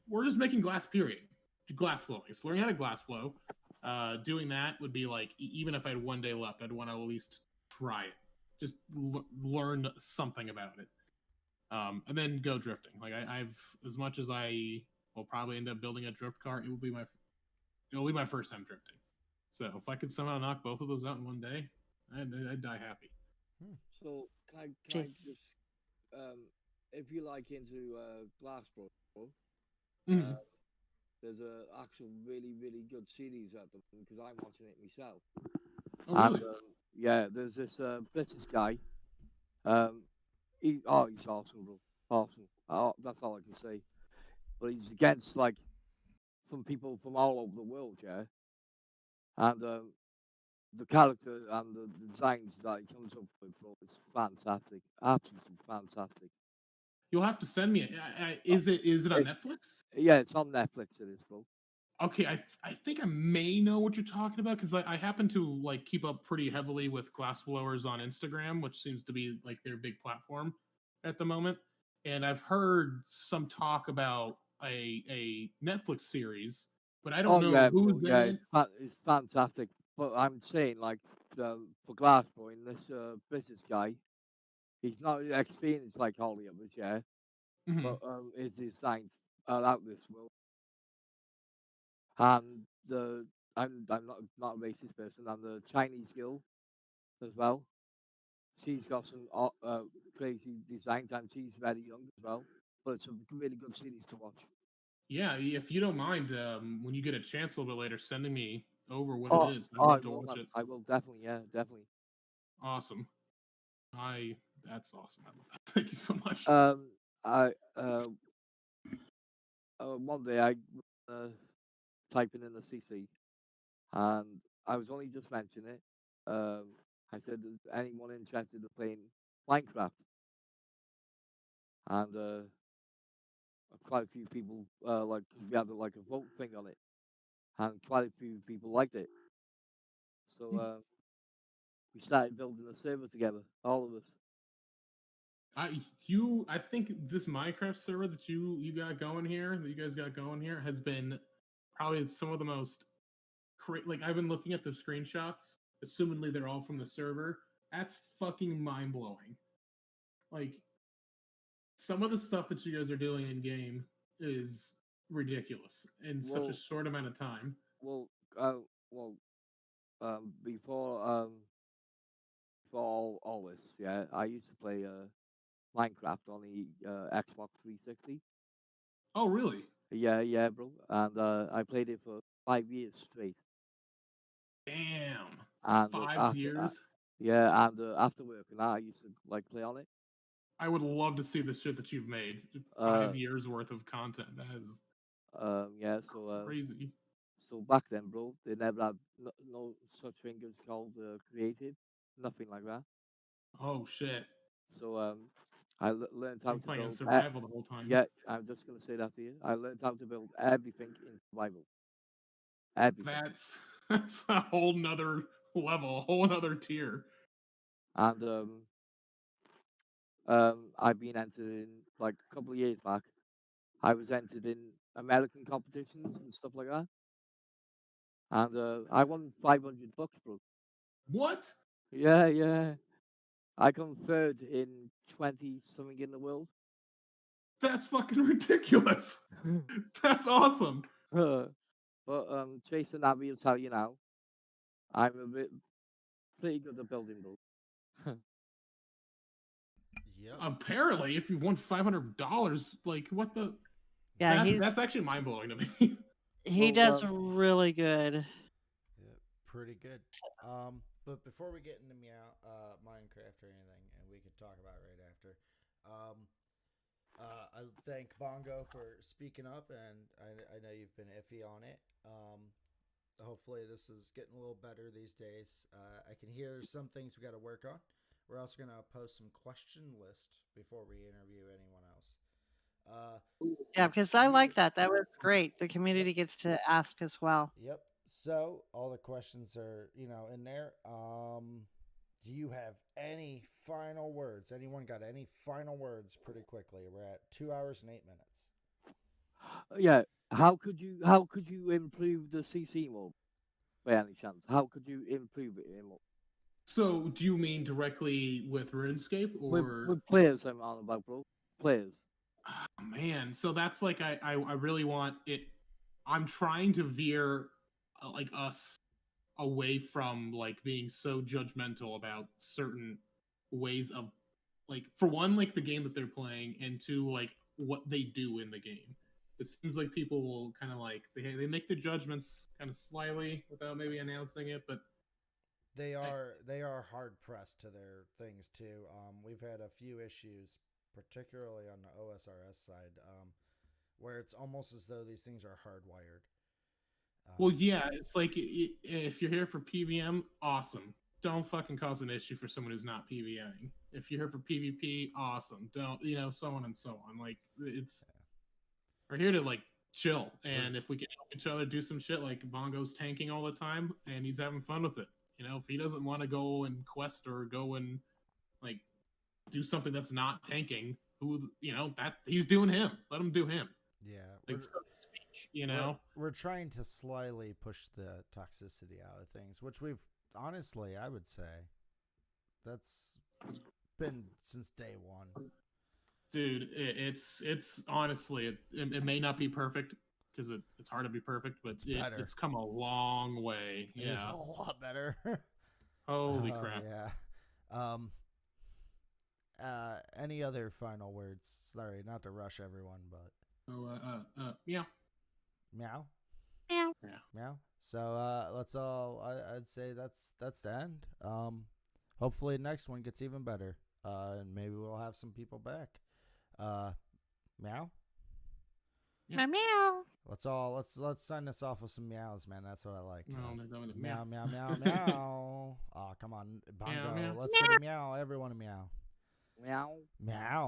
we're just making glass. Period. Glass blowing. It's learning how to glass blow. Doing that would be like, even if I had 1 day left, I'd want to at least try it. Just learn something about it. And then go drifting. Like I've, as much as I will probably end up building a drift car, it'll be my first time drifting. So if I could somehow knock both of those out in 1 day, I'd die happy. So can I Gee. just if you like into Glass Bro, Mhm. there's a actual really good series at the moment because I'm watching it myself. Oh, And really? yeah, there's this British guy. He's awesome, bro. Awesome. Oh, that's all I can say. But he's against like from people from all over the world, yeah. And the character and the designs that he comes up with, bro, is fantastic. Absolutely fantastic. You'll have to send me it. Uh, Is it on It, Netflix? yeah, it's on Netflix. It is, bro. Okay, I think I may know what you're talking about because I happen to like keep up pretty heavily with glassblowers on Instagram, which seems to be like their big platform at the moment. And I've heard some talk about a Netflix series, but I don't Oh know yeah, who's bro. in Yeah, it. it's fantastic. But I'm saying like for Glass Boy, this British guy, he's not experienced like all the others, yeah. Mhm. But his designs are out this world. And the I'm not a racist person. And the Chinese girl as well. She's got some crazy designs, and she's very young as well. But it's a really good series to watch. Yeah, if you don't mind, when you get a chance a little bit later, sending me over what it Oh, is. I'd oh, I love to will, watch man. it. I will definitely, yeah, definitely. Awesome. I That's awesome. I love that. Thank you so much. I one day I uh, typing in the CC, and I was only just mentioning it. I said, "Is anyone interested in playing Minecraft?" And quite a few people like we had like a vote thing on it, and quite a few people liked it. So we started building a server together, all of us. I think this Minecraft server that you got going here, that you guys got going here, has been probably some of the most like I've been looking at the screenshots, assumingly they're all from the server. That's fucking mind blowing. Like some of the stuff that you guys are doing in game is ridiculous in such a Well, short amount of time. well, well. Before for all this, yeah, I used to play Minecraft on the Xbox 360. Oh, really? Yeah, yeah, bro. And I played it for 5 years straight. Damn. And Five years. yeah, and after work, and I used to like play on it. I would love to see the shit that you've made. Uh, 5 years worth of content. That is yeah. So crazy. so back then, bro, they never had no such thing as called creative, nothing like that. Oh shit. So learned how Been to playing in build. survival the whole time. Yeah, I'm just gonna say that to you. I learned how to build everything in survival. Everything. That's that's a whole nother level, a whole nother tier. And I've been entered in like a couple of years back. I was entered in American competitions and stuff like that. And I won $500, bro. What? Yeah, yeah. I come third in 20 something in the world. That's fucking ridiculous. That's awesome. But Jason Abbey will tell you now, I'm a bit pretty good at building, bro. Yep. Apparently, if you won $500, like what the Yeah, that's actually mind blowing to me. he Well, does really good. Yep. Pretty good. But before we get into Minecraft or anything, and we could talk about it right after. Um, I thank Bongo for speaking up, and I know you've been iffy on it. Hopefully, this is getting a little better these days. I can hear some things we got to work on. We're also going to post some question list before we interview anyone else. Uh, Yeah, because I you, like that. That was great. The yep, community gets to ask as well. yep. So all the questions are in there. Do you have any final words? Anyone got any final words? Pretty quickly, we're at 2 hours and 8 minutes. Yeah. How could you improve the CC mode by any chance? How could you improve it more? So, do you mean directly with RuneScape or With players I'm on about, bro. Players. oh, man? So that's like I really want it. I'm trying to veer like us away from like being so judgmental about certain ways of, like, for one, like the game that they're playing, and two, like what they do in the game. It seems like people will kind of like they make their judgments kind of slyly without maybe announcing it, but they are hard pressed to their things too. We've had a few issues, particularly on the OSRS side, where it's almost as though these things are hardwired. Well, yeah, it's like if you're here for PVM, awesome. Don't fucking cause an issue for someone who's not PVMing. If you're here for PvP, awesome. Don't, so on and so on. Like, we're here to like chill, and if we can help each other do some shit, like Bongo's tanking all the time, and he's having fun with it. If he doesn't want to go and quest or go and like do something that's not tanking, that he's doing him. Let him do him. Yeah, like, so to speak, we're trying to slyly push the toxicity out of things, which we've honestly, I would say, that's been since day one. Dude, it's honestly, it may not be perfect because it's hard to be perfect, but it's come a long way. It's a lot better. Holy crap! Yeah. Any other final words? Sorry, not to rush everyone, but meow. Meow. Meow. Yeah. Meow. So let's all. I'd say that's the end. Hopefully next one gets even better. And maybe we'll have some people back. Meow. Yeah. Meow. Let's sign this off with some meows, man. That's what I like. Meow, meow, meow, meow. Oh, come on, Bongo. Meow, meow. Let's get a meow. Everyone a meow. Meow. Meow.